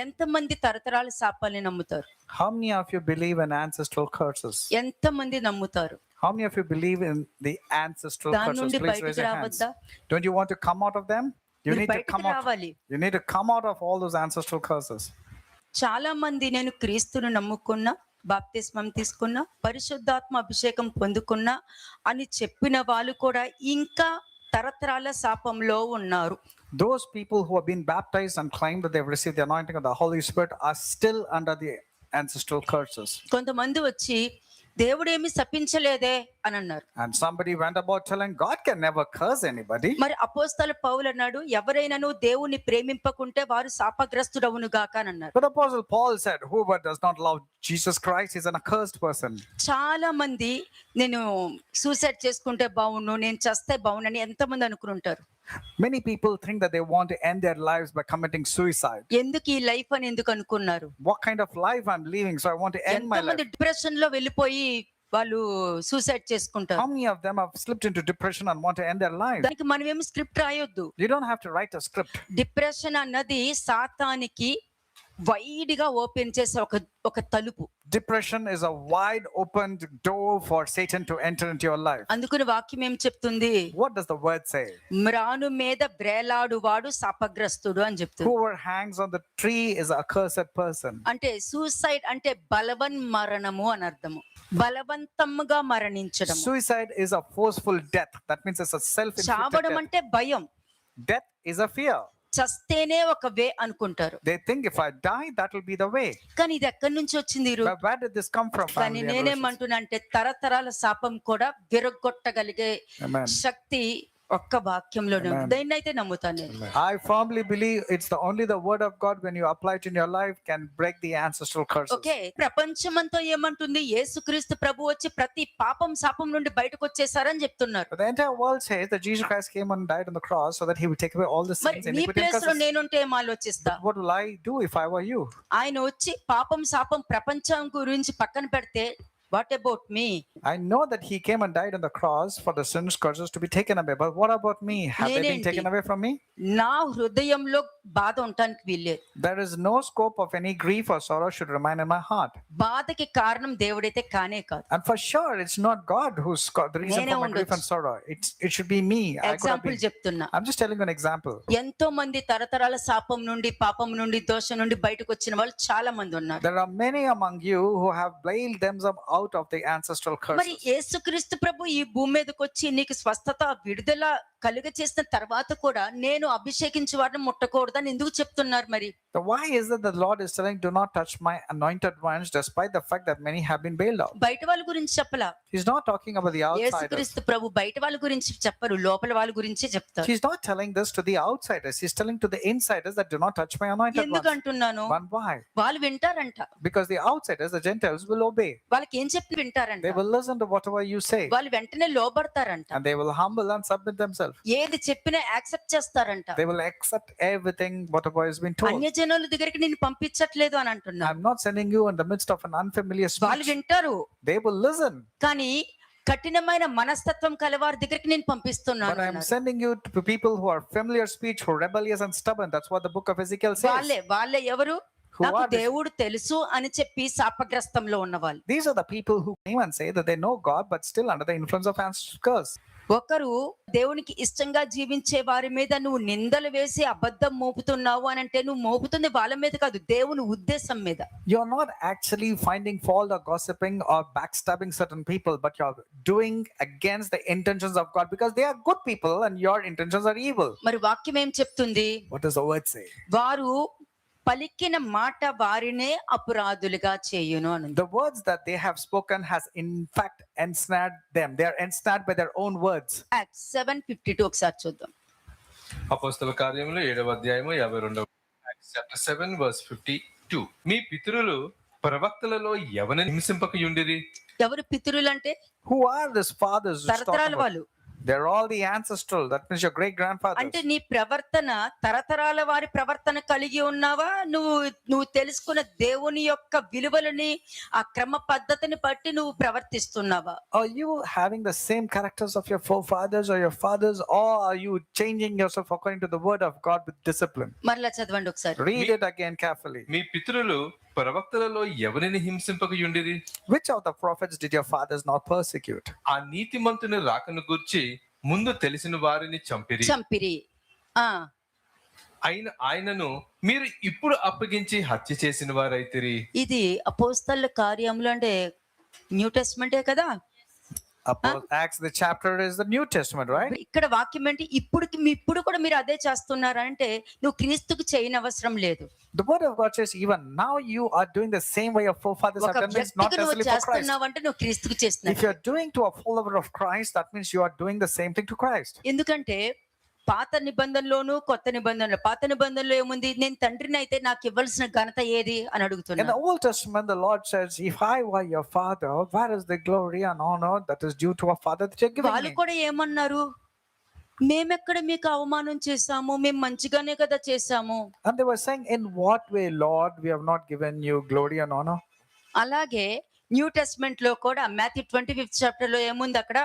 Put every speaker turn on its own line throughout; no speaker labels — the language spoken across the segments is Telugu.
ఎంతమంది తరతరాల శాపాల్ని నమ్ముతారు?
How many of you believe in ancestral curses?
ఎంతమంది నమ్ముతారు?
How many of you believe in the ancestral
దాని
curses?
నుండి
Please
బయటికి
raise your hands.
రావద్దా?
Don't you want to come out of them? You
మీరు
need to
బయటికి
come out.
రావాలి.
You need to come out of all those ancestral curses.
చాలా మంది నేను క్రీస్తును నమ్ముకున్నా, బాప్తిస్మం తీసుకున్నా, పరిశుద్ధాత్మ అభిషేకం పొందుకున్నా అని చెప్పిన వాళ్ళు కూడా ఇంకా తరతరాల శాపంలో ఉన్నారు.
Those people who have been baptized and claim that they've received the anointing of the Holy Spirit are still under the ancestral curses.
కొంతమంది వచ్చి దేవుడేమి శపించలేదే అని అన్నారు.
And somebody went about telling God can never curse anybody.
మరి అపోస్తలుడు పౌలు అన్నాడు, ఎవరైనాను దేవుని ప్రేమింపకుంటే వారు శాపగ్రస్తుడవును గాక అని అన్నారు.
But Apostle Paul said, whoever does not love Jesus Christ is an accursed person.
చాలా మంది నేను సూసైడ్ చేసుకుంటే బావును, నేను చస్తే బావునని ఎంతమంది అనుకుంటారు.
Many people think that they want to end their lives by committing suicide.
ఎందుకు ఈ లైఫ్ అని ఎందుకు అనుకున్నారు?
What kind of life I'm living, so I want to end my life.
ఎంతమంది డిప్రెషన్ లో వెళ్ళిపోయి వాళ్ళు సూసైడ్ చేసుకుంటారు.
How many of them have slipped into depression and want to end their lives?
దానికి మనం ఏమి స్క్రిప్ట్ రాయొద్దు.
You don't have to write a script.
Depression అన్నది సాతానికి వైడ్ గా ఓపెన్ చేసే ఒక తలుపు.
Depression is a wide opened door for Satan to enter into your life.
అందుకని వాక్యం ఏం చెప్తుంది?
What does the word say?
మ్రాను మీద బ్రేలాడువాడు శాపగ్రస్తుడు అని చెప్తుంది.
Whoever hangs on the tree is a accursed person.
అంటే సూసైడ్ అంటే బలవన్ మరణము అని అర్థము. బలవంతముగా మరణించడం.
Suicide is a forceful death. That means it's a self-inflicted
చావడం
death.
అంటే భయం.
Death is a fear.
చస్తేనే ఒక వే అనుకుంటారు.
They think if I die, that will be the way.
కానీ ఇది ఎక్కడి నుంచి వచ్చింది?
But where did this come from?
కానీ నేనేమంటున్నా అంటే తరతరాల శాపం కూడా విరగొట్టగలిగే
Amen.
శక్తి ఒక్క వాక్యంలోనే ఉంది. దాన్ని అయితే నమ్ముతాను నేను.
I firmly believe it's only the word of God when you apply it in your life can break the ancestral curses.
Okay, ప్రపంచమంతా ఏమంటుంది? యేసుక్రీస్తు ప్రభు వచ్చి ప్రతి పాపం శాపం నుండి బయటకు వచ్చేసారని చెప్తున్నారు.
But the entire world says that Jesus Christ came and died on the cross so that he would take away all the
మరి
sins and
నీ
iniquity and
ప్లేస్ లో
curses.
నేనుంటే ఏం ఆలోచిస్తా?
What will I do if I were you?
ఆయన వచ్చి పాపం శాపం ప్రపంచం గురించి పక్కన పెడితే what about me?
I know that he came and died on the cross for the sins curses to be taken away. But what about me? Have they been taken away from me?
నా హృదయంలో బాధ ఉండడానికి వీల్లేదు.
There is no scope of any grief or sorrow should remain in my heart.
బాధకి కారణం దేవుడైతే కానే కాదు.
And for sure, it's not God who's got the reason for my grief and sorrow. It should be me.
Example చెప్తున్నా.
I'm just telling you an example.
ఎంతో మంది తరతరాల శాపం నుండి, పాపం నుండి, దోషం నుండి బయటకు వచ్చిన వాళ్ళు చాలా మంది ఉన్నారు.
There are many among you who have bailed themselves out of the ancestral
మరి
curses.
యేసుక్రీస్తు ప్రభు ఈ భూమి మీదకి వచ్చి నీకు స్వస్థత, విడుదల కలుగ చేసిన తర్వాత కూడా నేను అభిషేకించి వారిని ముట్టకూడదని ఎందుకు చెప్తున్నారు మరి?
So why is it that the Lord is telling, do not touch my anointed ones, despite the fact that many have been bailed out?
బయట వాళ్ళ గురించి చెప్పలా.
He's not talking about the outsiders.
యేసుక్రీస్తు ప్రభు బయట వాళ్ళ గురించి చెప్పరు, లోపల వాళ్ళ గురించే చెప్తారు.
He's not telling this to the outsiders. He's telling to the insiders that do not touch my anointed
ఎందుకు
ones.
అంటున్నాను?
And why?
వాళ్ళు వింటారంట.
Because the outsiders, the Gentiles, will obey.
వాళ్ళకి ఏం చెప్పి వింటారంట.
They will listen to whatever you say.
వాళ్ళు వెంటనే లోబడతారంట.
And they will humble and submit themselves.
ఏది చెప్పినా యాక్సెప్ట్ చేస్తారంట.
They will accept everything, whatever has been told.
అన్యజనుల దగ్గరికి నేను పంపించట్లేదు అని అంటున్నా.
I'm not sending you in the midst of an unfamiliar
వాళ్ళు
speech.
వింటారు.
They will listen.
కానీ కఠినమైన మనస్తత్వం కలవారి దగ్గరికి నేను పంపిస్తున్నాను.
But I'm sending you to people who are familiar speech, who are rebellious and stubborn. That's what the book of Ezekiel says.
వాళ్ళే ఎవరు?
Who
నాకు
are these?
దేవుడు తెలుసు అని చెప్పి శాపగ్రస్తంలో ఉన్నవాళ్ళు.
These are the people who came and say that they know God but still under the influence of ancestral curse.
ఒకరు దేవునికి ఇష్టంగా జీవించే వారి మీద నువ్వు నిందలు వేసి అబద్ధం మోపుతున్నావు అని అంటే నువ్వు మోపుతుంది వాళ్ళ మీద కాదు, దేవుని ఉద్దేశం మీద.
You're not actually finding fault or gossiping or backstabbing certain people, but you're doing against the intentions of God because they are good people and your intentions are evil.
మరి వాక్యం ఏం చెప్తుంది?
What does the word say?
వారు పలికిన మాట వారినే అపరాధులుగా చేయును అని.
The words that they have spoken has in fact ensnared them. They are ensnared by their own words.
Acts 7:52 ఒకసారి చూద్దాం.
అపోస్తల కార్యములు 7వ అధ్యాయము 52. Acts chapter 7 verse 52. మీ పితరులు ప్రవక్తలలో ఎవరిని హింసింపకయుండిరి?
ఎవరు పితరులు అంటే?
Who are these fathers? who's talking
తరతరాల
about?
వాళ్ళు.
They're all the ancestral. That means your great grandfathers.
అంటే నీ ప్రవర్తన తరతరాల వారి ప్రవర్తన కలిగి ఉన్నావా? నువ్వు తెలుసుకున్న దేవుని యొక్క విలువలని ఆ క్రమ పద్ధతిని బట్టి నువ్వు ప్రవర్తిస్తున్నావా?
Are you having the same characters of your forefathers or your fathers, or are you changing yourself according to the word of God with discipline?
మరలా చదవండి ఒకసారి.
Read it again carefully.
మీ పితరులు ప్రవక్తలలో ఎవరిని హింసింపకయుండిరి?
Which of the prophets did your fathers not persecute?
ఆ నీతిమంతుని రాకను గూర్చి ముందు తెలిసిన వారిని
చంపిరి. ఆ
ఆయనను మీరు ఇప్పుడు అప్పగించి హత్య చేసిన వారైతిరి.
ఇది అపోస్తలుల కార్యములు అంటే న్యూ టెస్టమెంటే కదా.
Acts the chapter is the New Testament, right?
ఇక్కడ వాక్యం ఏంటి? ఇప్పుడు కూడా మీరు అదే చేస్తున్నారంటే నువ్వు క్రీస్తుకు చేయనవసరం లేదు.
The word of God says even now you are doing the same way your forefathers have
ఒక
done. It's not
వ్యక్తికి నువ్వు
necessarily for Christ.
చేస్తున్నావంటే నువ్వు క్రీస్తుకు
If
చేస్తున్నట్టు.
you're doing to a follower of Christ, that means you are doing the same thing to Christ.
ఎందుకంటే పాత నిబంధనలోను కొత్త నిబంధనలో, పాత నిబంధనలో ఏముంది? నేను తండ్రిని అయితే నాకు ఇవ్వాల్సిన ఘనత ఏది అని
In
అడుగుతున్నా.
the Old Testament, the Lord says, if I were your father, where is the glory and honor that is due to a father that you're giving
వాళ్ళు
me?
కూడా ఏమన్నారు? మేమెక్కడ మీకు అవమానం చేశాము, మేము మంచిగానే కదా చేశాము.
And they were saying, in what way, Lord, we have not given you glory and honor?
అలాగే న్యూ టెస్ట్మెంట్ లో కూడా మాథ్యూ 25th చాప్టర్ లో ఏముంది? అక్కడ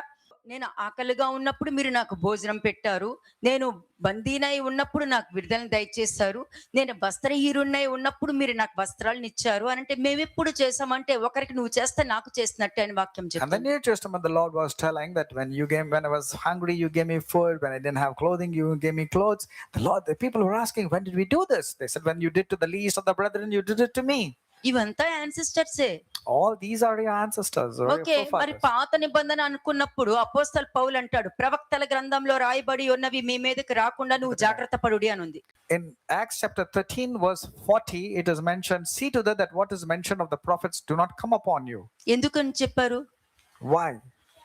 నేను ఆకలిగా ఉన్నప్పుడు మీరు నాకు భోజనం పెట్టారు, నేను బందీనై ఉన్నప్పుడు నాకు విడుదల దయచేశారు, నేను వస్త్రహీనున్నై ఉన్నప్పుడు మీరు నాకు వస్త్రాలను ఇచ్చారు అని అంటే మేము ఎప్పుడు చేసామంటే ఒకరికి నువ్వు చేస్తే నాకు చేసినట్టే అని వాక్యం
And the
చెప్తుంది.
New Testament, the Lord was telling that when I was hungry, you gave me food. When I didn't have clothing, you gave me clothes. The people were asking, when did we do this? They said, when you did to the least of the brethren, you did it to me.
ఇవంతా యాన్సిస్టర్సే.
All these are your ancestors or your
okay, మరి
forefathers.
పాత నిబంధన అనుకున్నప్పుడు అపోస్తలు పౌలు అంటాడు, ప్రవక్తల గ్రంథంలో రాయబడి ఉన్నవి మీ మీదకి రాకుండా నువ్వు జాగ్రత్త పడుడి అని ఉంది.
In Acts chapter 13 verse 40, it is mentioned, see to that what is mentioned of the prophets do not come upon you.
ఎందుకని చెప్పారు?
Why?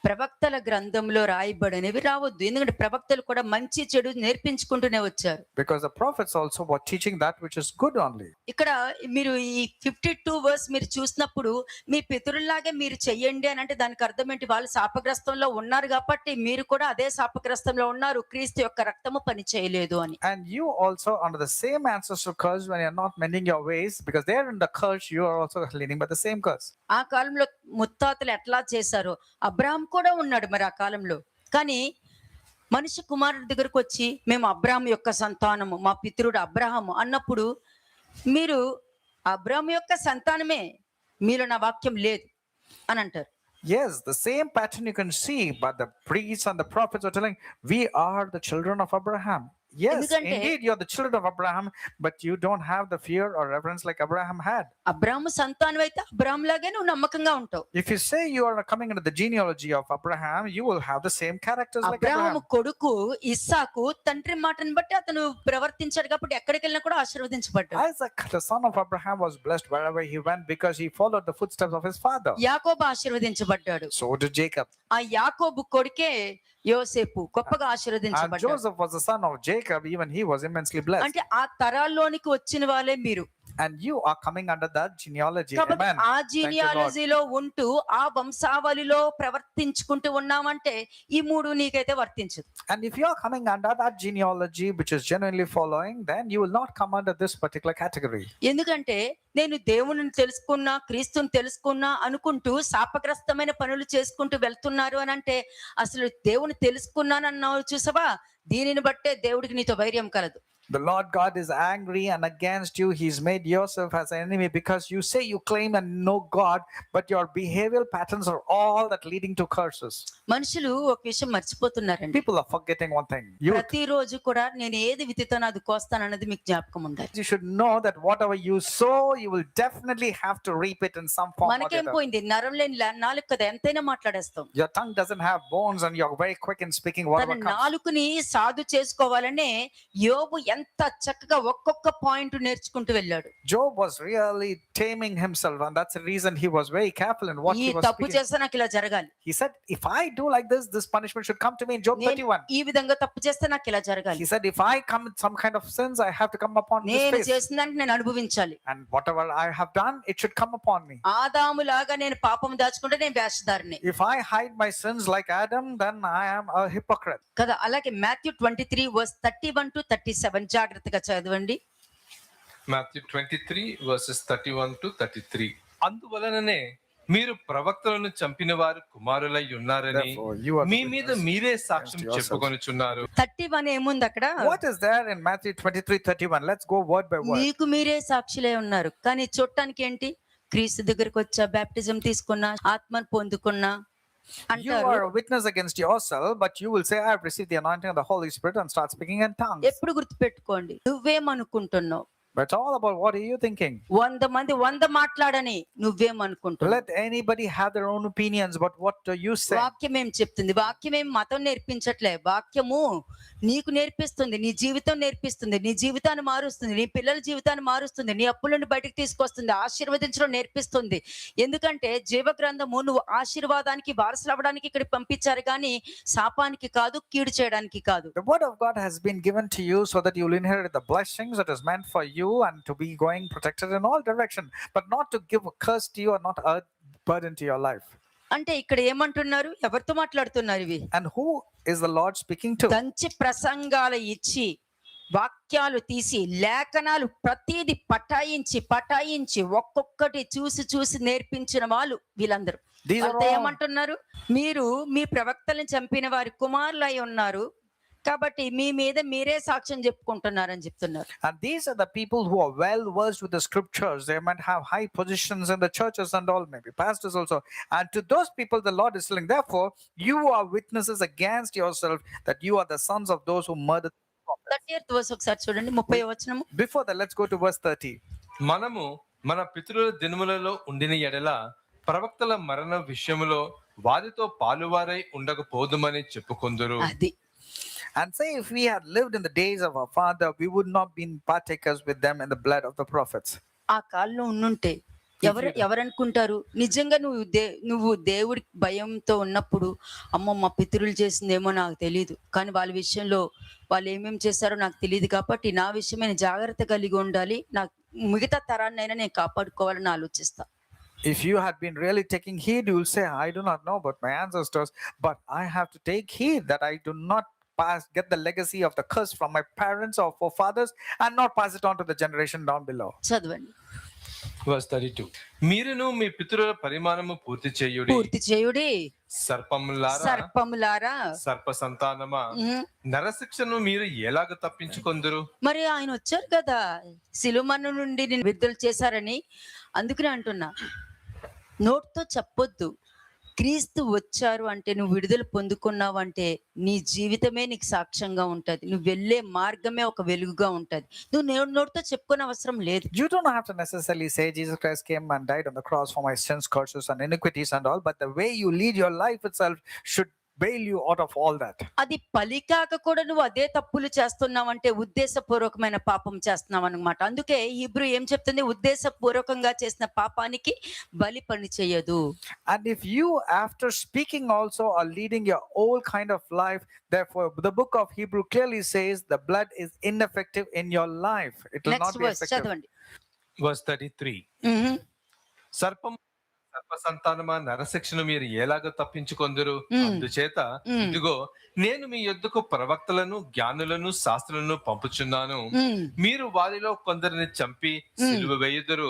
ప్రవక్తల గ్రంథంలో రాయబడినవి రావద్దు. ఎందుకంటే ప్రవక్తలు కూడా మంచి చెడు నేర్పించుకుంటూనే వచ్చారు.
Because the prophets also were teaching that which is good only.
ఇక్కడ మీరు ఈ 52 వర్స్ మీరు చూసినప్పుడు మీ పితరుల్లాగే మీరు చెయ్యండి అని అంటే దానికి అర్థం ఏంటి? వాళ్ళు శాపగ్రస్తంలో ఉన్నారు కాబట్టి మీరు కూడా అదే శాపగ్రస్తంలో ఉన్నారు, క్రీస్తు యొక్క రక్తము పని చేయలేదు అని.
And you also under the same ancestral curse when you're not mending your ways, because they're in the curse, you are also leaning by the same curse.
ఆ కాలంలో ముత్తాతలు ఎట్లా చేశారో అబ్రాహాం కూడా ఉన్నాడు మరి ఆ కాలంలో. కానీ మనిషి కుమారుడి దగ్గరకు వచ్చి మేము అబ్రాహాం యొక్క సంతానము, మా పితరుడు అబ్రాహాము అన్నప్పుడు మీరు అబ్రాహాం యొక్క సంతానమే, మీలో నా వాక్యం లేదు అని అంటారు.
Yes, the same pattern you can see, but the priests and the prophets are telling, we are the children of Abraham. Yes,
ఎందుకంటే
indeed, you're the children of Abraham, but you don't have the fear or reverence like Abraham had.
అబ్రాహాము సంతానం అయితే అబ్రాహాం లాగే నువ్వు నమ్మకంగా ఉంటావు.
If you say you are coming into the genealogy of Abraham, you will have the same characters like
Abraham
Abraham.
కొడుకు ఇస్సాకు తండ్రి మాటను బట్టి అతను ప్రవర్తించాడు కాబట్టి ఎక్కడికి వెళ్ళినా కూడా ఆశీర్వదించబడ్డాడు.
Isaac, the son of Abraham, was blessed wherever he went because he followed the footsteps of his father.
యాకోబు ఆశీర్వదించబడ్డాడు.
So did Jacob.
ఆ యాకోబు కొడుకే యోసేపు గొప్పగా
And
ఆశీర్వదించబడ్డాడు.
Joseph was the son of Jacob, even he was immensely blessed.
అంటే ఆ తరాల్లోనికి వచ్చిన వాళ్ళే మీరు.
And you are coming under that genealogy.
కాబట్టి
Amen.
ఆ
Thank you, Lord.
జీనియాలజీలో ఉంటూ ఆ వంశావళిలో ప్రవర్తించుకుంటూ ఉన్నామంటే ఈ మూడు నీకైతే వర్తించదు.
And if you are coming under that genealogy, which is genuinely following, then you will not come under this particular category.
ఎందుకంటే నేను దేవుని తెలుసుకున్నా, క్రీస్తుని తెలుసుకున్నా అనుకుంటూ శాపగ్రస్తమైన పనులు చేసుకుంటూ వెళ్తున్నారు అని అంటే అసలు దేవుని తెలుసుకున్నానన్నావు చూసావా, దీనిని బట్టే దేవుడికి నీతో వైర్యం కలదు.
The Lord God is angry and against you. He's made yourself as an enemy because you say you claim and know God, but your behavioral patterns are all that leading to curses.
మనుషులు ఒక విషయం మర్చిపోతున్నారండి.
People are forgetting one thing. Youth,
ప్రతిరోజు కూడా నేను ఏది విత్తుతానో అది కోస్తానన్నది మీకు జ్ఞాపకం ఉండాలి.
you should know that whatever you sow, you will definitely have to reap it in some form or the
మనకేం
other.
పోయింది, నరం లేని నాలుగు కదా, ఎంతైనా మాట్లాడేస్తాం.
Your tongue doesn't have bones and you're very quick in speaking whatever
తన
comes.
నాలుకని సాధు చేసుకోవాలనే యోబు ఎంత చక్కగా ఒక్కొక్క పాయింట్ నేర్చుకుంటూ వెళ్ళాడు.
Job was really taming himself, and that's the reason he was very careful in what
ఈ
he was
తప్పు
speaking.
చేస్తే నాకు ఇలా జరగాలి,
He said, if I do like this punishment should come to me in Job
నేను
31.
ఈ విధంగా తప్పు చేస్తే నాకు ఇలా జరగాలి,
He said, if I come with some kind of sins, I have to come upon this
నేను
face.
చేసిన దానికి నేను అనుభవించాలి.
And whatever I have done, it should come upon me.
ఆదాము లాగా నేను పాపం దాచుకుంటే నేను వేషధారిని
If I hide my sins like Adam, then I am a hypocrite.
కదా. అలాగే మాథ్యూ 23:31-37 జాగ్రత్తగా చదవండి.
మాథ్యూ 23:31-33. అందువలననే మీరు ప్రవక్తలను చంపిన వారు కుమారులై ఉన్నారని
Therefore, you are the
మీ మీద
witness
మీరే సాక్ష్యం
against yourselves.
చెప్పుకొనుచున్నారు.
31 ఏముంది అక్కడ?
What is there in Matthew 23:31? Let's go word by word.
మీకు మీరే సాక్షులే ఉన్నారు, కానీ చూడటానికి ఏంటి? క్రీస్తు దగ్గరకు వచ్చా, బాప్టిజం తీసుకున్నా, ఆత్మను పొందుకున్నా
You
అంటారు.
are a witness against yourself, but you will say, I have received the anointing of the Holy Spirit and start speaking in tongues.
ఎప్పుడు గుర్తుపెట్టుకోండి, నువ్వేమనుకుంటున్నావు?
But it's all about what are you thinking?
100 మంది 100 మాట్లాడని నువ్వేమనుకుంటున్నావు?
Let anybody have their own opinions, but what do you say?
వాక్యం ఏం చెప్తుంది? వాక్యం ఏం మతం నేర్పించట్లే, వాక్యము నీకు నేర్పిస్తుంది, నీ జీవితం నేర్పిస్తుంది, నీ జీవితాన్ని మారుస్తుంది, నీ పిల్లల జీవితాన్ని మారుస్తుంది, నీ అప్పుల నుండి బయటకు తీసుకొస్తుంది, ఆశీర్వదించడం నేర్పిస్తుంది. ఎందుకంటే జీవ గ్రంథము నువ్వు ఆశీర్వాదానికి వారసులు అవ్వడానికి ఇక్కడ పంపించారు, కానీ శాపానికి కాదు, కీడు చేయడానికి కాదు.
The word of God has been given to you so that you will inherit the blessings that is meant for you and to be going protected in all direction, but not to give a curse to you or not a burden to your life.
అంటే ఇక్కడ ఏమంటున్నారు? ఎవరితో మాట్లాడుతున్నారు ఇవి?
And who is the Lord speaking to?
దంచి ప్రసంగాలు ఇచ్చి, వాక్యాలు తీసి, లేఖనాలు ప్రతిది పటాయించి ఒక్కొక్కటి చూసి నేర్పించిన వాళ్ళు వీళ్ళందరూ.
These are
వాళ్ళతో
all-
ఏమంటున్నారు? మీరు మీ ప్రవక్తలను చంపిన వారి కుమారులై ఉన్నారు కాబట్టి మీ మీద మీరే సాక్ష్యం చెప్పుకుంటున్నారని చెప్తున్నారు.
And these are the people who are well versed with the scriptures. They might have high positions in the churches and all, maybe pastors also. And to those people, the Lord is telling, therefore, you are witnesses against yourself that you are the sons of those who murdered.
30th verse ఒకసారి చూడండి, 30వ వచనము.
Before that, let's go to verse 30.
మనము మన పితరుల దినములలో ఉండిన ఎడల ప్రవక్తల మరణ విషయములో వారితో పాలువారై ఉండకపోదుమని చెప్పుకొందురు.
అది
And say, if we had lived in the days of our father, we would not been partakers with them in the blood of the prophets.
ఆ కాలంలో ఉండుంటే ఎవరనుకుంటారు? నిజంగా నువ్వు దేవుడి భయంతో ఉన్నప్పుడు, అమ్మో మా పితరులు చేసిందేమో నాకు తెలియదు, కానీ వాళ్ళ విషయంలో వాళ్ళు ఏమేమి చేశారో నాకు తెలియదు, కాబట్టి నా విషయమే నేను జాగ్రత్త కలిగి ఉండాలి, నాకు మిగతా తరాన్నైనా నేను కాపాడుకోవాలని ఆలోచిస్తా.
If you had been really taking heed, you will say, I do not know about my ancestors, but I have to take heed that I do not get the legacy of the curse from my parents or forefathers and not pass it on to the generation down below.
చదవండి.
Verse 32. మీరును మీ పితరుల పరిమాణము పూర్తి చేయుడి.
సర్పములారా
సర్ప సంతానమా, నరశిక్షను మీరు ఎలాగ తప్పించుకొందురు?
మరి ఆయన వచ్చారు కదా, సిలుమన్ను నుండి నేను విడుదల చేశారని, అందుకనే అంటున్నా, నోటితో చెప్పొద్దు. క్రీస్తు వచ్చారు అంటే, నువ్వు విడుదల పొందుకున్నావు అంటే, నీ జీవితమే నీకు సాక్ష్యంగా ఉంటది, నువ్వు వెళ్ళే మార్గమే ఒక వెలుగుగా ఉంటది. నువ్వు నోటితో చెప్పుకునే అవసరం లేదు.
You don't have to necessarily say Jesus Christ came and died on the cross for my sins, curses and iniquities and all, but the way you lead your life itself should bail you out of all that.
అది పలికాక కూడా నువ్వు అదే తప్పులు చేస్తున్నావంటే ఉద్దేశపూర్వకమైన పాపం చేస్తున్నావు అన్నమాట. అందుకే హీబ్రూ ఏం చెప్తుంది? ఉద్దేశపూర్వకంగా చేసిన పాపానికి బలి పని చేయదు.
And if you, after speaking also, are leading your old kind of life, therefore the book of Hebrew clearly says the blood is ineffective in your life. It will not
next
be
verse
effective.
చదవండి.
Verse 33. సర్ప సంతానమా, నరశిక్షను మీరు ఎలాగ తప్పించుకొందురు? అందుచేత ఇదిగో నేను మీ యొద్దకు ప్రవక్తలను, జ్ఞానులను, శాస్త్రులను పంపుచున్నాను. మీరు వారిలో కొందరిని చంపి సిలువ వేయుదురు,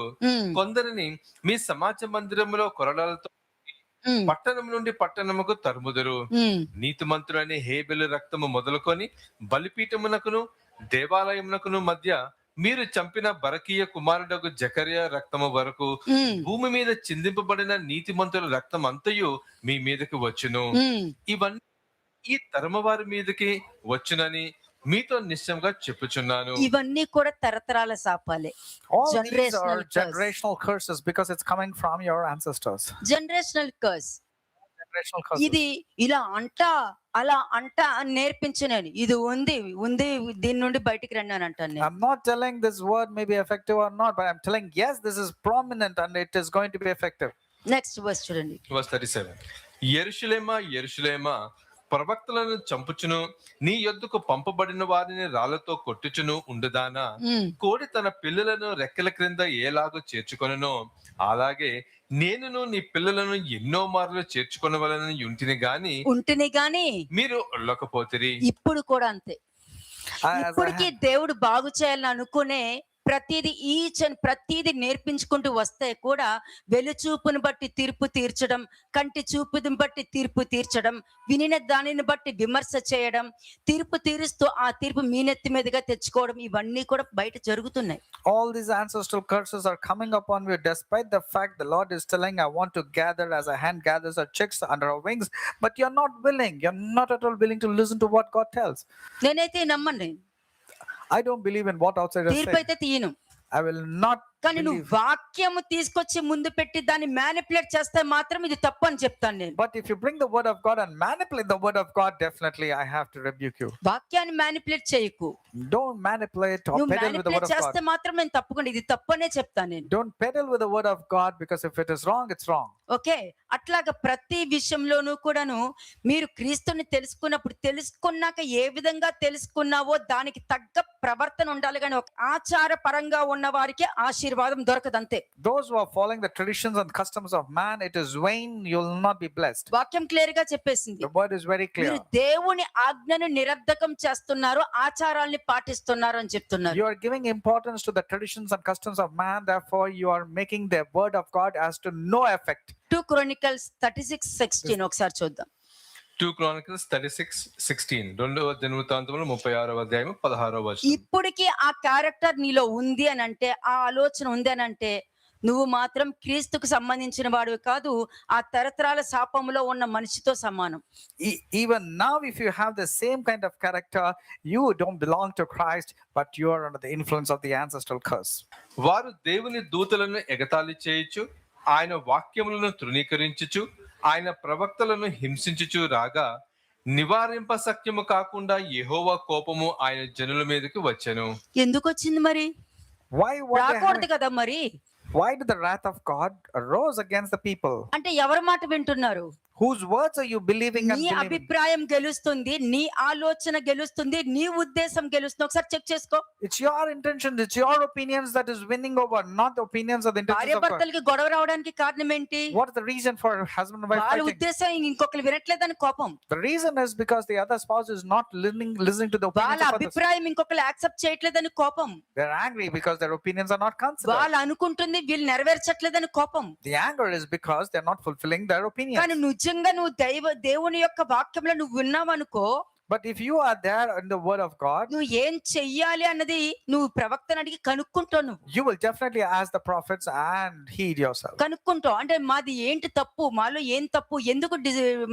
కొందరిని మీ సమాజ మందిరములో కొరడాలతో పట్టణం నుండి పట్టణముకు తరుముదురు. నీతిమంతుడనే హేబెలు రక్తము మొదలుకొని బలిపీఠమునకును దేవాలయమునకును మధ్య మీరు చంపిన బరకీయ కుమారుడకు జకర్యా రక్తము వరకు
ఉమ్,
భూమి మీద చిందింపబడిన నీతిమంతుల రక్తం అంతయు మీ మీదకి వచ్చును.
ఉమ్.
ఇవన్నీ ఈ తరము వారి మీదకి వచ్చునని మీతో నిశ్చయంగా చెప్పుచున్నాను.
ఇవన్నీ కూడా తరతరాల శాపాలే.
All these
Generational
are
curse.
generational curses because it's coming from your ancestors.
Generational curse.
Generational curses.
ఇది ఇలా అంట అలా అంట అని నేర్పించలేను. ఇది ఉంది ఉంది దీని నుండి బయటికి రండి అని అంటాను నేను.
I'm not telling this word may be effective or not, but I'm telling yes, this is prominent and it is going to be effective.
Next verse చూడండి.
Verse 37. యెరూషలేమా యెరూషలేమా, ప్రవక్తలను చంపుచును నీ యొద్దకు పంపబడిన వారిని రాళ్లతో కొట్టుచును ఉండుదానా,
ఉమ్,
కోడి తన పిల్లలను రెక్కల క్రింద ఏలాగో చేర్చుకొనునో అలాగే నేనును నీ పిల్లలను ఎన్నో మార్లు చేర్చుకొనవలనని ఉంటిని గాని
ఉంటేనే గాని
మీరు వెళ్ళకపోతిరి.
ఇప్పుడు కూడా అంతే.
As I
ఇప్పటికీ దేవుడు బాగు చేయాలని అనుకునే ప్రతిదీ నేర్పించుకుంటూ వస్తే కూడా వెలుచూపును బట్టి తీర్పు తీర్చడం, కంటి చూపుని బట్టి తీర్పు తీర్చడం, వినిన దానిని బట్టి విమర్శ చేయడం, తీర్పు తీరుస్తూ ఆ తీర్పు మీ నెత్తి మీదుగా తెచ్చుకోవడం, ఇవన్నీ కూడా బయట జరుగుతున్నాయి.
all these ancestral curses are coming upon you despite the fact the Lord is telling, I want to gather as a hen gathers her chicks under her wings, but you're not willing. You're not at all willing to listen to what God tells.
నేనైతే నమ్మను.
I don't believe in what outsiders
తీర్పు
say.
అయితే తీయను.
I will not
కానీ నువ్వు
believe.
వాక్యము తీసుకొచ్చి ముందు పెట్టి దాన్ని మ్యానిపులేట్ చేస్తే మాత్రం ఇది తప్పు అని చెప్తాను నేను.
But if you bring the word of God and manipulate the word of God, definitely I have to rebuke you.
వాక్యాన్ని మ్యానిపులేట్ చేయకు.
Don't manipulate or
నువ్వు
peddle with the word
manipulate
of
చేస్తే
God.
మాత్రం నేను తప్పకుండా ఇది తప్పు అనే చెప్తాను నేను.
Don't peddle with the word of God, because if it is wrong, it's wrong.
Okay, అట్లాగా ప్రతి విషయంలోనూ కూడాను మీరు క్రీస్తుని తెలుసుకున్నప్పుడు, తెలుసుకున్నాక ఏ విధంగా తెలుసుకున్నావో దానికి తగ్గ ప్రవర్తన ఉండాలి. కానీ ఒక ఆచార పరంగా ఉన్న వారికి ఆశీర్వాదం దొరకదు అంతే.
Those who are following the traditions and customs of man, it is vain. You will not be blessed.
వాక్యం క్లియర్ గా చెప్పేసింది.
The word is very clear.
మీరు దేవుని ఆజ్ఞను నిరర్ధకం చేస్తున్నారు, ఆచారాల్ని పాటిస్తున్నారు అని చెప్తున్నారు.
You are giving importance to the traditions and customs of man, therefore you are making the word of God as to no effect.
2 Chronicles 36:16 ఒకసారి చూద్దాం.
2 Chronicles 36:16. 2వ దినవృత్తాంతములు 36వ అధ్యాయము 16వ వచనం.
ఇప్పటికీ ఆ క్యారెక్టర్ నీలో ఉంది అని అంటే, ఆ ఆలోచన ఉంది అని అంటే, నువ్వు మాత్రం క్రీస్తుకు సంబంధించిన వాడివి కాదు, ఆ తరతరాల శాపములో ఉన్న మనిషితో సమానం.
Even now, if you have the same kind of character, you don't belong to Christ, but you are under the influence of the ancestral curse.
వారు దేవుని దూతలను ఎగతాళి చేయుచు, ఆయన వాక్యములను తృణీకరించుచు, ఆయన ప్రవక్తలను హింసించుచు రాగా నివారింప సఖ్యము కాకుండా యెహోవా కోపము ఆయన జనుల మీదకి వచ్చెను.
ఎందుకు వచ్చింది మరి?
Why
రాకూడదు కదా మరి.
why did the wrath of God arose against the people?
అంటే ఎవరి మాట వింటున్నారు?
Whose words are you believing and
నీ
believing?
అభిప్రాయం గెలుస్తుంది, నీ ఆలోచన గెలుస్తుంది, నీ ఉద్దేశం గెలుస్తుంది. ఒకసారి చెక్ చేసుకో.
It's your intention, it's your opinions that is winning over, not the opinions of the intentions
భార్య
of God.
భర్తలకి గొడవ రావడానికి కారణం ఏంటి?
What is the reason for husband and wife
వాళ్ళ
fighting?
ఉద్దేశం ఇంకొకరు వినట్లేదని కోపం.
The reason is because the other spouse is not listening to the
వాళ్ళ
opinions of others.
అభిప్రాయం ఇంకొకరు యాక్సెప్ట్ చేయట్లేదని కోపం.
They're angry because their opinions are not considered.
వాళ్ళు అనుకుంటుంది వీళ్ళు నెరవేర్చట్లేదని కోపం.
The anger is because they're not fulfilling their opinions.
కానీ నిజంగా నువ్వు దేవుని యొక్క వాక్యంలో నువ్వు విన్నావనుకో,
But if you are there in the word of God,
నువ్వు ఏం చెయ్యాలి అన్నది నువ్వు ప్రవక్తను అడిగి కనుక్కుంటావు. నువ్వు
you will definitely ask the prophets and heed yourself.
కనుక్కుంటావు. అంటే మాది ఏంటి తప్పు, మాలో ఏం తప్పు, ఎందుకు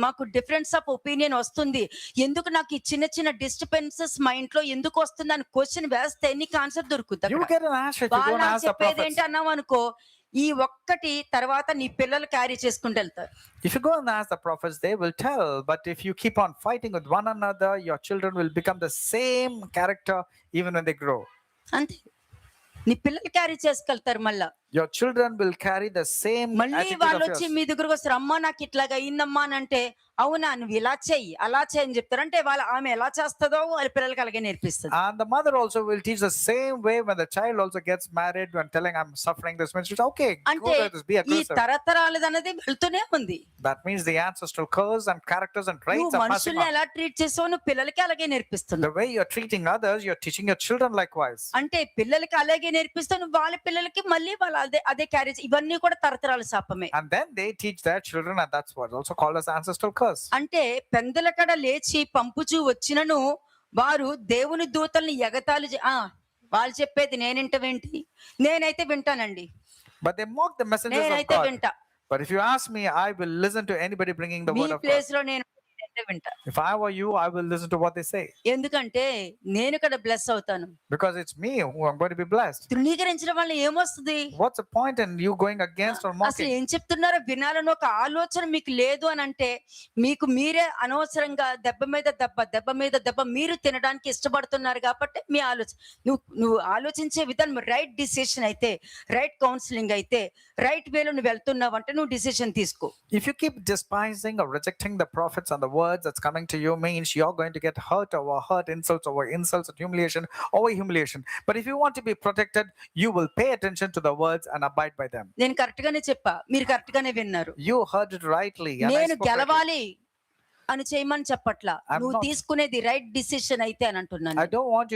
మాకు డిఫరెన్స్ ఆఫ్ ఒపీనియన్ వస్తుంది, ఎందుకు నాకు ఈ చిన్న చిన్న డిస్టర్బెన్సెస్ మా ఇంట్లో ఎందుకు వస్తుంది అని క్వశ్చన్ వేస్తే నీకు ఆన్సర్ దొరుకుతుంది.
You will get an answer if you go
వాళ్ళు
and
నాకు
ask the
చెప్పేది
prophets.
ఏంటి అన్నావు అనుకో, ఈ ఒక్కటి తర్వాత నీ పిల్లలు క్యారీ చేసుకుంటూ వెళ్తారు.
If you go and ask the prophets, they will tell. But if you keep on fighting with one another, your children will become the same character even when they grow.
అంతే, నీ పిల్లలు క్యారీ చేసుకెళ్తారు. మళ్ళా
Your children will carry the same
మళ్ళీ
attitude
వాళ్ళు
of
వచ్చి
yours.
మీ దగ్గరకు వస్తారు, అమ్మా నాకు ఇట్లాగా అయిందమ్మా అని అంటే, అవునా నువ్వు ఇలా చెయ్యి అలా చెయ్యి అని చెప్తారు. అంటే ఆమె ఎలా చేస్తుందో వాళ్ళ పిల్లలకి అలాగే నేర్పిస్తుంది.
And the mother also will teach the same way when the child also gets married, when telling I'm suffering this menstruation. Okay, go
అంటే
there, just be
ఈ
aggressive.
తరతరాలది అనేది వెళ్తూనే ఉంది.
That means the ancestral curse and characters and traits
నువ్వు
are passing
మనుషుల్ని
on.
ఎలా ట్రీట్ చేసావు నువ్వు పిల్లలకి అలాగే నేర్పిస్తున్నావు.
The way you're treating others, you're teaching your children likewise.
అంటే పిల్లలకి అలాగే నేర్పిస్తావు, నువ్వు వాళ్ళ పిల్లలకి మళ్ళీ వాళ్ళు అదే క్యారేజ్. ఇవన్నీ కూడా తరతరాల శాపమే.
And then they teach their children, and that's what also called as ancestral curse.
అంటే పెందల కడ లేచి పంపుచూ వచ్చినను వారు దేవుని దూతల్ని ఎగతాళి వాళ్ళు చెప్పేది నేనేంటి, నేనైతే వింటానండి,
But they mock the messengers of
నేనైతే
God.
వింటా.
But if you ask me, I will listen to anybody bringing the
me
word of God.
Place లో నేనైతే వింటా.
If I were you, I will listen to what they say.
ఎందుకంటే నేను ఇక్కడ బ్లెస్ అవుతాను.
Because it's me who I'm going to be blessed.
తృణీకరించడం వల్ల ఏమొస్తుంది?
What's the point in you going against or
అసలు
mocking?
ఏం చెప్తున్నారో వినాలని ఒక ఆలోచన మీకు లేదు అని అంటే, మీకు మీరే అనవసరంగా దెబ్బ మీద దెబ్బ మీరు తినడానికి ఇష్టపడుతున్నారు కాబట్టి మీ ఆలోచన, నువ్వు ఆలోచించే విధానం రైట్ డిసిషన్ అయితే, రైట్ కౌన్సిలింగ్ అయితే, రైట్ వేలో నువ్వు వెళ్తున్నావు అంటే నువ్వు డిసిషన్ తీసుకో.
If you keep despising or rejecting the prophets and the words that's coming to you, means you're going to get hurt over hurt, insults over insults, and humiliation over humiliation. But if you want to be protected, you will pay attention to the words and abide by them.
నేను కరెక్ట్ గానే చెప్పా, మీరు కరెక్ట్ గానే విన్నారు.
You heard it rightly. And I
నేను
spoke rightly.
గెలవాలి అని చేయమని చెప్పట్లా,
I'm
నువ్వు
not-
తీసుకునేది రైట్ డిసిషన్ అయితే అని అంటున్నాను.
I don't want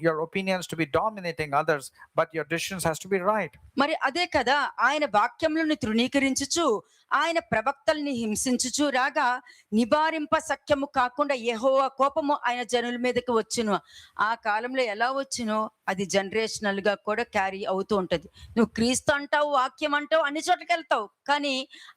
your opinions to be dominating others, but your decisions has to be right.
మరి అదే కదా, ఆయన వాక్యములను తృణీకరించుచు ఆయన ప్రవక్తల్ని హింసించుచు రాగా నివారింప సఖ్యము కాకుండా యెహోవా కోపము ఆయన జనుల మీదకి వచ్చును. ఆ కాలంలో ఎలా వచ్చునో అది జనరేషనల్ గా కూడా క్యారీ అవుతూ ఉంటది. నువ్వు క్రీస్తు అంటావు, వాక్యం అంటావు, అన్ని చోట్లకి వెళ్తావు, కానీ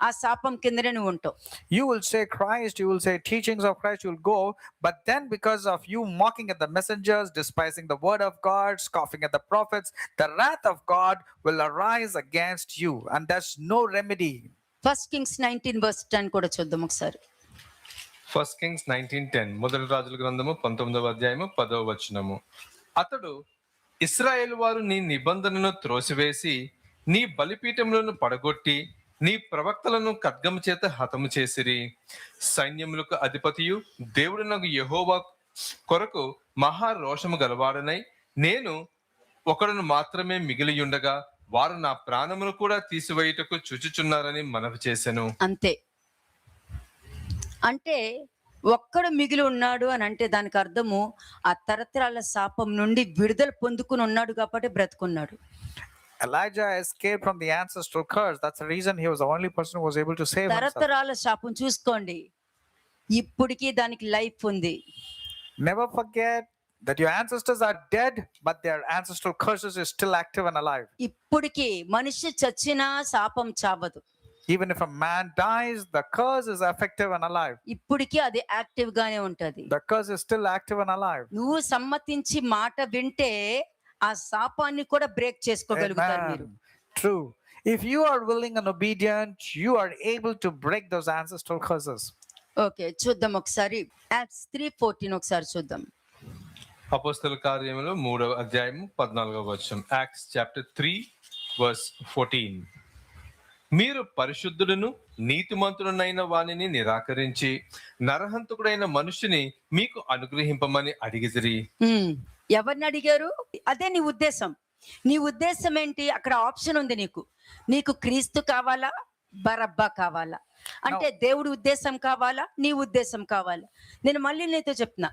ఆ శాపం కిందనే నువ్వు ఉంటావు.
You will say Christ, you will say teachings of Christ, you will go, but then because of you mocking at the messengers, despising the word of God, scoffing at the prophets, the wrath of God will arise against you, and there's no remedy.
1 Kings 19:10 కూడా చూద్దాం ఒకసారి.
1 Kings 19:10 మొదటి రాజుల గ్రంథము 19వ అధ్యాయము 10వ వచనము. అతడు ఇశ్రాయేలు వారు నీ నిబంధనను త్రోసివేసి నీ బలిపీఠములను పడగొట్టి నీ ప్రవక్తలను ఖడ్గము చేత హతము చేసిరి. సైన్యములకు అధిపతియు దేవుడునగు యెహోవా కొరకు మహా రోషము గలవాడనై నేను ఒకడును మాత్రమే మిగిలియుండగా వారు నా ప్రాణమును కూడా తీసివేయుటకు చూచుచున్నారని మనవి చేసెను.
అంతే. అంటే ఒక్కడు మిగిలి ఉన్నాడు అని అంటే దానికి అర్థము ఆ తరతరాల శాపం నుండి విడుదల పొందుకుని ఉన్నాడు కాబట్టి బ్రతుకున్నాడు.
Elijah escaped from the ancestral curse. That's the reason he was the only person who was able to save himself.
తరతరాల శాపం చూసుకోండి, ఇప్పటికీ దానికి లైఫ్ ఉంది.
Never forget that your ancestors are dead, but their ancestral curses is still active and alive.
ఇప్పటికీ మనిషి చచ్చినా శాపం చావదు.
Even if a man dies, the curse is effective and alive.
ఇప్పటికీ అది యాక్టివ్ గానే ఉంటది.
The curse is still active and alive.
నువ్వు సమ్మతించి మాట వింటే ఆ శాపాన్ని కూడా బ్రేక్ చేసుకోగలుగుతారు మీరు.
Amen. True. If you are willing and obedient, you are able to break those ancestral curses.
Okay, చూద్దాం ఒకసారి యాక్ట్స్ 3:14 ఒకసారి చూద్దాం.
అపోస్తల కార్యములు 3వ అధ్యాయము 14వ వచనం. Acts chapter 3:14. మీరు పరిశుద్ధుడును నీతిమంతుడునైన వానిని నిరాకరించి నరహంతకుడైన మనుషుని మీకు అనుగ్రహింపమని అడిగితిరి.
ఎవరిని అడిగారు? అదే నీ ఉద్దేశం. నీ ఉద్దేశం ఏంటి? అక్కడ ఆప్షన్ ఉంది నీకు. నీకు క్రీస్తు కావాలా, బరబ్బా కావాలా? అంటే దేవుడి ఉద్దేశం కావాలా, నీ ఉద్దేశం కావాలా? నేను మళ్ళీ నీతో చెప్తున్నా,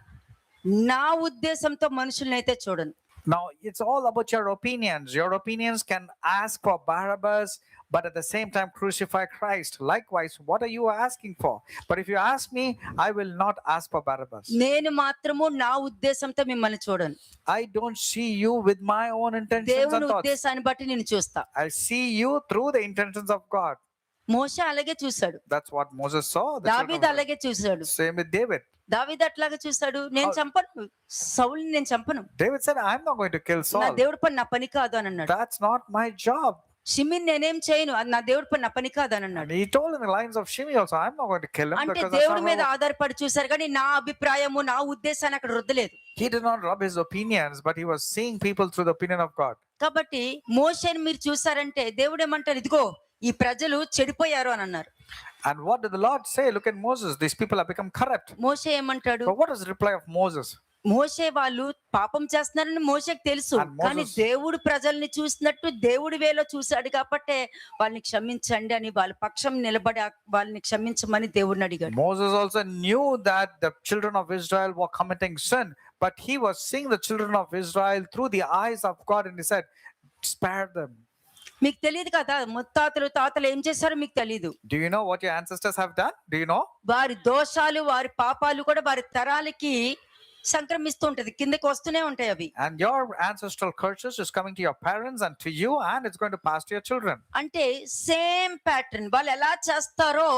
నా ఉద్దేశంతో మనుషులనైతే చూడను.
Now, it's all about your opinions. Your opinions can ask for Barabbas, but at the same time crucify Christ. Likewise, what are you asking for? But if you ask me, I will not ask for Barabbas.
నేను మాత్రము నా ఉద్దేశంతో మిమ్మల్ని చూడను.
I don't see you with my own intentions
దేవుని
and thoughts.
ఉద్దేశాన్ని బట్టి నేను చూస్తా.
I see you through the intentions of God.
మోషే అలాగే చూశాడు,
That's what Moses saw. The children
దావీదు
of
అలాగే చూశాడు.
Israel. Same with David.
దావీదు అట్లాగే చూశాడు. నేను చంపను, సౌలుని నేను చంపను,
David said, I'm not going to kill
నా
Saul.
దేవుడి పని నా పని కాదు అని అన్నాడు.
That's not my job.
షిమిని నేనేం చేయను, అది నా దేవుడి పని నా పని కాదు అని అన్నాడు.
And he told in the lines of Shimei also, I'm not going to kill him
అంటే
because that's
దేవుడి
not
మీద
my work.
ఆధారపడి చూశారు కానీ నా అభిప్రాయము నా ఉద్దేశాన్ని అక్కడ రుద్దలేదు.
He did not rub his opinions, but he was seeing people through the opinion of God.
కాబట్టి మోషేని మీరు చూసారంటే దేవుడు ఏమంటారు, ఇదిగో ఈ ప్రజలు చెడిపోయారు అని అన్నారు.
And what did the Lord say? Look at Moses. These people have become corrupt.
మోషే ఏమంటాడు?
But what is the reply of Moses?
మోషే వాళ్ళు పాపం చేస్తున్నారని మోషేకి తెలుసు,
And Moses-
కానీ దేవుడు ప్రజల్ని చూసినట్టు దేవుడి వేలో చూశాడు కాబట్టి వాళ్ళని క్షమించండి అని వాళ్ళ పక్షం నిలబడి వాళ్ళని క్షమించమని దేవుడిని అడిగాడు.
Moses also knew that the children of Israel were committing sin, but he was seeing the children of Israel through the eyes of God, and he said, spare them.
మీకు తెలియదు కదా ముత్తాతలు తాతలు ఏం చేశారో మీకు తెలియదు.
Do you know what your ancestors have done? Do you know?
వారి దోషాలు వారి పాపాలు కూడా వారి తరాలకి సంక్రమిస్తూ ఉంటది, కిందకి వస్తూనే ఉంటాయి అవి.
And your ancestral curses is coming to your parents and to you, and it's going to pass to your children.
అంటే సేమ్ ప్యాటర్న్, వాళ్ళు ఎలా చేస్తారో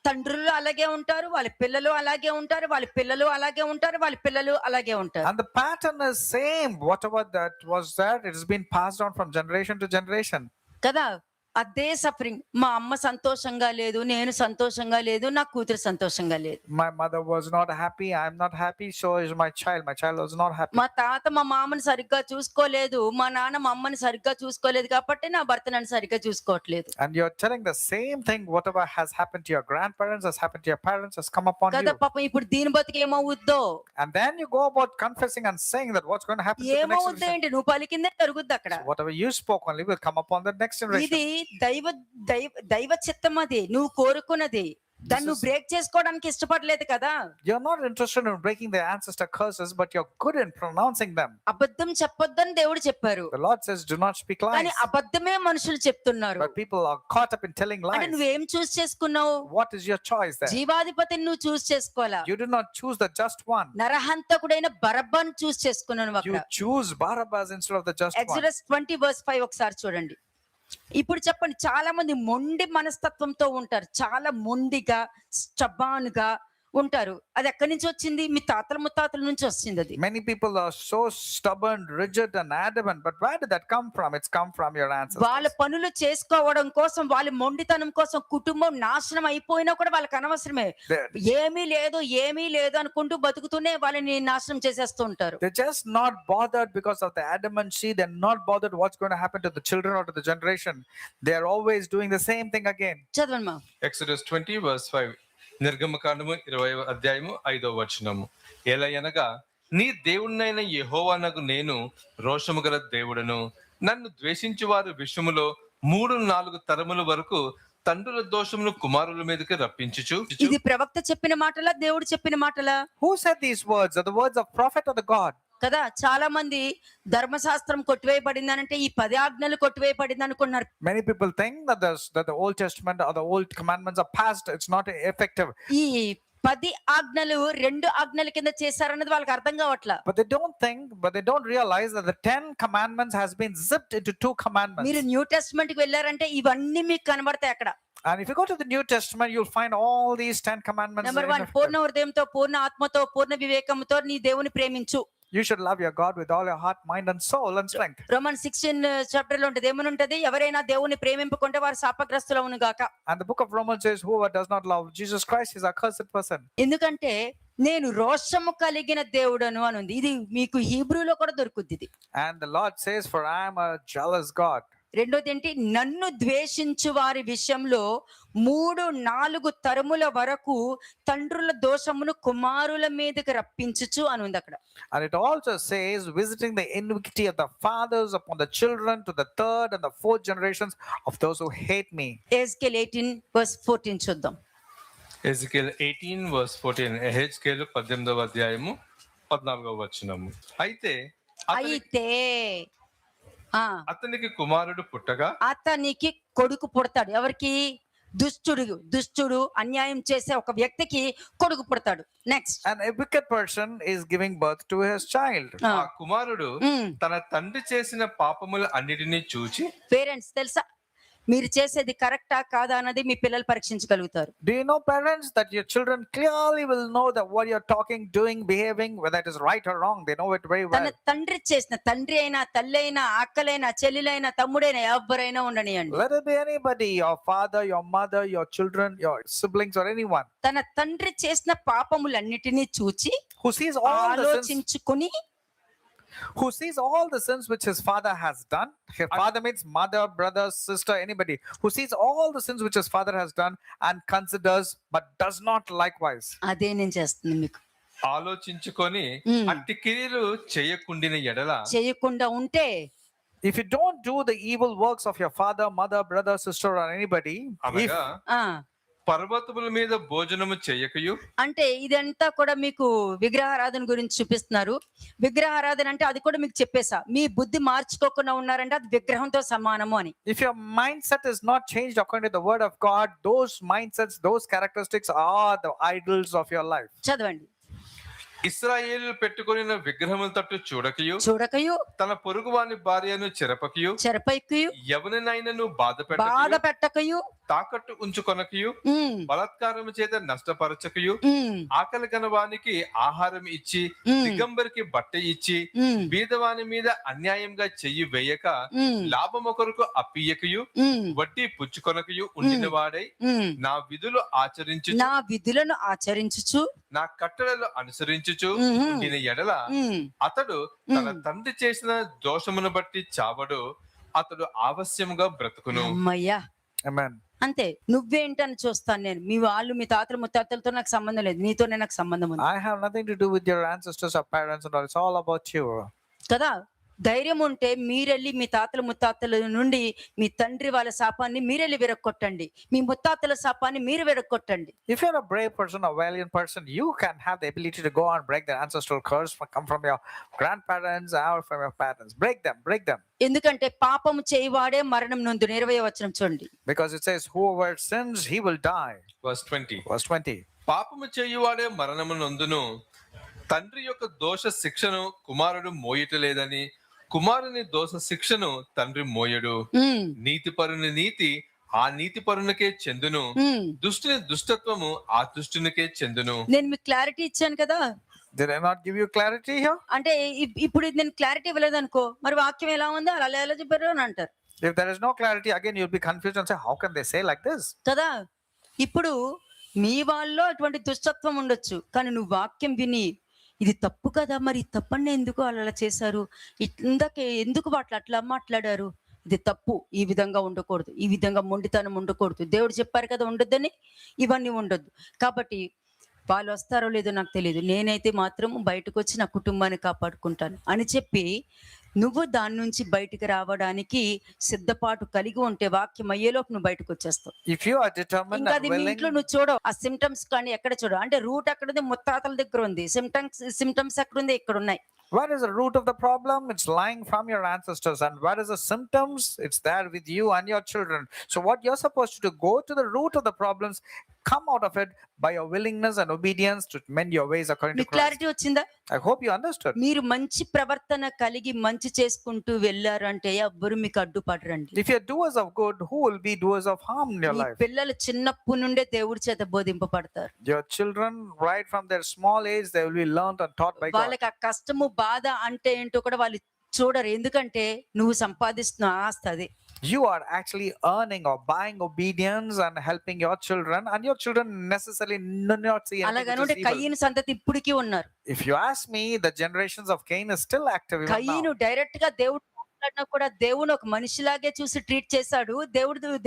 తండ్రులు అలాగే ఉంటారు, వాళ్ళ పిల్లలు అలాగే ఉంటారు, వాళ్ళ పిల్లలు అలాగే ఉంటారు, వాళ్ళ పిల్లలు అలాగే ఉంటారు.
And the pattern is same. Whatever that was there, it has been passed on from generation to generation.
కదా, అదే సఫరింగ్. మా అమ్మ సంతోషంగా లేదు, నేను సంతోషంగా లేదు, నా కూతురు సంతోషంగా లేదు.
My mother was not happy, I am not happy, so is my child. My child was not happy.
మా తాత మా మామని సరిగ్గా చూసుకోలేదు, మా నాన్న మా అమ్మని సరిగ్గా చూసుకోలేదు, కాబట్టి నా భర్త నన్ను సరిగ్గా చూసుకోవట్లేదు.
And you're telling the same thing. Whatever has happened to your grandparents, has happened to your parents, has come upon
కదా
you.
పాపం, ఇప్పుడు దీని బతికి ఏమవుద్దో,
And then you go about confessing and saying that what's going to happen to the next
ఏమవుద్దో
generation.
ఏంటి, నువ్వు పలికిందే జరుగుద్ది అక్కడ.
So whatever you spoke only will come upon the next generation.
ఇది దైవ చిత్తం, అది నువ్వు కోరుకున్నది. దాన్ని నువ్వు బ్రేక్ చేసుకోవడానికి ఇష్టపడలేదు కదా.
You're not interested in breaking the ancestor curses, but you're good in pronouncing them.
అబద్ధం చెప్పొద్దని దేవుడు చెప్పారు,
The Lord says, do not speak
కానీ
lies.
అబద్ధమే మనుషులు చెప్తున్నారు.
But people are caught up in telling
అంటే
lies.
నువ్వేం చూస్ చేసుకున్నావు?
What is your choice there?
జీవాధిపతిని నువ్వు చూస్ చేసుకోవాలా.
You did not choose the just one.
నరహంతకుడైన బరబ్బను చూస్ చేసుకున్నాను
You
అక్కడ.
choose Barabbas instead of the just one.
Exodus 20:5 ఒకసారి చూడండి. ఇప్పుడు చెప్పండి, చాలా మంది మొండి మనస్తత్వంతో ఉంటారు, చాలా మొండిగా స్టబాన్గా ఉంటారు. అది ఎక్కడి నుంచి వచ్చింది? మీ తాతల ముత్తాతల నుంచి వచ్చింది అది.
Many people are so stubborn, rigid, and adamant. But where did that come from? It's come from your ancestors.
వాళ్ళ పనులు చేసుకోవడం కోసం, వాళ్ళ మొండితనం కోసం కుటుంబం నాశనం అయిపోయినా కూడా వాళ్ళకి అనవసరమే.
They're,
ఏమీ లేదు అనుకుంటూ బతుకుతూనే వాళ్ళని నాశనం చేసేస్తూ ఉంటారు.
they're just not bothered because of the adamancy. They're not bothered what's going to happen to the children or to the generation. They're always doing the same thing again.
చదవండి మా.
ఎక్సోడస్ 20:5, నిర్గమకాండము 20వ అధ్యాయము 5వ వచనము. ఎలయనగా నీ దేవుడినైన యెహోవానగు నేను రోషము గల దేవుడను, నన్ను ద్వేషించు వారి విషయములో 3-4 తరముల వరకు తండ్రుల దోషమును కుమారుల మీదకి రప్పించుచు.
ఇది ప్రవక్త చెప్పిన మాటలా, దేవుడు చెప్పిన మాటలా?
Who said these words? Are the words of prophet or the God?
కదా, చాలా మంది ధర్మశాస్త్రం కొట్టివేయబడింది అంటే ఈ 10 ఆజ్ఞలు కొట్టివేయబడింది అనుకున్నారు.
Many people think that the Old Testament or the old commandments are past. It's not effective.
ఈ 10 ఆజ్ఞలు 2 ఆజ్ఞల కింద చేశారన్నది వాళ్ళకి అర్థం కావట్లా.
But they don't realize that the 10 commandments has been zipped into 2 commandments.
మీరు న్యూ టెస్ట్మెంట్ కి వెళ్ళారంటే ఇవన్నీ మీకు కనబడతాయి అక్కడ.
And if you go to the New Testament, you'll find all these 10 commandments.
Number 1,
in
పూర్ణ హృదయంతో, పూర్ణ ఆత్మతో, పూర్ణ వివేకంతో నీ దేవుని ప్రేమించు.
You should love your God with all your heart, mind, and soul and strength.
Roman 16 chapter లో ఉంటది, ఏమని ఉంటది? ఎవరైనా దేవుని ప్రేమింపకుంటే వారు శాపగ్రస్తులవును గాక.
And the book of Romans says, whoever does not love Jesus Christ is a cursed person.
ఎందుకంటే నేను రోషము కలిగిన దేవుడను అని ఉంది. ఇది మీకు హీబ్రూలో కూడా దొరుకుద్ది ఇది.
And the Lord says, for I am a jealous God.
రెండోది ఏంటి? నన్ను ద్వేషించు వారి విషయంలో 3-4 తరముల వరకు తండ్రుల దోషమును కుమారుల మీదకి రప్పించుచు అని ఉంది అక్కడ.
And it also says, visiting the iniquity of the fathers upon the children to the 3rd and the 4th generations of those who hate me.
Ezekiel 18:14 చూద్దాం.
ఎజెకియల్ 18:14, ఎహెజ్కేలు 18వ అధ్యాయము 14వ వచనము. అయితే అతనికి కుమారుడు పుట్టగా,
అతనికి కొడుకు పుడతాడు. ఎవరికి? దుష్టుడు అన్యాయం చేసే ఒక వ్యక్తికి కొడుకు పుడతాడు. Next,
And a wicked person is giving birth to his child.
ఆ కుమారుడు తన తండ్రి చేసిన పాపముల అన్నిటినీ చూచి,
పేరెంట్స్ తెలుసా, మీరు చేసేది కరెక్టా కాదా అన్నది మీ పిల్లలు పరీక్షించగలుగుతారు.
Do you know, parents, that your children clearly will know that what you're talking, doing, behaving, whether it is right or wrong? They know it very well.
తన తండ్రి చేసిన, తండ్రి అయినా, తల్లి అయినా, అక్కలైనా, చెల్లెలైనా, తమ్ముడైనా, ఎవరైనా ఉండనియండి,
Let it be anybody, your father, your mother, your children, your siblings, or anyone
తన తండ్రి చేసిన పాపములన్నిటినీ చూచి
who sees all the sins,
ఆలోచించుకుని,
who sees all the sins which his father has done. His father means mother, brother, sister, anybody who sees all the sins which his father has done and considers but does not likewise.
అదే నేను చేస్తుంది మీకు.
ఆలోచించుకొని అట్టి క్రియలు చేయకుండిన ఎడల,
చేయకుండా ఉంటే,
If you don't do the evil works of your father, mother, brother, sister, or anybody, if,
అనగా
ఆ
పర్వతముల మీద భోజనము చేయకయు.
అంటే ఇదంతా కూడా మీకు విగ్రహారాధన గురించి చూపిస్తున్నారు. విగ్రహారాధన అంటే అది కూడా మీకు చెప్పేసా, మీ బుద్ధి మార్చుకోకుండా ఉన్నారంటే అది విగ్రహంతో సమానము అని.
if your mindset is not changed according to the word of God, those mindsets, those characteristics are the idols of your life.
చదవండి.
ఇశ్రాయేలు పెట్టుకొనిన విగ్రహముల తట్టు చూడకయు
చూడకయు
తన పొరుగు వాని భార్యను చెరపకయు
చెరపైకయు
ఎవరినైనను బాధ
బాధ పెట్టకయు
తాకట్టు ఉంచుకొనకయు
ఉమ్,
బలాత్కారము చేత నష్టపరచకయు
ఉమ్,
ఆకలి గనవానికి ఆహారం ఇచ్చి
ఉమ్,
దిగంబరికి బట్ట ఇచ్చి
ఉమ్,
బీదవాని మీద అన్యాయంగా చెయ్యి వేయక
ఉమ్,
లాభము కొరకు అప్పియకయు
ఉమ్,
వడ్డీ పుచ్చుకొనకయు ఉండిన వాడై
ఉమ్.
నా విధులు ఆచరించు
నా విధులను ఆచరించుచు
నా కట్టడలు అనుసరించుచు
ఉహు.
ఉండిన ఎడల
ఉమ్,
అతడు తన తండ్రి చేసిన దోషమును బట్టి చావడు, అతడు ఆవశ్యముగా బ్రతుకును.
అమ్మయ్యా,
Amen.
అంతే. నువ్వేంటని చూస్తాను నేను. మీ వాళ్ళు మీ తాతలు ముత్తాతలతో నాకు సంబంధం లేదు, నీతోనే నాకు సంబంధం ఉంది
I have nothing to do with your ancestors or parents and all. It's all about you.
కదా. ధైర్యం ఉంటే మీరెళ్ళి మీ తాతల ముత్తాతల నుండి మీ తండ్రి వాళ్ళ శాపాన్ని మీరెళ్ళి విరగొట్టండి, మీ ముత్తాతల శాపాన్ని మీరు విరగొట్టండి.
If you're a brave person, a valiant person, you can have the ability to go and break the ancestral curse come from your grandparents or from your parents. Break them, break them.
ఎందుకంటే పాపము చేయవాడే మరణం నొందును. 20వ వచనం చూడండి.
Because it says, whoever sins, he will die.
Verse 20.
Verse 20.
పాపము చేయువాడే మరణము నొందును, తండ్రి యొక్క దోష శిక్షను కుమారుడు మోయటలేదని కుమారుని దోష శిక్షను తండ్రి మోయడు.
ఉమ్,
నీతిపరుని నీతి ఆ నీతిపరునికే చెందును,
ఉమ్.
దుష్టుని దుష్టత్వము ఆ దుష్టునికే చెందును.
నేను మీకు క్లారిటీ ఇచ్చాను కదా.
Did I not give you clarity here?
అంటే ఇప్పుడు ఇది నేను క్లారిటీ ఇవ్వలేదు అనుకో, మరి వాక్యం ఎలా ఉంది అలా ఎలా చెప్పారు అని అంటారు
If there is no clarity, again you'll be confused and say, how can they say like this?
కదా. ఇప్పుడు మీ వాళ్ళలో అటువంటి దుష్టత్వం ఉండొచ్చు, కానీ నువ్వు వాక్యం విని ఇది తప్పు కదా, మరి ఈ తప్పని ఎందుకు అలా చేశారు, ఇందాకే ఎందుకు వాళ్ళు అట్లా మాట్లాడారు, ఇది తప్పు, ఈ విధంగా ఉండకూడదు, ఈ విధంగా మొండితనం ఉండకూడదు, దేవుడు చెప్పారు కదా ఉండొద్దని, ఇవన్నీ ఉండొద్దు. కాబట్టి వాళ్ళు వస్తారో లేదో నాకు తెలియదు, నేనైతే మాత్రం బయటకు వచ్చి నా కుటుంబాన్ని కాపాడుకుంటాను అని చెప్పి నువ్వు దాని నుంచి బయటికి రావడానికి సిద్ధపాటు కలిగి ఉంటే వాక్యం అయ్యేలోపు నువ్వు బయటకు వచ్చేస్తావు.
If you are determined
ఇంకా
and
అది మీ
willing,
ఇంట్లో నువ్వు చూడవు, ఆ సిమ్టమ్స్ కానీ ఎక్కడ చూడవు. అంటే రూట్ ఎక్కడ ఉంది, ముత్తాతల దగ్గర ఉంది. సిమ్టమ్స్ ఎక్కడ ఉంది, ఇక్కడ ఉన్నాయి.
where is the root of the problem? It's lying from your ancestors. And where is the symptoms? It's there with you and your children. So what you're supposed to do, go to the root of the problems, come out of it by your willingness and obedience to mend your ways according to
మీకు
Christ.
క్లారిటీ వచ్చిందా?
I hope you understood.
మీరు మంచి ప్రవర్తన కలిగి మంచి చేసుకుంటూ వెళ్ళారు అంటే ఎవ్వరు మీకు అడ్డుపడరండి.
If you're doers of good, who will be doers of harm in your
me
life?
పిల్లలు చిన్నప్పటి నుండే దేవుడి చేత బోధింపబడతారు.
Your children, right from their small age, they will be learned and taught by God.
వాళ్ళకి ఆ కష్టము బాధ అంటే ఏంటో కూడా వాళ్ళు చూడరు, ఎందుకంటే నువ్వు సంపాదిస్తున్న ఆస్తి అది.
You are actually earning or buying obedience and helping your children, and your children necessarily not see anything
అలాగని
which is evil.
కయ్యను సంతతి ఇప్పటికీ ఉన్నారు.
If you ask me, the generations of Cain is still active even
కయ్యను
now.
డైరెక్ట్ గా దేవుడు మాట్లాడినా కూడా దేవుడు ఒక మనిషిలాగే చూసి ట్రీట్ చేశాడు.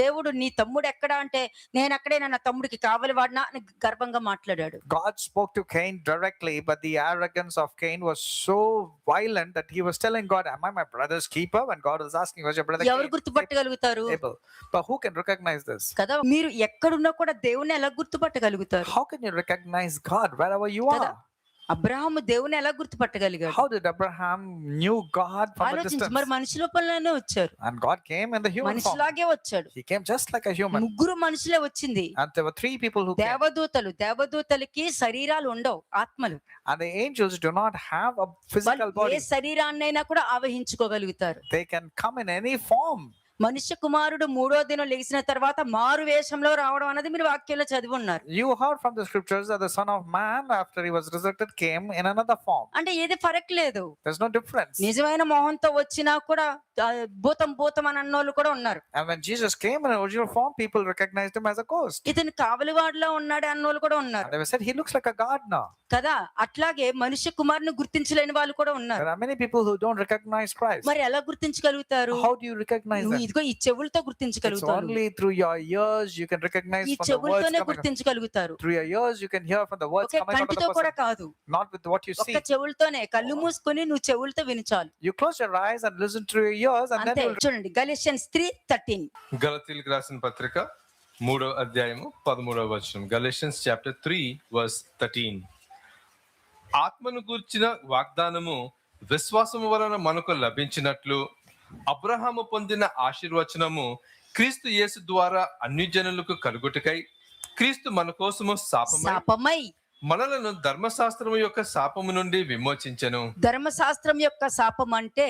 దేవుడు నీ తమ్ముడు ఎక్కడ అంటే నేను అక్కడే, నా తమ్ముడికి కావలి వాడినా అని గర్వంగా మాట్లాడాడు.
God spoke to Cain directly, but the arrogance of Cain was so violent that he was telling God, am I my brother's keeper? When God was asking, was your brother
ఎవరు
Cain
గుర్తుపట్టగలుగుతారు
able? But who can recognize this?
కదా. మీరు ఎక్కడున్నా కూడా దేవుని ఎలా గుర్తుపట్టగలుగుతారు?
How can you recognize God wherever you
కదా.
are?
అబ్రహాము దేవుని ఎలా గుర్తుపట్టగలిగాడు?
How did Abraham knew God from a
ఆలోచించి,
distance?
మరి మనిషి రూపంలోనే వచ్చారు,
And God came in the human form.
మనిషిలాగే వచ్చాడు.
He came just like a human.
ముగ్గురు మనుషులే వచ్చింది.
And there were three people who came.
దేవదూతలకి శరీరాలు ఉండవు, ఆత్మలు.
And the angels do not have a physical
వాళ్ళు ఏ
body.
శరీరాన్నైనా కూడా ఆవహించుకోగలుగుతారు.
They can come in any form.
మనుష్య కుమారుడు 3వ దినం లెగిసిన తర్వాత మారు వేషంలో రావడం అనేది మీరు వాక్యంలో చదివి ఉన్నారు.
You heard from the scriptures that the Son of Man, after he was resurrected, came in another form.
అంటే ఏది ఫరక్ లేదు.
There's no difference.
నిజమైన మొహంతో వచ్చినా కూడా భూతం అని అన్నోళ్ళు కూడా ఉన్నారు.
And when Jesus came in original form, people recognized him as a ghost.
ఇతను కావలివాడిలో ఉన్నాడు అన్నోళ్ళు కూడా ఉన్నారు
And they said, he looks like a gardener.
కదా. అట్లాగే మనుష్య కుమారుని గుర్తించలేని వాళ్ళు కూడా ఉన్నారు.
There are many people who don't recognize Christ.
మరి ఎలా గుర్తించగలుగుతారు?
How do you recognize
నువ్వు
them?
ఇదిగో ఈ చెవులతో
It's
గుర్తించగలుగుతారు.
only through your ears you can recognize
ఈ
from the words
చెవులతోనే
coming.
గుర్తించగలుగుతారు.
Through your ears you can hear from the words
okay
coming out of
కంటితో
the
కూడా
person.
కాదు,
Not with what you see.
ఒక్క చెవులతోనే. కళ్ళు మూసుకొని నువ్వు చెవులతో వినిచాలు.
You close your eyes and listen through your ears, and then
అంతే.
you'll
చూడండి గలెషియన్స్ 3:13.
గలతీయులకు రాసిన పత్రిక 3వ అధ్యాయము 13వ వచనం. Galatians chapter 3 verse 13. ఆత్మను గూర్చిన వాగ్దానము విశ్వాసము వలన మనకు లభించినట్లు అబ్రహాము పొందిన ఆశీర్వచనము క్రీస్తు యేసు ద్వారా అన్యజనులకు కలుగుటకై క్రీస్తు మన కోసము శాపమై
శాపమై
మనలను ధర్మశాస్త్రము యొక్క శాపము నుండి విమోచించెను.
ధర్మశాస్త్రం యొక్క శాపం అంటే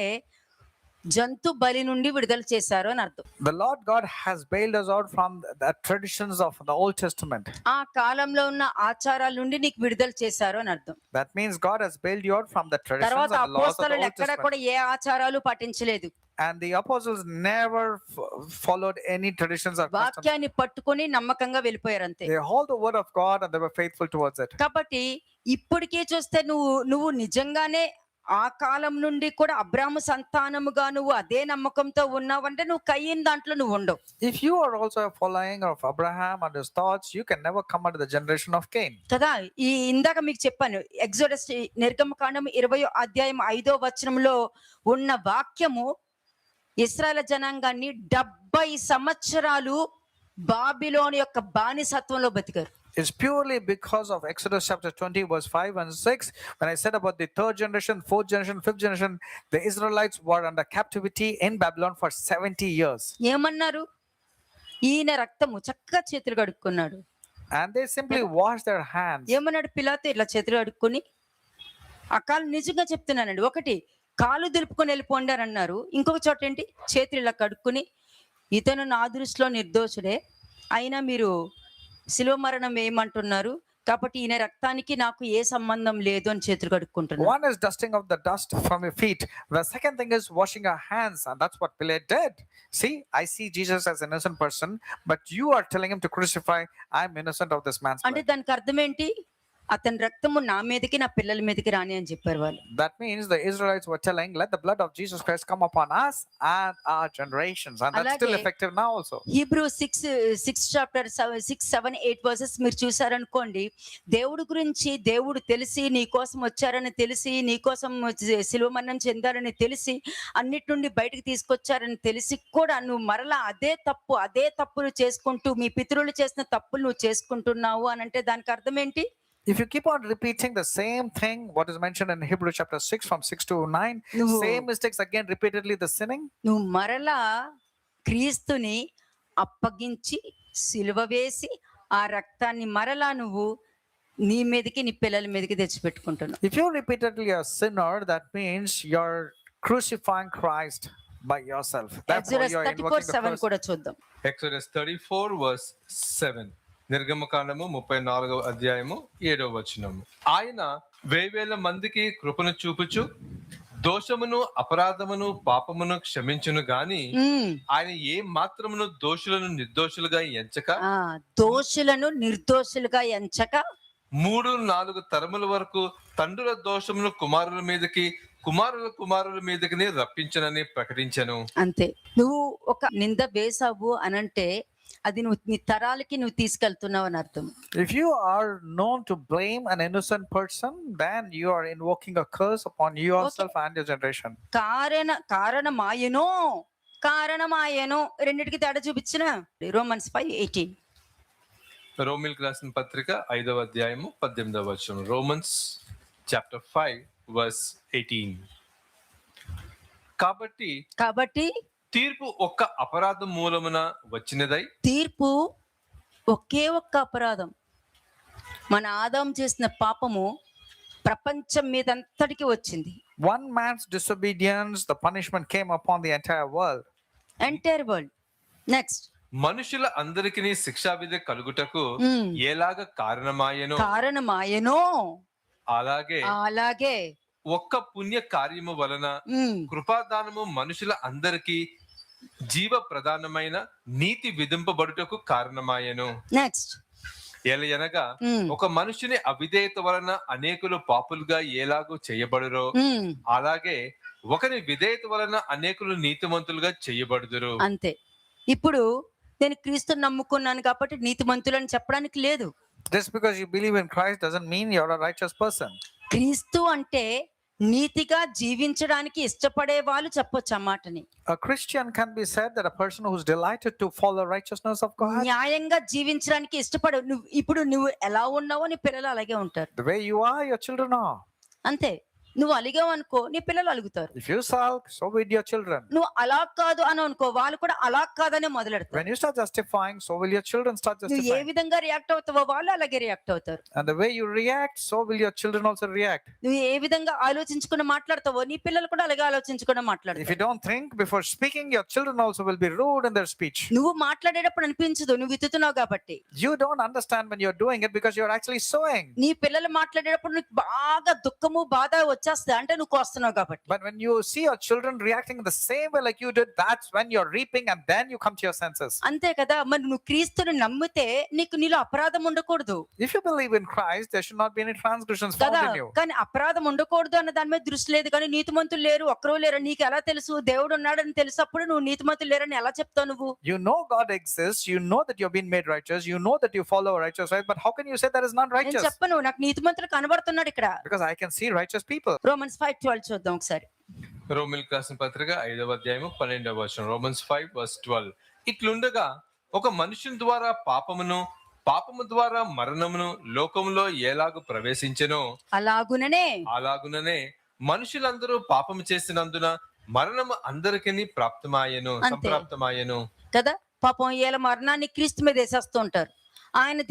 జంతు బలి నుండి విడుదల చేశారు అని అర్థం.
The Lord God has bailed us out from the traditions of the Old Testament.
ఆ కాలంలో ఉన్న ఆచారాల నుండి నీకు విడుదల చేశారు అని అర్థం.
That means God has bailed you out from the traditions
తర్వాత
and the laws of the
అపోస్తలులు
Old
ఎక్కడ
Testament.
కూడా ఏ ఆచారాలు పాటించలేదు.
And the apostles never followed any traditions or customs.
వాక్యాన్ని పట్టుకొని నమ్మకంగా వెళ్ళిపోయారు అంతే.
They hold the word of God and they were faithful towards it.
కాబట్టి ఇప్పటికే చూస్తే నువ్వు నిజంగానే ఆ కాలం నుండి కూడా అబ్రాహాము సంతానముగా నువ్వు అదే నమ్మకంతో ఉన్నావంటే నువ్వు కయ్యిన దాంట్లో నువ్వు ఉండవు.
If you are also a following of Abraham and his thoughts, you can never come under the generation of Cain.
కదా ఇందాక మీకు చెప్పాను, ఎగ్జోడస్ నిర్గమకాండం 20వ అధ్యాయం 5వ వచనంలో ఉన్న వాక్యము ఇశ్రాయేలు జనాంగాన్ని 70 సంవత్సరాలు బాబిలోను యొక్క బానిసత్వంలో బతికారు.
It's purely because of Exodus chapter 20 verse 5 and 6. When I said about the third generation, fourth generation, fifth generation, the Israelites were under captivity in Babylon for 70 years.
ఏమన్నారు? ఈయన రక్తము చక్కగా చేతులు కడుక్కున్నాడు.
And they simply washed their hands.
ఏమన్నాడు పిలాతు? ఇట్లా చేతులు కడుక్కొని ఆ కాలు నిజంగా చెప్తున్నానండి. ఒకటి కాలు దులుపుకొని వెళ్ళిపోండారు అన్నారు. ఇంకొక చోట ఏంటి? చేతులు ఇలా కడుక్కుని ఇతను నా దృష్టిలో నిర్దోషుడే, అయినా మీరు శిలువ మరణం వేయమంటున్నారు కాబట్టి ఈయన రక్తానికి నాకు ఏ సంబంధం లేదు అని చేతులు కడుక్కుంటున్నారు.
One is dusting off the dust from your feet. The second thing is washing your hands, and that's what Pilate did. See, I see Jesus as an innocent person, but you are telling him to crucify. I'm innocent of this man's
అంటే
blood.
దానికి అర్థం ఏంటి? అతని రక్తము నా మీదకి నా పిల్లల మీదకి రాని అని చెప్పారు వాళ్ళు.
That means the Israelites were telling, let the blood of Jesus Christ come upon us and our generations. And that's still
Alage-
effective now also.
Hebrew 6 chapter 6, 7, 8 versus మీరు చూసారనుకోండి, దేవుడి గురించి దేవుడు తెలిసి నీ కోసం వచ్చారని తెలిసి, నీ కోసం శిలువ మరణం చెందారని తెలిసి, అన్నిటి నుండి బయటకు తీసుకొచ్చారని తెలిసి కూడా నువ్వు మరలా అదే తప్పులు చేసుకుంటూ మీ పితరులు చేసిన తప్పులు నువ్వు చేసుకుంటున్నావు అని అంటే దానికి అర్థం ఏంటి?
If you keep on repeating the same thing, what is mentioned in Hebrew chapter 6 from 6 to 9,
No.
same mistakes again repeatedly, the sinning,
నువ్వు మరలా క్రీస్తుని అప్పగించి సిలువ వేసి ఆ రక్తాన్ని మరలా నువ్వు నీ మీదకి నీ పిల్లల మీదకి తెచ్చిపెట్టుకుంటున్నావు.
if you repeatedly are a sinner, that means you're crucifying Christ by yourself. Therefore,
exodus
you're invoking the
34:7
curse.
కూడా చూద్దాం.
Exodus 34 verse 7. నిర్గమకాండము 34వ అధ్యాయము 7వ వచనము. ఆయన 1000 మందికి కృపను చూపుచు దోషమును అపరాధమును పాపమును క్షమించును గాని
ఉమ్.
ఆయన ఏ మాత్రమును దోషులను నిర్దోషులుగా ఎంచక
ఆ దోషులను నిర్దోషులుగా ఎంచక
3-4 తరముల వరకు తండ్రుల దోషమును కుమారుల మీదకి కుమారుల మీదకి రప్పించనని ప్రకటించెను.
అంతే. నువ్వు ఒక నింద వేసావు అనంటే అది నువ్వు నీ తరాలకి నువ్వు తీసుకెళ్తున్నావు అని అర్థం.
If you are known to blame an innocent person, then you are invoking a curse upon yourself and your generation.
కారణమాయనో రెండిటికి తేడా చూపించిన రోమన్స్ 5:18.
రోమిల్కి రాసిన పత్రిక 5వ అధ్యాయము 18వ వచనం. Romans chapter 5 verse 18. కాబట్టి తీర్పు ఒక్క అపరాధం మూలమున వచ్చినదై,
తీర్పు ఒకే ఒక్క అపరాధం, మన ఆదాం చేసిన పాపము ప్రపంచం మీదంతటికి వచ్చింది.
One man's disobedience, the punishment came upon the entire world.
Entire world. Next,
మనుషుల అందరికీ శిక్షావిధి కలుగుటకు ఎలాగ కారణమాయనో అలాగే ఒక్క పుణ్య కార్యము వలన కృపాదానము మనుషుల అందరికీ జీవ ప్రధానమైన నీతి విధింపబడుటకు కారణమాయను.
నెక్స్ట్,
ఎలయనగా ఒక మనుషుని అవిధేయత వలన అనేకులు పాపులుగా ఎలాగో చేయబడురో అలాగే ఒకరి విధేయత వలన అనేకులు నీతిమంతులుగా చేయబడుదురు.
అంతే. ఇప్పుడు నేను క్రీస్తుని నమ్ముకున్నాను కాబట్టి నీతిమంతులని చెప్పడానికి లేదు.
Just because you believe in Christ doesn't mean you're a righteous person.
క్రీస్తు అంటే నీతిగా జీవించడానికి ఇష్టపడే వాళ్ళు చెప్పొచ్చు ఆ మాటని.
A Christian can be said that a person who's delighted to follow righteousness of God.
న్యాయంగా జీవించడానికి ఇష్టపడు. నువ్వు ఎలా ఉన్నావో నీ పిల్లలు అలాగే ఉంటారు.
The way you are, your children are.
అంతే. నువ్వు అలిగావు అనుకో నీ పిల్లలు అలుగుతారు.
If you sulk, so will your children.
నువ్వు అలా కాదు అని అనుకో వాళ్ళు కూడా అలా కాదనే మొదలెడతారు.
When you start justifying, so will your children start
నువ్వు ఏ
justifying.
విధంగా రియాక్ట్ అవుతావో వాళ్ళు అలాగే రియాక్ట్ అవుతారు.
And the way you react, so will your children also react.
నువ్వు ఏ విధంగా ఆలోచించుకుని మాట్లాడతావో నీ పిల్లలు కూడా అలాగే ఆలోచించుకుని
If
మాట్లాడతారు.
you don't think before speaking, your children also will be rude in their speech.
నువ్వు మాట్లాడేటప్పుడు అనిపించదు నువ్వు విత్తుతున్నావు కాబట్టి.
You don't understand when you're doing it because you're actually sowing.
నీ పిల్లలు మాట్లాడేటప్పుడు నీకు బాగా దుఃఖము బాధ వచ్చేస్తుంది అంటే నువ్వు కోస్తున్నావు కాబట్టి.
But when you see your children reacting in the same way like you did, that's when you're reaping and then you come to your senses.
అంతే కదా. మరి నువ్వు క్రీస్తుని నమ్మితే నీలో అపరాధం ఉండకూడదు
If you believe in Christ, there should not be any transgressions found
కదా.
in you.
కానీ అపరాధం ఉండకూడదు అన్న దాని మీద దృష్టి లేదు. కానీ నీతిమంతులు లేరు ఒక్కరూ లేరు నీకు ఎలా తెలుసు? దేవుడు ఉన్నాడని తెలిసినప్పుడు నువ్వు నీతిమంతులు లేరని ఎలా చెప్తావు నువ్వు?
You know God exists, you know that you've been made righteous, you know that you follow a righteous life, but how can you say that is not
నేను
righteous?
చెప్పను నాకు నీతిమంతులు కనబడుతున్నాడు ఇక్కడ.
Because I can see righteous people.
Romans 5:12 చూద్దాం ఒకసారి.
రోమిల్కి రాసిన పత్రిక 5వ అధ్యాయము 12వ వచనం. రోమన్స్ 5:12. ఇట్లుండగా ఒక మనుషుని ద్వారా పాపమును పాపము ద్వారా మరణమును లోకములో ఎలాగు ప్రవేశించెనో అలాగుననే మనుషులందరూ పాపము చేసినందున మరణము అందరికీ ప్రాప్తమాయెను
అంతే.
సంప్రాప్తమాయెను
కదా. పాపం వీళ్ళ మరణాన్ని క్రీస్తు మీద వేసేస్తూ ఉంటారు. ఆయన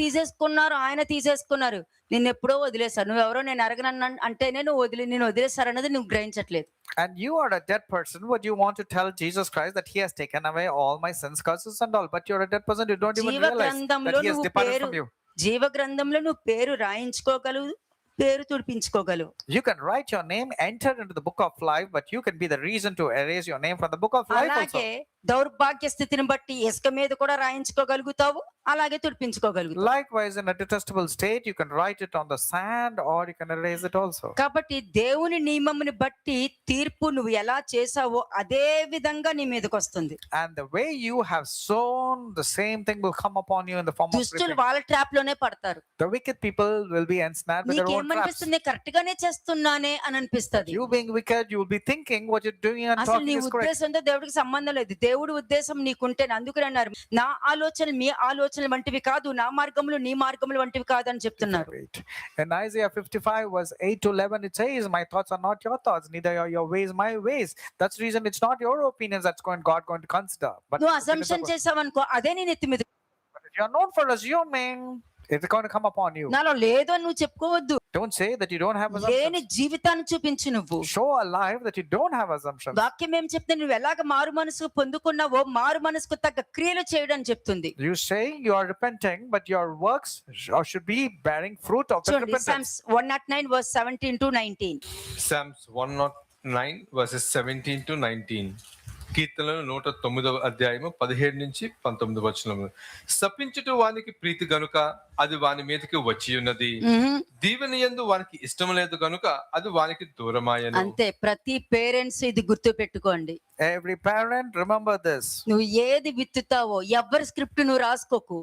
తీసేసుకున్నారు నిన్ను ఎప్పుడో వదిలేశారు. నువ్వెవరో నేను అరగనన్నా అంటేనే నేను వదిలేశారు అన్నది నువ్వు గ్రహించట్లేదు.
And you are a dead person. Would you want to tell Jesus Christ that he has taken away all my sins, curses and all? But you're a dead person. You don't even
జీవ
realize
గ్రంథంలో
that he has
నువ్వు
departed from you.
జీవ గ్రంథంలో నువ్వు పేరు రాయించుకోగలవు, పేరు తుడిపించుకోగలవు.
You can write your name, enter into the book of life, but you can be the reason to erase your name from the book of life also.
అలాగే దౌర్భాగ్య స్థితిని బట్టి ఇసుక మీద కూడా రాయించుకోగలుగుతావు, అలాగే తుడిపించుకోగలుగుతావు.
Likewise, in a detestable state, you can write it on the sand or you can erase it also.
కాబట్టి దేవుని నియమముని బట్టి తీర్పు నువ్వు ఎలా చేసావో అదే విధంగా నీ మీదకి వస్తుంది.
And the way you have sown, the same thing will come upon you in the form of
దుష్టులు
reaping.
వాళ్ళ ట్రాప్ లోనే పడతారు.
The wicked people will be ensnared with their own traps.
నీకేమనిపిస్తుంది? కరెక్ట్ గానే చేస్తున్నానే అని అనిపిస్తుంది.
You being wicked, you will be thinking what you're doing and
అసలు నీ
talking is correct.
ఉద్దేశంతో దేవుడికి సంబంధం లేదు. దేవుడి ఉద్దేశం నీకుంటే అందుకని అన్నారు నా ఆలోచనలు మీ ఆలోచనలు వంటివి కాదు, నా మార్గములు నీ మార్గములు వంటివి కాదు అని చెప్తున్నారు.
In Isaiah 55 verse 8 to 11 it says, my thoughts are not your thoughts, neither are your ways my ways. That's the reason it's not your opinions that's God going to consider. But
నువ్వు అసంప్షన్ చేసావనుకో అదే నీ నెత్తి మీద.
if you are known for assuming, it's going to come upon you.
నాలో లేదు అని నువ్వు చెప్పుకోవద్దు.
Don't say that you don't have
లేని
assumptions.
జీవితాన్ని చూపించు నువ్వు.
Show a life that you don't have assumptions.
వాక్యం ఏం చెప్తే నువ్వు ఎలాగ మారు మనసు పొందుకున్నావో మారు మనసుకు తగ్గ క్రియలు చేయడం చెప్తుంది.
You say you are repenting, but your works should be bearing fruit of that
చూడండి
repentance.
Psalms 109 verse 17 to 19.
Psalms 109 verses 17 to 19. కీర్తనలు 109వ అధ్యాయము 17 నుంచి 19 వచనము. శపించుట వానికి ప్రీతి గనుక అది వాని మీదకి వచ్చి ఉన్నది, దీవెన యందు వానికి ఇష్టం లేదు గనుక అది వానికి దూరమాయను.
అంతే. ప్రతి పేరెంట్స్ ఇది గుర్తు పెట్టుకోండి.
Every parent, remember this.
నువ్వు ఏది విత్తుతావో ఎవరి స్క్రిప్ట్ నువ్వు రాసుకోకు.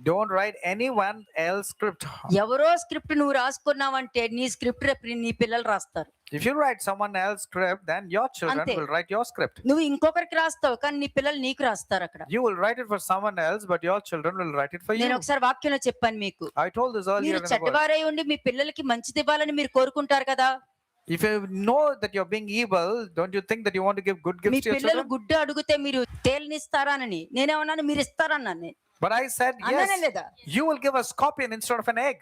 Don't write anyone else script.
ఎవరో స్క్రిప్ట్ నువ్వు రాసుకున్నావంటే నీ స్క్రిప్ట్ రేపు నీ పిల్లలు రాస్తారు.
If you write someone else script, then your children
Ante.
will write your script.
నువ్వు ఇంకొకరికి రాస్తావు కానీ నీ పిల్లలు నీకు రాస్తారు అక్కడ.
You will write it for someone else, but your children will write it for
నేను
you.
ఒకసారి వాక్యంలో చెప్పాను మీకు.
I told this earlier
మీరు
in the word.
చెడ్డవారై ఉండి మీ పిల్లలకి మంచిది ఇవ్వాలని మీరు కోరుకుంటారు కదా.
If you know that you're being evil, don't you think that you want to give good
me
gifts to your
పిల్లలు
children?
గుడ్డు అడిగితే మీరు తేలినిస్తారానని నేనేమన్నాను? మీరు ఇస్తారన్నాను.
But I said,
అన్నానే
yes,
లేదా?
you will give a scorpion instead of an egg.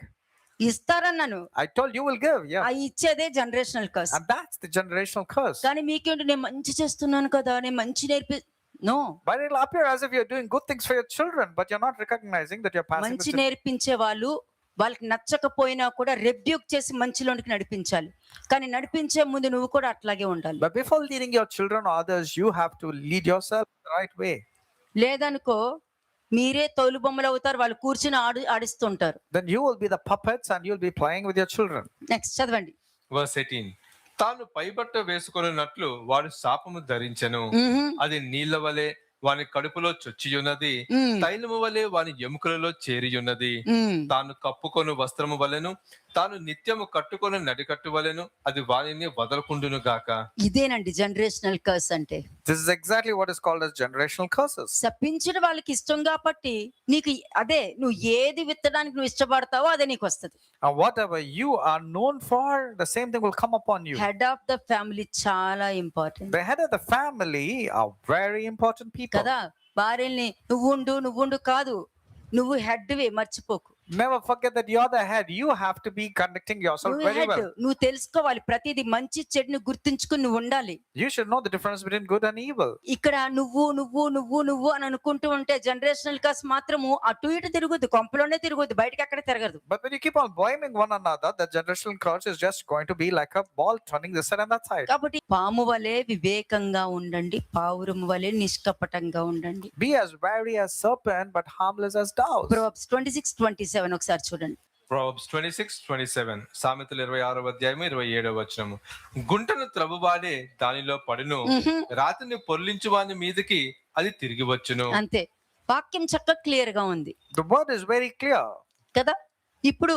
ఇస్తారన్నాను.
I told you will give, yeah.
ఆ ఇచ్చేదే generational curse.
And that's the generational curse.
కానీ మీకేంటి నేను మంచి చేస్తున్నాను కదా, నేను మంచి no.
But it'll appear as if you're doing good things for your children, but you're not recognizing that you're passing
మంచి
this.
నేర్పించే వాళ్ళు వాళ్ళకి నచ్చకపోయినా కూడా రెబ్యూక్ చేసి మంచిలోనికి నడిపించాలి. కానీ నడిపించే ముందు నువ్వు కూడా అట్లాగే ఉండాలి.
But before leading your children or others, you have to lead yourself the right way.
లేదనుకో మీరే తోలు బొమ్మలు అవుతారు, వాళ్ళు కూర్చుని ఆడిస్తుంటారు.
Then you will be the puppets and you'll be playing with your children.
Next చదవండి.
Verse 18. తాను పైబట్ట వేసుకొనున్నట్లు వాడు శాపము ధరించెను, అది నీళ్ల వలె వాని కడుపులో చొచ్చియున్నది, తైలము వలె వాని ఎముకలలో చేరియున్నది. తాను కప్పుకొను వస్త్రము వలెను తాను నిత్యము కట్టుకొని నడికట్టువలెను, అది వానిని వదలకుండును గాక.
ఇదేనండి జనరేషనల్ కర్స్ అంటే.
This is exactly what is called as generational curses.
శపించిన వాళ్ళకి ఇష్టం కాబట్టి నీకు అదే, నువ్వు ఏది విత్తడానికి నువ్వు ఇష్టపడతావో అదే నీకు వస్తుంది.
And whatever you are known for, the same thing will come upon you.
Head of the family చాలా important
The head of the family are very important people.
కదా. భార్యల్ని నువ్వుండు కాదు, నువ్వు హెడ్వే, మర్చిపోకు.
Never forget that you're the head. You have to be conducting yourself
నువ్వు
very
హెడ్,
well.
నువ్వు తెలుసుకోవాలి ప్రతిదీ మంచి చెడుని గుర్తుంచుకుని నువ్వు ఉండాలి.
You should know the difference between good and evil.
ఇక్కడ నువ్వు అని అనుకుంటూ ఉంటే జనరేషనల్ కర్స్ మాత్రము అటు ఇటు తిరుగుద్ది, కొంపలోనే తిరుగుద్ది, బయటకి ఎక్కడ తిరగదు.
But when you keep on blaming one another, the generational curse is just going to be like a ball turning this side and that side.
కాబట్టి పాము వలె వివేకంగా ఉండండి, పావురం వలె నిష్కపటంగా ఉండండి.
Be as wary as serpent, but harmless as doves.
Proverbs 26:27 ఒకసారి చూడండి.
Proverbs 26:27, సామెతలు 26వ అధ్యాయము 27వ వచనము. గుంటను త్రవ్వువాడే దానిలో పడును, రాతిని పొర్లించు వాని మీదకి అది తిరిగి వచ్చును.
అంతే, వాక్యం చక్కగా క్లియర్ గా ఉంది
The word is very clear.
కదా. ఇప్పుడు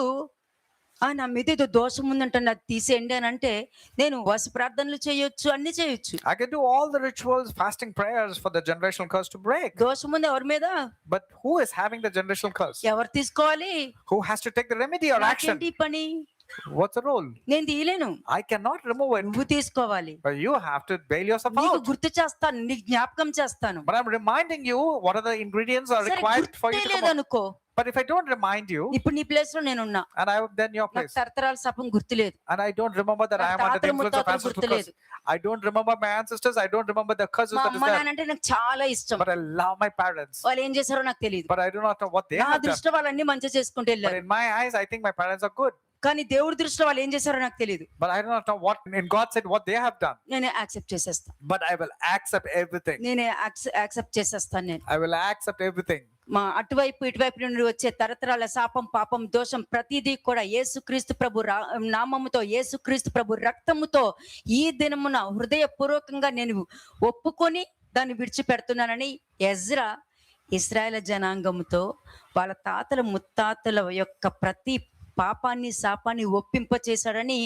నా మీద ఏదో దోషం ఉందంటే అది తీసేయండి అని అంటే నేను ఉపవాస ప్రార్థనలు చేయొచ్చు, అన్ని చేయొచ్చు.
I can do all the rituals, fasting prayers for the generational curse to break.
దోషం ఉంది ఎవరి మీద?
But who is having the generational curse?
ఎవరు తీసుకోవాలి?
Who has to take the remedy or action?
నాకేంటి ఈ పని?
What's the role?
నేను తీయలేను,
I cannot remove it.
నువ్వు తీసుకోవాలి.
But you have to bail yourself
నీకు
out.
గుర్తు చేస్తాను, నీకు జ్ఞాపకం చేస్తాను.
But I'm reminding you what are the ingredients are
సరే,
required for you
గుర్తే
to come out.
లేదనుకో,
But if I don't remind you,
ఇప్పుడు నీ ప్లేస్ లో నేనున్నా,
and I am then your
నాకు
place,
తరతరాల శాపం గుర్తులేదు,
and I don't remember that I am under the influence of ancestral curse. I don't remember my ancestors. I don't remember the curses
మా
that is
అమ్మ
there.
నాన్న అంటే నాకు చాలా ఇష్టం,
But I love my parents.
వాళ్ళు ఏం చేశారో నాకు తెలియదు.
But I do not know what they
నా
have done.
దృష్టిలో వాళ్ళన్ని మంచి చేసుకుంటూ
But
వెళ్ళారు,
in my eyes, I think my parents are good.
కానీ దేవుడి దృష్టిలో వాళ్ళు ఏం చేశారో నాకు తెలియదు.
But I do not know what in God said what they have done.
నేను యాక్సెప్ట్ చేసేస్తాను,
But I will accept everything.
నేనే యాక్సెప్ట్ చేసేస్తాను. నేను
I will accept everything.
మా అటువైపు ఇటువైపు నుండి వచ్చే తరతరాల శాపం, పాపం, దోషం ప్రతిదీ కూడా యేసుక్రీస్తు ప్రభు నామముతో, యేసుక్రీస్తు ప్రభు రక్తముతో ఈ దినమున హృదయపూర్వకంగా నేను ఒప్పుకొని దాన్ని విడిచిపెడుతున్నానని ఎజ్రా ఇశ్రాయేలు జనాంగముతో వాళ్ళ తాతల ముత్తాతల యొక్క ప్రతి పాపాన్ని శాపాన్ని ఒప్పింపచేశాడని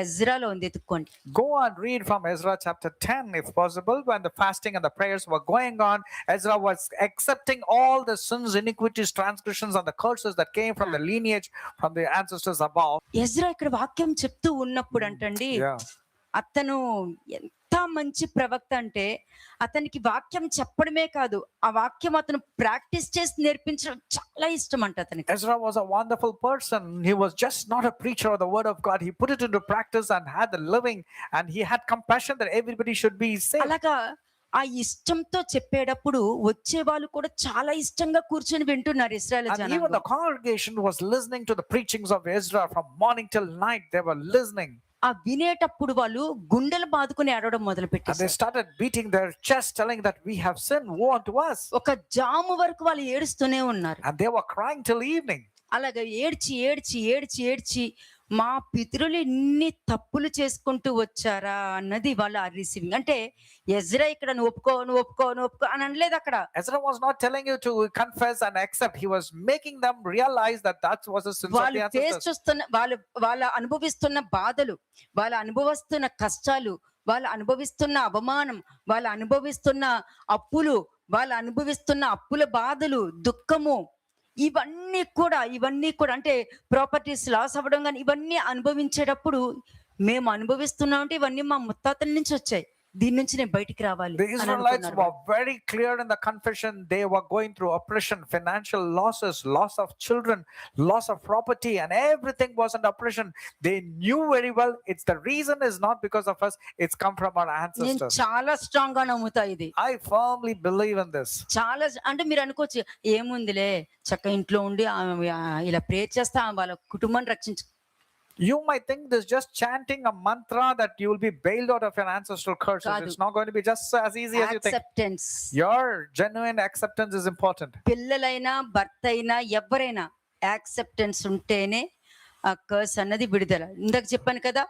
ఎజ్రాలో ఉంది, ఎత్తుక్కోండి.
Go and read from Ezra chapter 10 if possible. When the fasting and the prayers were going on, Ezra was accepting all the sins, iniquities, transgressions and the curses that came from the lineage from the ancestors above.
Ezra ఇక్కడ వాక్యం చెప్తూ ఉన్నప్పుడు అంటండి,
Yeah.
అతను ఎంత మంచి ప్రవక్త అంటే అతనికి వాక్యం చెప్పడమే కాదు, ఆ వాక్యం అతను ప్రాక్టీస్ చేసి నేర్పించడం చాలా ఇష్టం అంట అతనికి.
Ezra was a wonderful person. He was just not a preacher of the word of God. He put it into practice and had the living, and he had compassion that everybody should be saved.
అలాగా ఆ ఇష్టంతో చెప్పేటప్పుడు వచ్చే వాళ్ళు కూడా చాలా ఇష్టంగా కూర్చొని వింటున్నారు ఇశ్రాయేలు
And even the
జనాంగం.
congregation was listening to the preachings of Ezra from morning till night. They were listening.
ఆ వినేటప్పుడు వాళ్ళు గుండెలు బాదుకుని ఏడవడం మొదలు
And they
పెట్టారు.
started beating their chest, telling that we have sinned, woe unto us.
ఒక జాము వరకు వాళ్ళు ఏడుస్తూనే ఉన్నారు.
And they were crying till evening.
అలాగా ఏడ్చి మా పితరులు ఇన్ని తప్పులు చేసుకుంటూ వచ్చారా అన్నది వాళ్ళ రిసీవింగ్. అంటే ఎజ్రా ఇక్కడ నువ్వు ఒప్పుకో అని అనలేదు అక్కడ.
Ezra was not telling you to confess and accept. He was making them realize that that was a sin of
వాళ్ళు
the
ఫేస్
ancestors.
చూస్తున్న వాళ్ళ అనుభవిస్తున్న బాధలు, వాళ్ళ అనుభవిస్తున్న కష్టాలు, వాళ్ళ అనుభవిస్తున్న అవమానం, వాళ్ళ అనుభవిస్తున్న అప్పులు, వాళ్ళ అనుభవిస్తున్న అప్పుల బాధలు, దుఃఖము, ఇవన్నీ కూడా అంటే ప్రాపర్టీస్ లాస్ అవ్వడం కానీ ఇవన్నీ అనుభవించేటప్పుడు మేము అనుభవిస్తున్నాం అంటే ఇవన్నీ మా ముత్తాతల నుంచి వచ్చాయి, దీని నుంచి నేను బయటికి రావాలి
The
అని
Israelites
అనుకున్నారు.
were very clear in the confession. They were going through oppression, financial losses, loss of children, loss of property, and everything was under oppression. They knew very well it's the reason is not because of us, it's come from our
నేను
ancestors.
చాలా స్ట్రాంగ్ గా నమ్ముతా ఇది.
I firmly believe in this.
చాలా అంటే మీరు అనుకోవచ్చు ఏముందిలే చక్క ఇంట్లో ఉండి ఇలా ప్రేయర్ చేస్తా వాళ్ళ కుటుంబాన్ని రక్షించు.
You might think this just chanting a mantra that you will be bailed out of your ancestral curses.
Kaadu.
It's not going to be just as easy as you think.
Acceptance.
Your genuine acceptance is important.
పిల్లలైనా భర్త అయినా ఎవరైనా యాక్సెప్టెన్స్ ఉంటేనే ఆ కర్స్ అన్నది విడుదల. ఇందాక చెప్పాను కదా,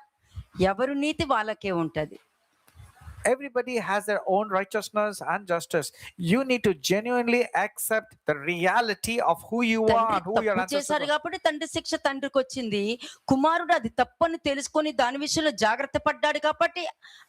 ఎవరు నీతి వాళ్ళకే ఉంటది.
Everybody has their own righteousness and justice. You need to genuinely accept the reality of who you are
తండ్రి
and who your
తప్పు
ancestors
చేశారు
were.
కాబట్టి తండ్రి శిక్ష తండ్రికి వచ్చింది. కుమారుడు అది తప్పని తెలుసుకొని దాని విషయంలో జాగ్రత్త పడ్డాడు కాబట్టి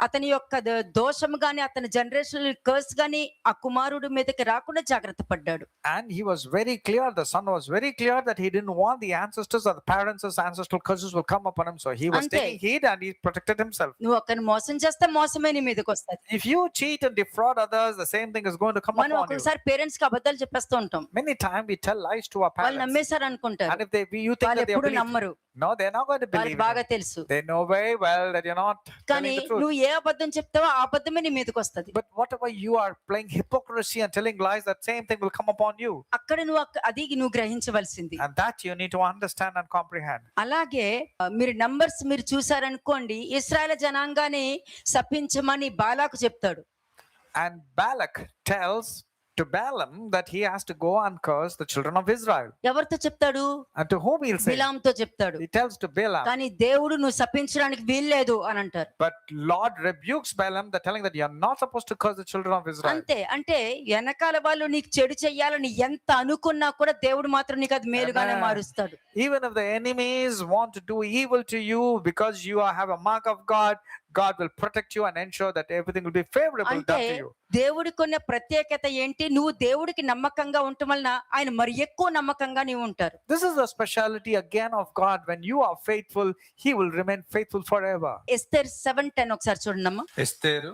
అతని యొక్క దోషం గాని అతని జనరేషన్ కర్స్ గాని ఆ కుమారుడు మీదకి రాకుండా జాగ్రత్త పడ్డాడు.
And he was very clear, the son was very clear that he didn't want the ancestors or the parents' ancestral curses will come upon him. So he was
Ante.
taking heed and he protected himself.
నువ్వు ఒకరిని మోసం చేస్తే మోసమే నీ మీదకి వస్తుంది.
If you cheat and defraud others, the same thing is going to come
మనం
upon you.
ఒక్కొక్కసారి పేరెంట్స్ కి అబద్ధాలు చెప్పేస్తూ ఉంటాం.
Many times we tell lies to our
వాళ్ళు
parents.
నమ్మేశారు అనుకుంటారు.
And if you think
వాళ్ళు
that they
ఎప్పుడు
believe,
నమ్మరు.
no, they're not going to
వాళ్ళకి
believe.
బాగా
it.
తెలుసు.
They know very well that you're not
కానీ
telling the truth.
నువ్వు ఏ అబద్ధం చెప్తావో ఆ అబద్ధమే నీ మీదకి వస్తుంది.
But whatever you are playing hypocrisy and telling lies, that same thing will come upon you.
అక్కడ నువ్వు అది నువ్వు గ్రహించవలసింది.
And that you need to understand and comprehend.
అలాగే మీరు నంబర్స్ మీరు చూసారనుకోండి, ఇశ్రాయేల్ జనాంగాన్ని శపించమని బాలాకు చెప్తాడు.
And Balak tells to Balaam that he has to go and curse the children of Israel.
ఎవరితో చెప్తాడు?
And to whom he'll say?
బిలాంతో చెప్తాడు.
He tells to Balaam.
కానీ దేవుడు నువ్వు శపించడానికి వీల్లేదు అని అంటారు.
But Lord rebukes Balaam, that telling that you're not supposed to curse the children of Israel.
అంతే. అంటే వెనకాల వాళ్ళు నీకు చెడు చెయ్యాలని ఎంత అనుకున్నా కూడా దేవుడు మాత్రం నీకు అది మేలుగానే
Amen.
మారుస్తాడు.
Even if the enemies want to do evil to you, because you have a mark of God, God will protect you and ensure that everything will be favorable
అంటే
done to you.
దేవుడికి ఉన్న ప్రత్యేకత ఏంటి? నువ్వు దేవుడికి నమ్మకంగా ఉండటం వలన ఆయన మరి ఎక్కువ నమ్మకంగా నీవు ఉంటారు.
This is the speciality again of God. When you are faithful, he will remain faithful forever.
Esther 7:10 ఒకసారి చూడండమ్మా.
ఎస్తేరు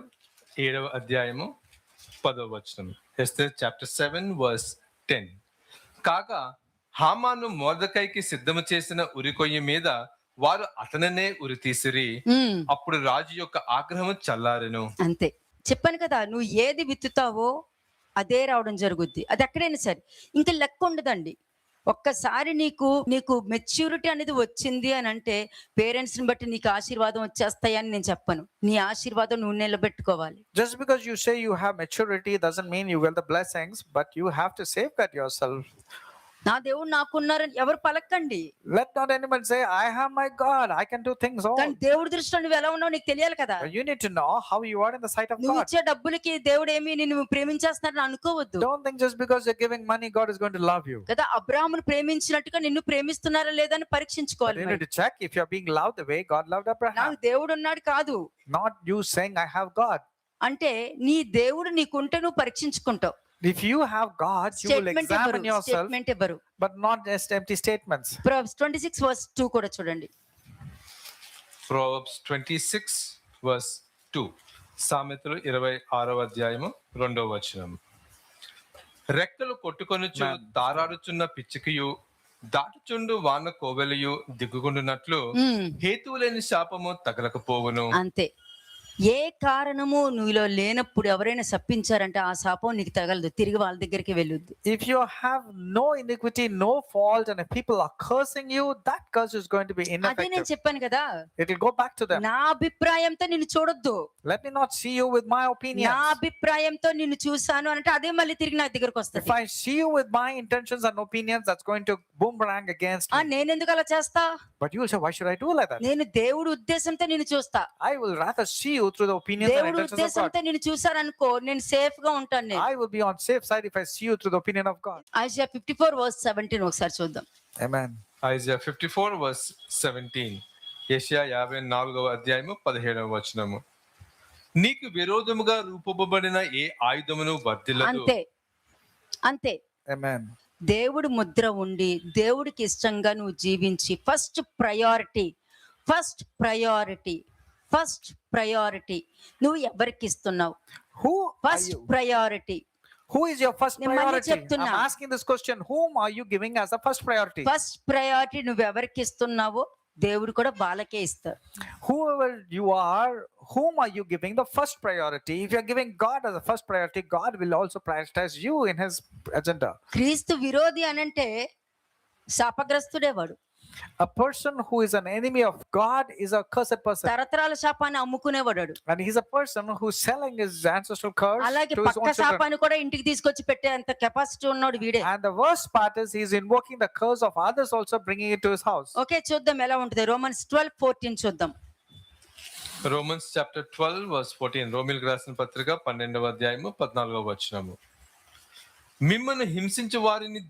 7వ అధ్యాయము 10వ వచనం. Esther chapter 7 verse 10. కాగా హామాను మొర్దెకైకి సిద్ధము చేసిన ఉరికొయ్య మీద వారు అతననే ఉరి తీసిరి. అప్పుడు రాజు యొక్క ఆగ్రహం చల్లారెను.
అంతే. చెప్పాను కదా, నువ్వు ఏది విత్తుతావో అదే రావడం జరుగుద్ది. అది ఎక్కడైనా సరే ఇంకా లెక్క ఉండదండి. ఒక్కసారి నీకు మెచ్యూరిటీ అనేది వచ్చింది అని అంటే పేరెంట్స్ ని బట్టి నీకు ఆశీర్వాదం వచ్చేస్తాయని నేను చెప్పను. నీ ఆశీర్వాదం నువ్వు నిలబెట్టుకోవాలి.
Just because you say you have maturity doesn't mean you will the blessings, but you have to safeguard yourself.
నా దేవుడు నాకున్నారని ఎవరు పలకండి.
Let not anyone say, I have my God, I can do things all.
కానీ దేవుడి దృష్టిలో నువ్వు ఎలా ఉన్నావు నీకు తెలియాలి కదా.
But you need to know how you are in the sight of
నువ్వు
God.
ఇచ్చే డబ్బులకి దేవుడు ఏమి నిన్ను ప్రేమించేస్తున్నాడని అనుకోవద్దు
Don't think just because you're giving money, God is going to love you.
కదా. అబ్రాహామును ప్రేమించినట్టుగా నిన్ను ప్రేమిస్తున్నారా లేదని
But
పరీక్షించుకోవాలి.
you need to check if you're being loved the way God loved Abraham.
నాకు దేవుడు ఉన్నాడు కాదు.
Not you saying, I have God.
అంటే నీ దేవుడు నీకుంటే నువ్వు పరీక్షించుకుంటావు.
If you have God, you will examine yourself,
statement ఇవ్వరు.
but not just empty statements.
Proverbs 26:2 కూడా చూడండి.
Proverbs 26 verse 2. సామెతలు 26వ అధ్యాయము 2వ వచనం. రెక్కలు కొట్టుకొనుచు తారాడుచున్న పిచ్చికయు దాటుచుండు వాన కోవెలయు దిగుకుండునట్లు హేతువు లేని శాపము తగలకపోవును.
అంతే. ఏ కారణము నువ్వులో లేనప్పుడు ఎవరైనా శపించారంటే ఆ శాపం నీకు తగలదు, తిరిగి వాళ్ళ దగ్గరికి వెళ్ళొద్దు.
If you have no iniquity, no fault, and if people are cursing you, that curse is going to be
అదే నేను
ineffective.
చెప్పాను కదా,
It will go back to them.
నా అభిప్రాయంతో నిన్ను చూడొద్దు.
Let me not see you with my
నా
opinions.
అభిప్రాయంతో నిన్ను చూసాను అంటే అదే మళ్ళీ తిరిగి నా దగ్గరకు
If
వస్తుంది.
I see you with my intentions and opinions, that's going to boomerang against me.
నేను ఎందుకు అలా చేస్తా?
But you will say, why should I do like that?
నేను దేవుడి ఉద్దేశంతో నిన్ను చూస్తా.
I will rather see you through the opinions and
దేవుడి
intentions of God.
ఉద్దేశంతో నిన్ను చూసాననుకో, నేను సేఫ్ గా ఉంటాను. నేను
I will be on safe side if I see you through the opinion of God.
Isaiah 54:17 ఒకసారి చూద్దాం.
Amen.
Isaiah 54 verse 17. యెషయా 54వ అధ్యాయము 17వ వచనము. నీకు విరోధముగా రూపొందబడిన ఏ ఆయుధమును వర్ధిల్లదు.
అంతే అంతే.
Amen.
దేవుడు ముద్ర ఉండి దేవుడికి ఇష్టంగా నువ్వు జీవించి ఫస్ట్ ప్రయారిటీ నువ్వు ఎవరికి ఇస్తున్నావు?
Who are
first
you?
Priority.
Who is your first
నేను మళ్ళీ
priority?
చెప్తున్నా.
I'm asking this question. Whom are you giving as a first priority?
First priority నువ్వు ఎవరికి ఇస్తున్నావో దేవుడు కూడా వాళ్ళకే ఇస్తాడు.
Whoever you are, whom are you giving the first priority? If you're giving God as a first priority, God will also prioritize you in his agenda.
క్రీస్తు విరోధి అనంటే శాపగ్రస్తుడే వాడు.
A person who is an enemy of God is a cursed person.
తరతరాల శాపాన్ని అమ్ముకునేవాడు.
And he's a person who's selling his ancestral curse
అలాగే
to his
పక్క
own children.
శాపాన్ని కూడా ఇంటికి తీసుకొచ్చి పెట్టే అంత కెపాసిటీ ఉన్నాడు వీడే.
And the worst part is he's invoking the curse of others, also bringing it to his house.
Okay, చూద్దాం ఎలా ఉంటుంది. రోమన్స్ 12:14 చూద్దాం.
Romans chapter 12 verse 14. రోమిల్కి రాసిన పత్రిక 12వ అధ్యాయము 14వ వచనము. మిమ్మల్ని హింసించు వారిని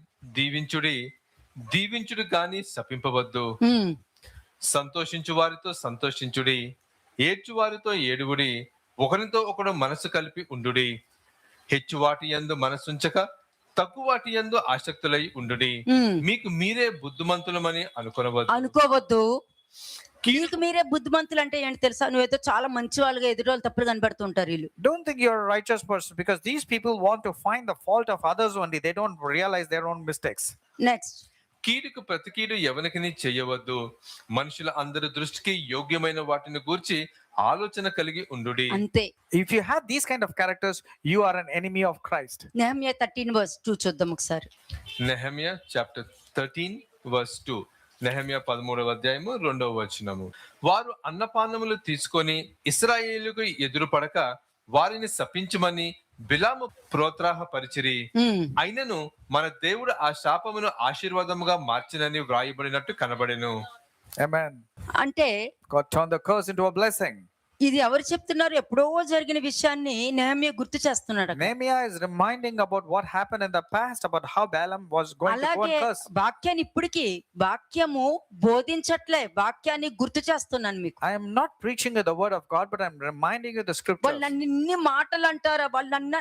దీవించుడి గాని శపింపవద్దు.
ఉమ్,
సంతోషించు వారితో సంతోషించుడి, ఏడ్చు వారితో ఏడుగుడి, ఒకరితో ఒకడు మనసు కలిపి ఉండుడి. హెచ్చు వాటి యందు మనసుంచక తక్కువ వాటి యందు ఆసక్తులై ఉండుడి.
ఉమ్.
మీకు మీరే బుద్ధిమంతులమని అనుకొనవద్దు.
అనుకోవద్దు. నీకు మీరే బుద్ధిమంతులు అంటే ఏంటి తెలుసా? నువ్వేదో చాలా మంచి వాళ్ళగా ఎదురు వాళ్ళు తప్పుడు కనబడుతుంటారు వీళ్ళు.
Don't think you're a righteous person, because these people want to find the fault of others only. They don't realize their own mistakes.
Next,
కీడుకు ప్రతి కీడు ఎవరికిని చేయవద్దు. మనుషుల అందరి దృష్టికి యోగ్యమైన వాటిని గూర్చి ఆలోచన కలిగి ఉండుడి.
అంతే.
If you have these kind of characters, you are an enemy of Christ.
Nehemiah 13:2 చూద్దాం ఒకసారి.
Nehemiah chapter 13 verse 2. నెహెమ్యా 13వ అధ్యాయము 2వ వచనము. వారు అన్నపానములు తీసుకొని ఇశ్రాయేలుకు ఎదురుపడక వారిని శపించమని బిలాము ప్రోత్సాహపరిచిరి.
ఉమ్,
అయినను మన దేవుడు ఆ శాపమును ఆశీర్వాదముగా మార్చినని వ్రాయబడినట్టు కనబడెను.
Amen.
అంటే
God turned the curse into a blessing.
ఇది ఎవరు చెప్తున్నారు? ఎప్పుడో జరిగిన విషయాన్ని నెహెమ్యా గుర్తు చేస్తున్నాడు అక్కడ.
Nehemiah is reminding about what happened in the past, about how Balaam was going to go
అలాగే
and curse.
వాక్యాన్ని ఇప్పటికి వాక్యము బోధించట్లే, వాక్యాన్ని గుర్తు చేస్తున్నాను మీకు.
I am not preaching you the word of God, but I'm reminding you the scriptures.
వాళ్ళు నన్ను ఇన్ని మాటలు అంటారా? వాళ్ళు నన్ను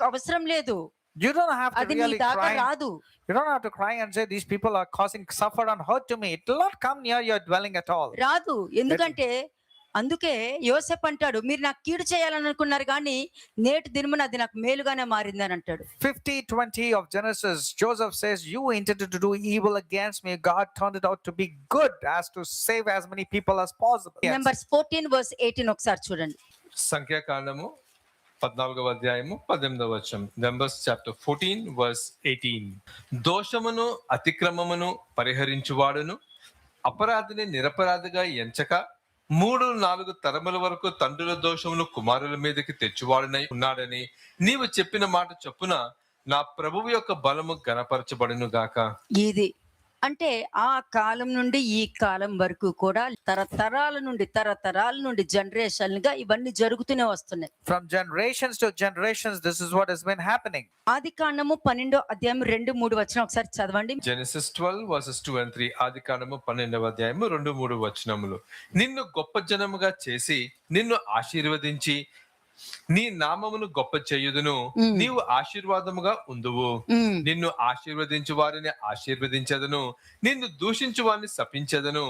అవసరం లేదు.
You don't have to
అది నీ
really
దాకా
cry.
రాదు.
You don't have to cry and say these people are causing suffer and hurt to me. It will not come near your dwelling at all.
రాదు. ఎందుకంటే అందుకే యోసేపు అంటాడు, మీరు నాకు కీడు చేయాలని అనుకున్నారు కానీ నేటి దినమున అది నాకు మేలుగానే మారిందని అంటాడు.
50:20 of Genesis, Joseph says, you intended to do evil against me. God turned it out to be good, as to save as many people as possible. Yes.
Numbers 14:18 ఒకసారి చూడండి.
సంఖ్యాకాండము 14వ అధ్యాయము 18వ వచనం. Numbers chapter 14 verse 18. దోషమును అతిక్రమమును పరిహరించువాడును అపరాధిని నిరపరాధిగా ఎంచక 3-4 తరముల వరకు తండ్రుల దోషమును కుమారుల మీదకి తెచ్చువాడునై ఉన్నాడని నీవు చెప్పిన మాట చొప్పున నా ప్రభువు యొక్క బలము గణపరచబడును గాక.
ఇది అంటే ఆ కాలం నుండి ఈ కాలం వరకు కూడా తరతరాల నుండి జనరేషన్ గా ఇవన్నీ జరుగుతూనే వస్తున్నాయి.
From generations to generations, this is what has been happening.
ఆదికాండము 12వ అధ్యాయం 2-3 వచనం ఒకసారి చదవండి.
Genesis 12 versus 2 and 3. ఆదికాండము 12వ అధ్యాయము 2-3 వచనములు. నిన్ను గొప్ప జనముగా చేసి నిన్ను ఆశీర్వదించి నీ నామమును గొప్ప చేయుదును. నీవు ఆశీర్వాదముగా ఉందువు. నిన్ను ఆశీర్వదించు వారిని ఆశీర్వదించదను, నిన్ను దూషించు వారిని శపించదను.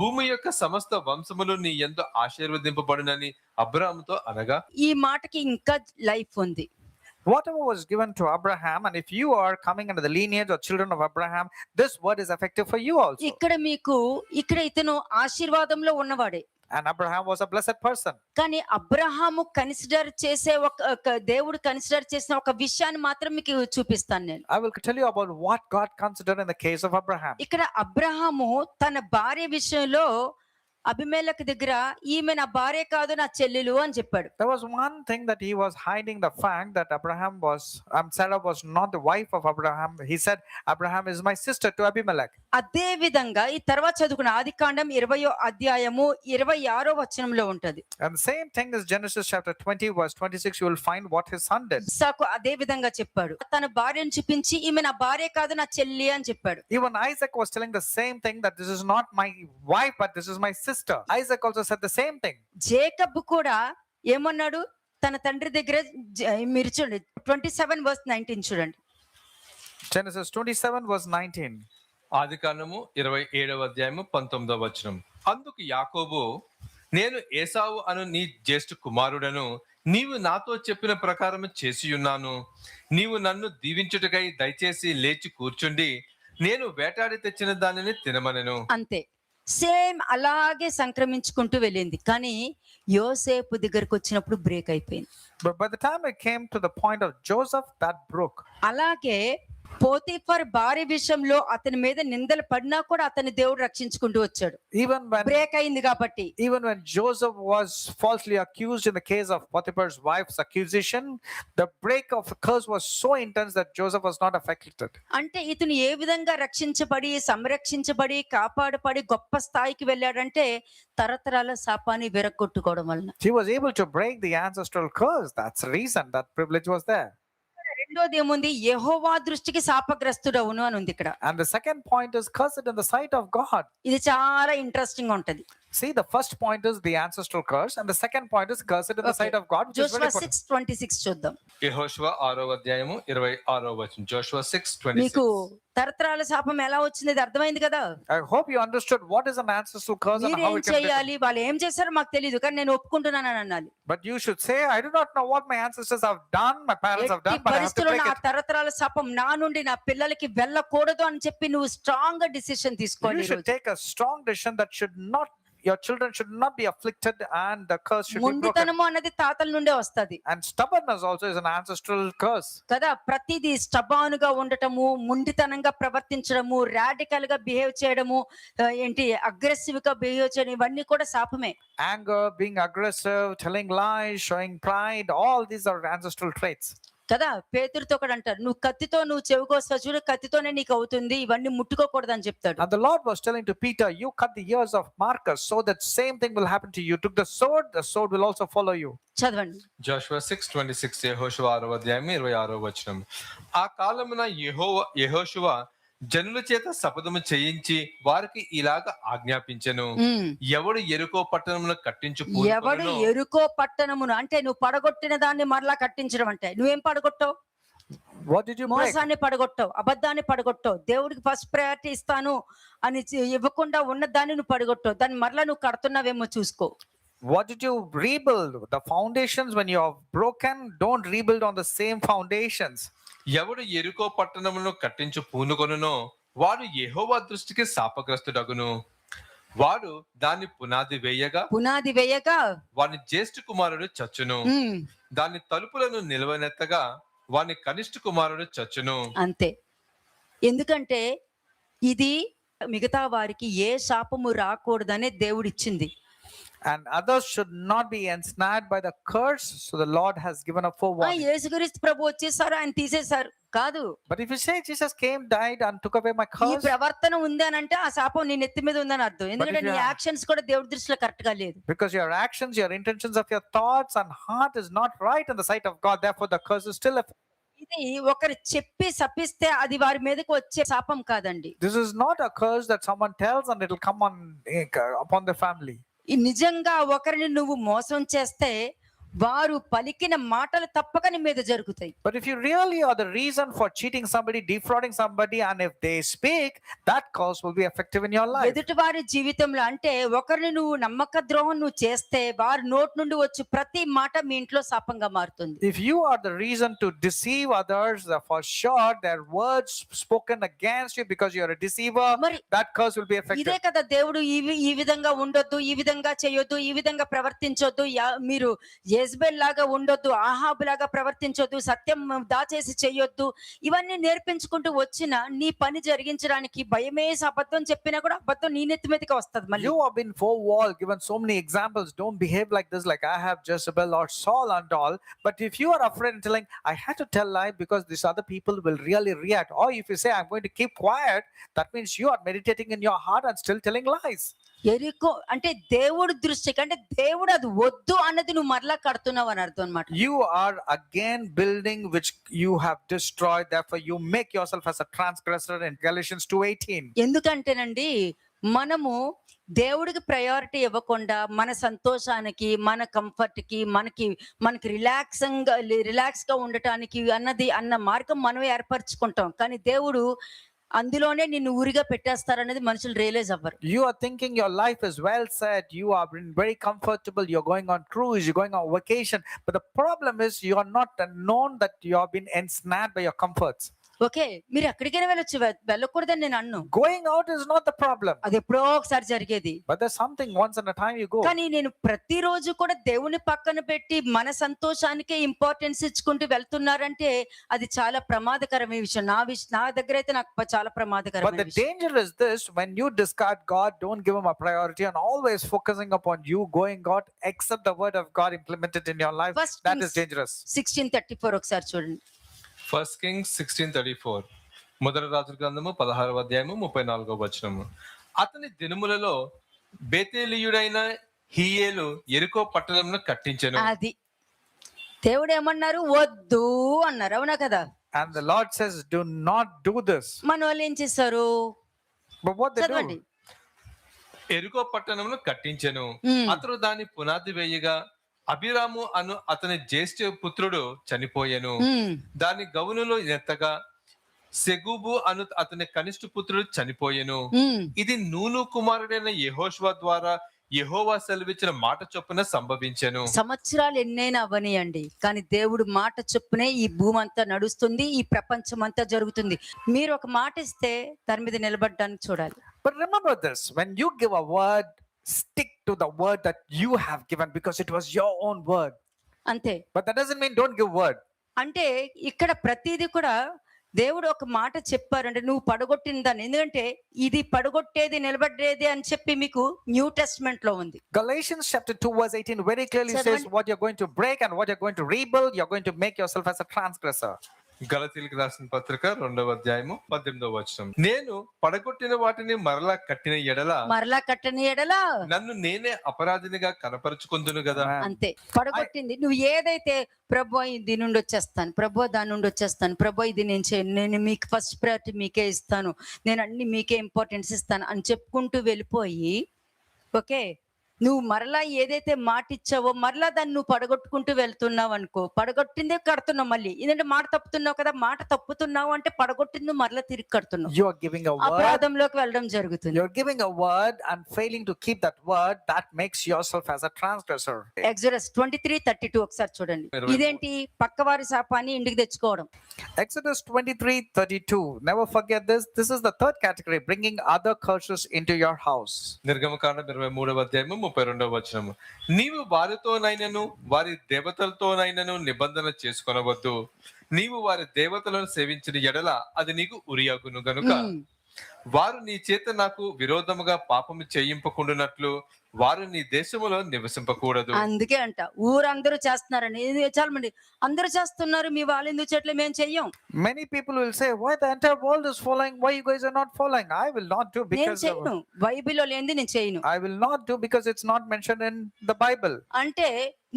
భూమి యొక్క సమస్త వంశములు నీ యందు ఆశీర్వదింపబడునని అబ్రాహాముతో అనగా.
ఈ మాటకి ఇంకా లైఫ్ ఉంది.
Whatever was given to Abraham, and if you are coming under the lineage or children of Abraham, this word is effective for you also.
ఇక్కడ ఇతను ఆశీర్వాదంలో ఉన్నవాడే.
And Abraham was a blessed person.
కానీ అబ్రహాము కన్సిడర్ చేసే దేవుడు కన్సిడర్ చేసిన ఒక విషయాన్ని మాత్రం మీకు చూపిస్తాను నేను.
I will tell you about what God considered in the case of Abraham.
ఇక్కడ అబ్రహాము తన భార్య విషయంలో అబిమెలెకు దగ్గర ఈమె నా భార్య కాదు నా చెల్లెలు అని చెప్పాడు.
There was one thing that he was hiding, the fact that Sarah was not the wife of Abraham. He said, Abraham is my sister to Abimelech.
అదే విధంగా ఈ తర్వాత చదువుకున్న ఆదికాండం 20వ అధ్యాయము 26వ వచనంలో ఉంటది.
And the same thing is Genesis chapter 20 verse 26. You will find what his son did.
ఇస్సాకు అదే విధంగా చెప్పాడు. తన భార్యను చూపించి ఈమె నా భార్య కాదు నా చెల్లి అని చెప్పాడు.
Even Isaac was telling the same thing, that this is not my wife, but this is my sister. Isaac also said the same thing.
Jacob కూడా ఏమన్నాడు? తన తండ్రి దగ్గర మీరు చూడండి 27 verse 19 చూడండి.
Genesis 27 verse 19.
ఆదికాండము 27వ అధ్యాయము 19వ వచనం. అందుకు యాకోబు, నేను ఏసావు అను నీ జ్యేష్ఠ కుమారుడను, నీవు నాతో చెప్పిన ప్రకారం చేసియున్నాను. నీవు నన్ను దీవించుటకై దయచేసి లేచి కూర్చుండి నేను వేటాడి తెచ్చిన దానిని తినమనెను.
అంతే, సేమ్ అలాగే సంక్రమించుకుంటూ వెళ్ళింది. కానీ యోసేపు దగ్గరకు వచ్చినప్పుడు బ్రేక్ అయిపోయింది.
But by the time it came to the point of Joseph, that broke.
అలాగే పోతీఫర్ భార్య విషయంలో అతని మీద నిందలు పడినా కూడా అతని దేవుడు రక్షించుకుంటూ వచ్చాడు. బ్రేక్ అయింది కాబట్టి.
Even when Joseph was falsely accused in the case of Potiphar's wife's accusation, the break of the curse was so intense that Joseph was not affected.
అంటే ఇతను ఏ విధంగా రక్షించబడి సంరక్షించబడి కాపాడబడి గొప్ప స్థాయికి వెళ్ళాడంటే తరతరాల శాపాన్ని విరగొట్టుకోవడం వలన.
He was able to break the ancestral curse. That's the reason that privilege was there.
రెండోది ఏముంది, యెహోవా దృష్టికి శాపగ్రస్తుడవును అని ఉంది ఇక్కడ.
And the second point is cursed in the sight of God.
ఇది చాలా ఇంట్రెస్టింగ్ ఉంటది.
See, the first point is the ancestral curse, and the second point is cursed in the sight of God, which is very
Joshua
important.
6:26 చూద్దాం.
యెహోషువ 6వ అధ్యాయము 26వ వచనం. జోషువ 6:26.
మీకు తరతరాల శాపం ఎలా వచ్చింది ఇది అర్థమైంది కదా.
I hope you understood what is an ancestral curse and
మీరు
how
ఏం
it can be.
చేయాలి, వాళ్ళు ఏం చేశారో మాకు తెలియదు కానీ నేను ఒప్పుకుంటున్నాను అని అనాలి.
But you should say, I do not know what my ancestors have done, my parents have
ఎట్టి
done, but I have to
పరిస్థితుల్లో
break
నా
it.
తరతరాల శాపం నా నుండి నా పిల్లలకి వెళ్ళకూడదు అని చెప్పి నువ్వు స్ట్రాంగ్ గా డిసిషన్ తీసుకోవాలి.
You should take a strong decision that your children should not be afflicted, and the curse should be broken.
మొండితనము అన్నది తాతల నుండే వస్తది
And stubbornness also is an ancestral curse.
కదా. ప్రతిదీ స్టబానుగా ఉండటము, మొండితనంగా ప్రవర్తించడము, రాడికల్ గా బిహేవ్ చేయడము, అగ్రెసివ్ గా బిహేవ్ చేయడం, ఇవన్నీ కూడా శాపమే.
Anger, being aggressive, telling lies, showing pride, all these are ancestral traits.
కదా. పేతురుతో కూడా అంటారు, నువ్వు కత్తితో నువ్వు చెవికోస్తావు చూడు, కత్తితోనే నీకు అవుతుంది, ఇవన్నీ ముట్టుకోకూడదు అని చెప్తాడు.
And the Lord was telling to Peter, you cut the ears of Marcus, so that same thing will happen to you. Took the sword will also follow you.
చదవండి.
జోషువ 6:26. యెహోషువ 6వ అధ్యాయం 26వ వచనం. ఆ కాలమున యెహోషువ జనుల చేత శపథము చేయించి వారికి ఇలాగ ఆజ్ఞాపించెను, ఎవడు యెరికో పట్టణమును కట్టించు
ఎవడు యెరికో పట్టణమును, అంటే నువ్వు పడగొట్టిన దాన్ని మరలా కట్టించడం. అంటే నువ్వేం పడగొట్టావు?
What did you break?
మోసాన్ని పడగొట్టావు, అబద్ధాన్ని పడగొట్టావు, దేవుడికి ఫస్ట్ ప్రయారిటీ ఇస్తాను అని ఇవ్వకుండా ఉన్న దాన్ని నువ్వు పడగొట్టావు. దాన్ని మరలా నువ్వు కడుతున్నావేమో చూసుకో.
What did you rebuild? The foundations, when you have broken, don't rebuild on the same foundations.
ఎవడు యెరికో పట్టణమును కట్టించు పూనుకొనునో వాడు యెహోవా దృష్టికి శాపగ్రస్తుడగును. వాడు దాన్ని పునాది వేయగా వాని జ్యేష్ఠ కుమారుడు చచ్చును. దాని తలుపులను నిలవనెత్తగా వాని కనిష్ఠ కుమారుడు చచ్చును.
అంతే. ఎందుకంటే ఇది మిగతా వారికి ఏ శాపము రాకూడదనే దేవుడిచ్చింది.
And others should not be ensnared by the curse, so the Lord has given a forewarning.
యేసుక్రీస్తు ప్రభు వచ్చేసారు, ఆయన తీసేశారు కాదు.
But if you say Jesus came, died and took away my
ఈ
curse,
ప్రవర్తన ఉంది అని అంటే ఆ శాపం నీ నెత్తి మీద ఉందని అర్థం. ఎందుకంటే నీ యాక్షన్స్ కూడా దేవుడి దృష్టిలో కరెక్ట్ గా లేదు.
because your actions, your intentions of your thoughts and heart is not right in the sight of God, therefore the curse is still
ఇది ఒకరు చెప్పి శపిస్తే అది వారి మీదకి వచ్చే శాపం కాదండి.
This is not a curse that someone tells and it will come upon the family.
ఈ నిజంగా ఒకరిని నువ్వు మోసం చేస్తే వారు పలికిన మాటలు తప్పక నీ మీద జరుగుతాయి.
But if you really are the reason for cheating somebody, defrauding somebody, and if they speak, that cause will be effective in your life.
ఎదుటి వారి జీవితంలో అంటే ఒకరిని నువ్వు నమ్మక ద్రోహం నువ్వు చేస్తే వారి నోటి నుండి వచ్చి ప్రతి మాట మీ ఇంట్లో శాపంగా మారుతుంది.
If you are the reason to deceive others, for sure their words spoken against you because you are a deceiver, that curse will be effective.
ఇదే కదా దేవుడు ఈ విధంగా ఉండొద్దు, ఈ విధంగా చేయొద్దు, ఈ విధంగా ప్రవర్తించొద్దు, మీరు యెజబెల్ లాగా ఉండొద్దు, ఆహాబు లాగా ప్రవర్తించొద్దు, సత్యం దాచేసి చేయొద్దు, ఇవన్నీ నేర్పించుకుంటూ వచ్చిన నీ పని జరిగించడానికి భయమేసి అబద్ధం చెప్పినా కూడా అబద్ధం నీ నెత్తి మీదకి వస్తుంది మళ్ళీ.
You have been forewarned, given so many examples. Don't behave like this, like I have Jezebel or Saul and all. But if you are afraid and telling, I had to tell lie because these other people will really react, or if you say I'm going to keep quiet, that means you are meditating in your heart and still telling lies.
యెరికో అంటే దేవుడి దృష్టికి, అంటే దేవుడు అది వద్దు అన్నది నువ్వు మరలా కడుతున్నావు అని అర్థం అన్నమాట.
You are again building which you have destroyed, therefore you make yourself as a transgressor in Galatians 2:18.
ఎందుకంటేనండి మనము దేవుడికి ప్రయారిటీ ఇవ్వకుండా మన సంతోషానికి, మన కంఫర్ట్ కి, మనకి రిలాక్స్ గా ఉండటానికి అన్న మార్గం మనం ఏర్పరచుకుంటాం. కానీ దేవుడు అందులోనే నిన్ను ఊరిగా పెట్టేస్తారనేది మనుషులు రియలైజ్ అవ్వరు.
You are thinking your life is well set, you are very comfortable, you're going on cruise, you're going on vacation, but the problem is you are not known that you have been ensnared by your comforts.
Okay, మీరు ఎక్కడికైనా వెళ్ళొచ్చు, వెళ్ళకూడదని నేను అన్ను.
Going out is not the problem.
అది ఎప్పుడో ఒకసారి జరిగేది.
But there's something once in a time you go.
కానీ నేను ప్రతిరోజు కూడా దేవుని పక్కన పెట్టి మన సంతోషానికే ఇంపార్టెన్స్ ఇచ్చుకుంటూ వెళ్తున్నారంటే అది చాలా ప్రమాదకరమైన విషయం. నా దగ్గర అయితే నాకు చాలా
But
ప్రమాదకరమైన
the
విషయం.
danger is this: when you discard God, don't give him a priority, and always focusing upon you going out, accept the word of God implemented in your life.
First
That
Kings
is dangerous.
16:34 ఒకసారి చూడండి.
ఫస్ట్ కింగ్స్ 16:34 మొదటి రాజుల గ్రంథము 16వ అధ్యాయము 34వ వచనము. అతని దినములలో బేతేలీయుడైన హీయేలు యెరికో పట్టణమును కట్టించెను.
అది దేవుడు ఏమన్నారు? వద్దు అన్నారు, అవునా కదా?
And the Lord says, do not do this.
మన వాళ్ళు ఏం చేశారు?
But what they
చదవండి.
do?
యెరికో పట్టణమును కట్టించెను.
ఉమ్.
అతడు దాని పునాది వేయగా అభిరాము అను అతని జ్యేష్ఠ పుత్రుడు చనిపోయెను.
ఉమ్.
దాని గౌనులో ఎత్తగా సెగూబు అను అతని కనిష్ఠ పుత్రుడు చనిపోయెను.
ఉమ్.
ఇది నూను కుమారుడైన యెహోషువ ద్వారా యెహోవా సెలవిచ్చిన మాట చొప్పున సంభవించెను.
సంవత్సరాలు ఎన్నైనా అవనియండి, కానీ దేవుడు మాట చొప్పునే ఈ భూమి అంతా నడుస్తుంది, ఈ ప్రపంచం అంతా జరుగుతుంది. మీరు ఒక మాట ఇస్తే దాని మీద నిలబడడానికి చూడాలి.
But remember this: when you give a word, stick to the word that you have given, because it was your own word.
అంతే.
But that doesn't mean don't give word.
అంటే ఇక్కడ ప్రతిదీ కూడా దేవుడు ఒక మాట చెప్పారంటే నువ్వు పడగొట్టిన దాన్ని, ఎందుకంటే ఇది పడగొట్టేది నిలబడేది అని చెప్పి మీకు న్యూ టెస్ట్మెంట్ లో ఉంది.
Galatians chapter 2 verse 18 very clearly
Chadavandi.
says what you're going to break and what you're going to rebuild, you're going to make yourself as a transgressor.
గలతీయులకు రాసిన పత్రిక 2వ అధ్యాయము 18వ వచనం. నేను పడగొట్టిన వాటిని మరలా కట్టిన ఎడల
మరలా కట్టని ఎడలా
నన్ను నేనే అపరాధినిగా కనపరుచుకుందును కదా.
అంతే. పడగొట్టింది నువ్వు ఏదైతే ప్రభు దీని నుండి వచ్చేస్తాను, ప్రభు దాని నుండి వచ్చేస్తాను, ప్రభు ఇది నేను చేయను, నేను మీకు ఫస్ట్ ప్రయారిటీ మీకే ఇస్తాను, నేను అన్ని మీకే ఇంపార్టెన్స్ ఇస్తాను అని చెప్పుకుంటూ వెళ్ళిపోయి, ఓకే, నువ్వు మరలా ఏదైతే మాట ఇచ్చావో మరలా దాన్ని నువ్వు పడగొట్టుకుంటూ వెళ్తున్నావు అనుకో, పడగొట్టిందే కడుతున్నావు మళ్ళీ. ఎందుకంటే మాట తప్పుతున్నావు కదా, మాట తప్పుతున్నావు అంటే పడగొట్టింది నువ్వు మరలా తిరిగి కడుతున్నావు,
You are giving a word.
అపరాధంలోకి వెళ్ళడం జరుగుతుంది.
You're giving a word and failing to keep that word, that makes yourself as a transgressor.
Exodus 23:32 ఒకసారి చూడండి. ఇదేంటి? పక్కవారి శాపాన్ని ఇంటికి తెచ్చుకోవడం.
Exodus 23:32. Never forget this. This is the third category, bringing other curses into your house.
నిర్గమకాండం 23వ అధ్యాయము 32వ వచనము. నీవు వారితోనైనను వారి దేవతలతోనైనను నిబంధన చేసుకొనవద్దు. నీవు వారి దేవతలను సేవించిన ఎడల అది నీకు ఉరియగును గనుక వారు నీ చేత నాకు విరోధముగా పాపము చేయింపకుండునట్లు వారు నీ దేశములో నివసింపకూడదు.
అందుకే అంట ఊరందరూ చేస్తున్నారని. చాలా మంది అందరూ చేస్తున్నారు, మీ వాళ్ళు ఎందుకు చేయట్లేదు, మేము చెయ్యం.
Many people will say, why the entire world is following, why you guys are not following? I will not do
నేను
because
చేయను, బైబిల్లో లేనిది నేను చేయను.
I will not do because it's not mentioned in the Bible.
అంటే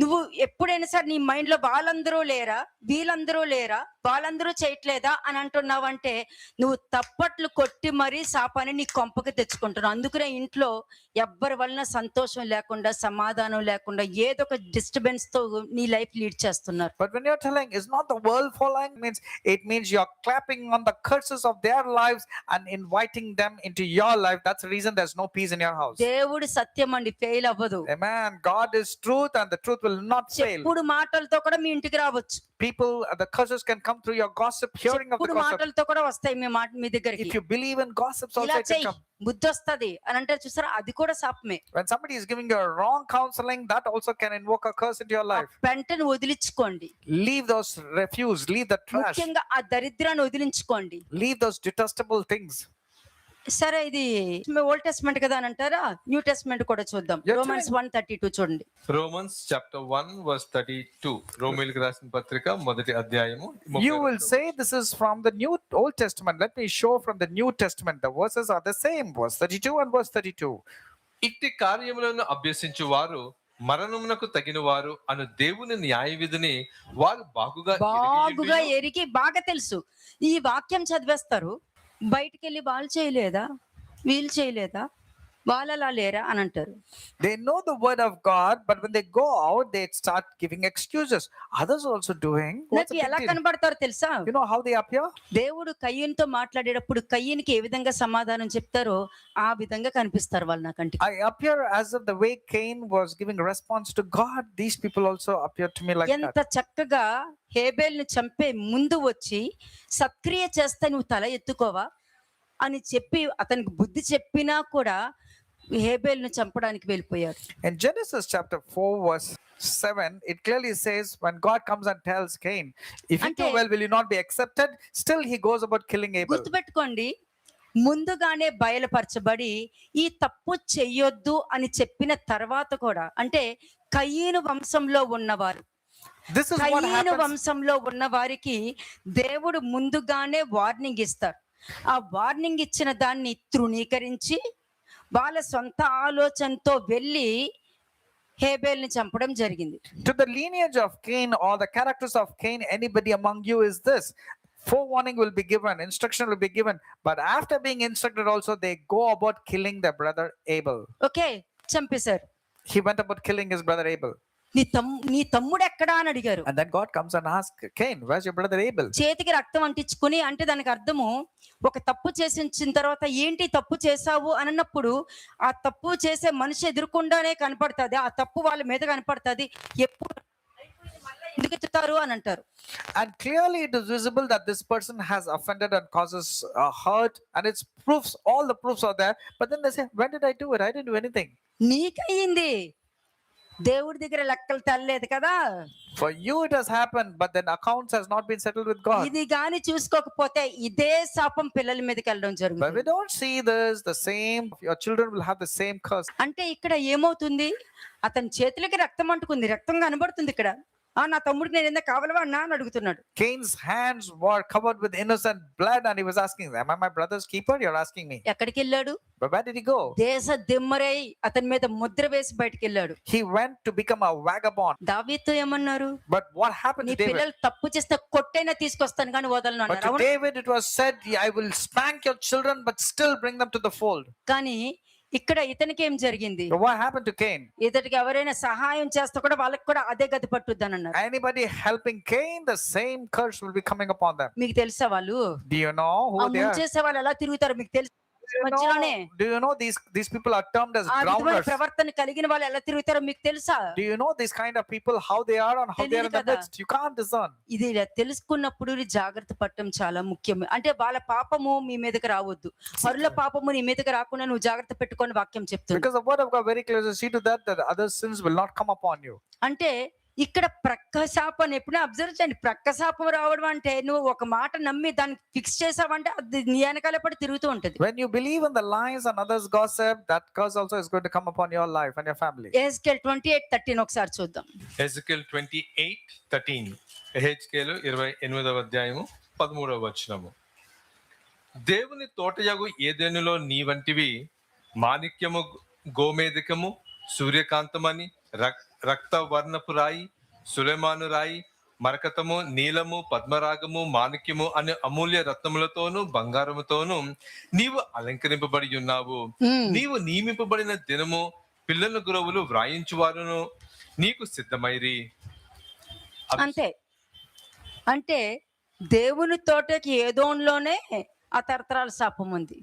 నువ్వు ఎప్పుడైనా సరే నీ మైండ్ లో వాళ్ళందరూ లేరా, వీళ్ళందరూ లేరా, వాళ్ళందరూ చేయట్లేదా అని అంటున్నావంటే నువ్వు తప్పట్లు కొట్టి మరీ శాపాన్ని నీ కొంపకి తెచ్చుకుంటున్నావు. అందుకనే ఇంట్లో ఎవ్వరి వలన సంతోషం లేకుండా, సమాధానం లేకుండా ఏదో ఒక డిస్టర్బెన్స్ తో నీ లైఫ్ లీడ్ చేస్తున్నారు.
But when you're telling is not the world following, it means you're clapping on the curses of their lives and inviting them into your life. That's the reason there's no peace in your house.
దేవుడు సత్యం అండి, ఫెయిల్ అవ్వదు.
Amen. God is truth and the truth will not fail.
చెప్పుడు మాటలతో కూడా మీ ఇంటికి రావచ్చు.
People, the curses can come through your gossip, hearing of the
చెప్పుడు
gossip.
మాటలతో కూడా వస్తాయి మీ దగ్గరికి.
If you believe in gossips also
ఇలా
it can
చెయ్యి,
come.
బుద్ధి వస్తది అని అంటే చూసారా, అది కూడా శాపమే.
When somebody is giving you a wrong counseling, that also can invoke a curse into your life.
పెంటను వదిలించుకోండి.
Leave those refuse, leave the trash,
ముఖ్యంగా ఆ దరిద్రాన్ని వదిలించుకోండి.
leave those detestable things.
సరే, ఇది ఓల్డ్ టెస్ట్మెంట్ కదా అని అంటారా, న్యూ టెస్ట్మెంట్ కూడా చూద్దాం.
You're
రోమన్స్ 1:32 చూడండి.
Romans chapter 1 verse 32. రోమీయులకు రాసిన పత్రిక మొదటి అధ్యాయము
You will say this is from the New Old Testament. Let me show from the New Testament. The verses are the same. Verse 32 and verse 32.
ఇట్టి కార్యములను అభ్యసించు వారు మరణమునకు తగిన వారు అను దేవుని న్యాయ విధిని వారు బాగుగా
ఎరిగి బాగా తెలుసు. ఈ వాక్యం చదివేస్తారు, బయటికి వెళ్ళి వాళ్ళు చేయలేదా, వీళ్ళు చేయలేదా, వాళ్ళలా లేరా అని అంటారు.
They know the word of God, but when they go out, they start giving excuses. Others also doing. What's
నాకు
the big
ఎలా
deal?
కనబడతారో తెలుసా?
You know how they appear?
దేవుడు కయ్యనుతో మాట్లాడేటప్పుడు కయ్యనికి ఏ విధంగా సమాధానం చెప్తారో ఆ విధంగా కనిపిస్తారు వాళ్ళు నా కంటికి.
I appear as if the way Cain was giving response to God, these people also appear to me like
ఎంత
that.
చక్కగా హేబేల్ని చంపే ముందు వచ్చి సత్క్రియ చేస్తే నువ్వు తల ఎత్తుకోవా అని చెప్పి అతనికి బుద్ధి చెప్పినా కూడా హేబేల్ని చంపడానికి వెళ్ళిపోయాడు.
In Genesis chapter 4, verse 7, it clearly says, when God comes and tells Cain, if you do
Ante-
well, will you not be accepted? Still, he goes about killing Abel.
గుర్తుపెట్టుకోండి, ముందుగానే బయలుపరచబడి ఈ తప్పు చెయ్యొద్దు అని చెప్పిన తర్వాత కూడా, అంటే కయీను వంశంలో ఉన్నవారు,
This is what
కయీను
happens.
వంశంలో ఉన్న వారికి దేవుడు ముందుగానే వార్నింగ్ ఇస్తారు. ఆ వార్నింగ్ ఇచ్చిన దాన్ని తృణీకరించి వాళ్ళ సొంత ఆలోచనతో వెళ్ళి హేబేల్ని చంపడం జరిగింది.
To the lineage of Cain or the characters of Cain, anybody among you is this: forewarning will be given, instruction will be given, but after being instructed also, they go about killing their brother Abel.
Okay, చంపేశారు.
He went about killing his brother Abel.
నీ తమ్ముడు ఎక్కడా అని అడిగారు.
And then God comes and asks Cain, where's your brother Abel?
చేతికి రక్తం అంటించుకుని, అంటే దానికి అర్థము ఒక తప్పు చేసిన తర్వాత ఏంటి తప్పు చేశావు అని అన్నప్పుడు ఆ తప్పు చేసే మనిషి ఎదురుకుండానే కనపడుతుంది, ఆ తప్పు వాళ్ళ మీద కనపడుతుంది, ఎప్పుడు ఎందుకు ఎత్తుతారు అని అంటారు.
And clearly it is visible that this person has offended and causes hurt, and it's proofs, all the proofs are there. But then they say, when did I do it? I didn't do anything.
నీకయ్యింది, దేవుడి దగ్గర లెక్కలు తల్లలేదు కదా.
For you it has happened, but then accounts has not been settled with God.
ఇది గాని చూసుకోకపోతే ఇదే శాపం పిల్లల మీదకి వెళ్ళడం
But
జరుగుతుంది.
we don't see this, the same, your children will have the same curse.
అంటే ఇక్కడ ఏమవుతుంది, అతని చేతులకి రక్తం అంటుకుంది, రక్తం కనబడుతుంది ఇక్కడ. నా తమ్ముడికి నేను ఎందుకు కావాలవన్నా అని అడుగుతున్నాడు.
Cain's hands were covered with innocent blood, and he was asking, am I my brother's keeper? You're asking me.
ఎక్కడికి వెళ్ళాడు?
But where did he go?
దేశ దిమ్మరై అతని మీద ముద్ర వేసి బయటికి వెళ్ళాడు.
He went to become a vagabond.
దావీదుతో ఏమన్నారు?
But what happened
నీ
to David?
పిల్లలు తప్పు చేస్తే కొట్టైనా తీసుకొస్తాను కానీ వదలను
But
అన్నారు.
to
అవును.
David it was said, I will spank your children, but still bring them to the fold.
కానీ ఇక్కడ ఇతనికి ఏం జరిగింది?
But what happened to Cain?
ఇతడికి ఎవరైనా సహాయం చేస్తే కూడా వాళ్ళకి కూడా అదే గతి పట్టుద్దని అన్నారు.
Anybody helping Cain, the same curse will be coming upon them.
మీకు తెలుసా వాళ్ళు
Do you know
ఆ
who they are?
ముంచేసే వాళ్ళు ఎలా తిరుగుతారు మీకు తెలుసు? మధ్యలోనే
Do you know these people are termed as
ఆ విధమైన
drowners?
ప్రవర్తన కలిగిన వాళ్ళు ఎలా తిరుగుతారో మీకు తెలుసా?
Do you know these kind of people, how they are and how they are in the
తెలీదు కదా.
midst? You can't discern.
ఇది ఇలా తెలుసుకున్నప్పుడు జాగ్రత్త పడటం చాలా ముఖ్యం. అంటే వాళ్ళ పాపము మీ మీదకి రావద్దు, పరుల పాపము నీ మీదకి రాకుండా నువ్వు జాగ్రత్త పెట్టుకొని వాక్యం చెప్తుంది.
Because the word of God very clearly see to that other sins will not come upon you.
అంటే ఇక్కడ ప్రక్క శాపం ఎప్పుడైనా అబ్జర్వ్ చేయండి. ప్రక్క శాపం రావడం అంటే నువ్వు ఒక మాట నమ్మి దాన్ని ఫిక్స్ చేసావంటే అది నీ వెనకాల పడి తిరుగుతూ ఉంటది.
When you believe in the lies and others gossip, that curse also is going to come upon your life and your family.
Ezekiel 28:13 ఒకసారి చూద్దాం.
ఎజెకియల్ 28:13. ఎహెజ్కేలు 28వ అధ్యాయము 13వ వచనము. దేవుని తోటయగు ఏదెనులో నీ వంటివి మాణిక్యము, గోమేధికము, సూర్యకాంతమని, రక్త వర్ణపు రాయి, సులెమాను రాయి, మరకతము, నీలము, పద్మరాగము, మాణిక్యము అనే అమూల్య రత్నములతోను బంగారముతోను నీవు అలంకరింపబడి ఉన్నావు. నీవు నియమింపబడిన దినము పిల్లల గురువులు వ్రాయించువారును నీకు సిద్ధమైరి.
అంతే. అంటే దేవుని తోటకి ఏదోన్లోనే ఆ తరతరాల శాపం ఉంది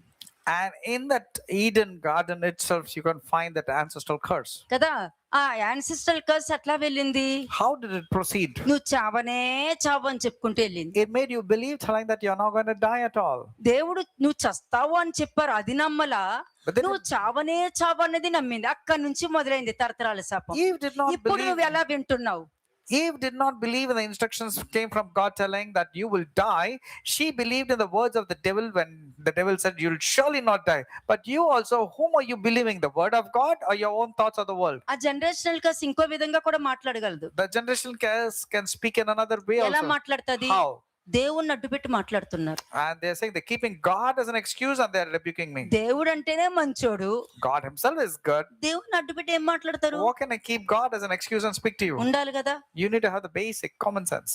And in that Eden garden itself, you can find that ancestral curse.
కదా. ఆ యాన్సిస్ట్రల్ కర్స్ ఎట్లా వెళ్ళింది?
How did it proceed?
నువ్వు చావనే చావు అని చెప్పుకుంటూ వెళ్ళింది.
It made you believe, telling that you're not going to die at all.
దేవుడు నువ్వు చస్తావు అని చెప్పారు, అది నమ్మలా.
But then
నువ్వు చావనే చావు అన్నది నమ్మింది. అక్కడి నుంచి మొదలైంది తరతరాల శాపం.
Eve did not
ఇప్పుడు
believe.
నువ్వు ఎలా వింటున్నావు?
Eve did not believe in the instructions came from God telling that you will die. She believed in the words of the devil when the devil said you'll surely not die. But you also, whom are you believing? The word of God or your own thoughts of the world?
ఆ జనరేషనల్ కర్స్ ఇంకో విధంగా కూడా మాట్లాడగలదు.
The generational curse can speak in another way
ఎలా
also.
మాట్లాడుతుంది?
How?
దేవుణ్ణి అడ్డుపెట్టి మాట్లాడుతున్నారు.
And they're saying they're keeping God as an excuse and they're rebuking me.
దేవుడు అంటేనే మంచోడు,
God himself is good.
దేవుణ్ణి అడ్డుపెట్టి ఏం మాట్లాడతారు?
How can I keep God as an excuse and speak to you?
ఉండాలి కదా.
You need to have the basic common sense.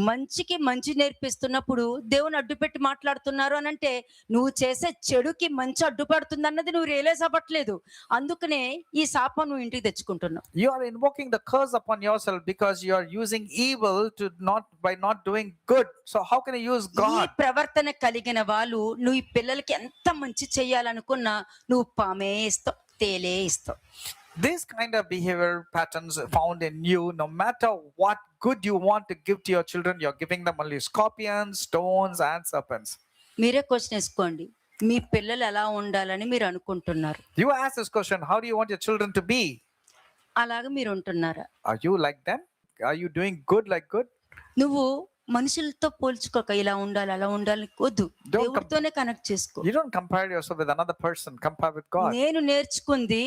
మంచికి మంచి నేర్పిస్తున్నప్పుడు దేవుని అడ్డుపెట్టి మాట్లాడుతున్నారు అని అంటే నువ్వు చేసే చెడుకి మంచి అడ్డుపడుతుంది అన్నది నువ్వు రియలైజ్ అవ్వట్లేదు. అందుకనే ఈ శాపం నువ్వు ఇంటికి తెచ్చుకుంటున్నావు.
You are invoking the curse upon yourself because you are using evil to not by not doing good. So how can you use
ఈ
God?
ప్రవర్తన కలిగిన వాళ్ళు నువ్వు ఈ పిల్లలకి ఎంత మంచి చేయాలనుకున్నా నువ్వు పామే ఇస్తావు, తేలే ఇస్తావు.
This kind of behavior patterns found in you, no matter what good you want to give to your children, you're giving them only scorpions, stones, and serpents.
మీరే క్వశ్చన్ వేసుకోండి, మీ పిల్లలు ఎలా ఉండాలని మీరు అనుకుంటున్నారు?
You ask this question: how do you want your children to be?
అలాగా మీరు ఉంటున్నారా?
Are you like them? Are you doing good like good?
నువ్వు మనుషులతో పోల్చుకోక ఇలా ఉండాలి అలా ఉండాలి వద్దు, దేవుడితోనే కనెక్ట్ చేసుకో.
You don't compare yourself with another person. Compare with God.
నేను నేర్చుకుంది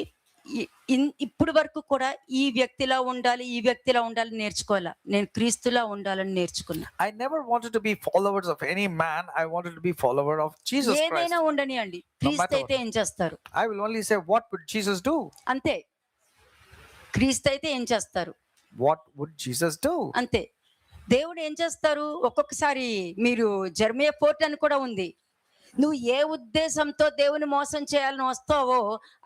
ఇప్పుడు వరకు కూడా ఈ వ్యక్తిలా ఉండాలి, ఈ వ్యక్తిలా ఉండాలి నేర్చుకోవాలా. నేను క్రీస్తులా ఉండాలని నేర్చుకున్నా.
I never wanted to be followers of any man. I wanted to be follower of Jesus Christ.
ఏదైనా ఉండని అండి, క్రీస్తు అయితే ఏం చేస్తారు
I will only say, what would Jesus do?
అంతే. క్రీస్తు అయితే ఏం చేస్తారు
What would Jesus do?
అంతే. దేవుడు ఏం చేస్తారు? ఒక్కొక్కసారి మీరు జెర్మియా 4 అని కూడా ఉంది. నువ్వు ఏ ఉద్దేశంతో దేవుని మోసం చేయాలని వస్తావో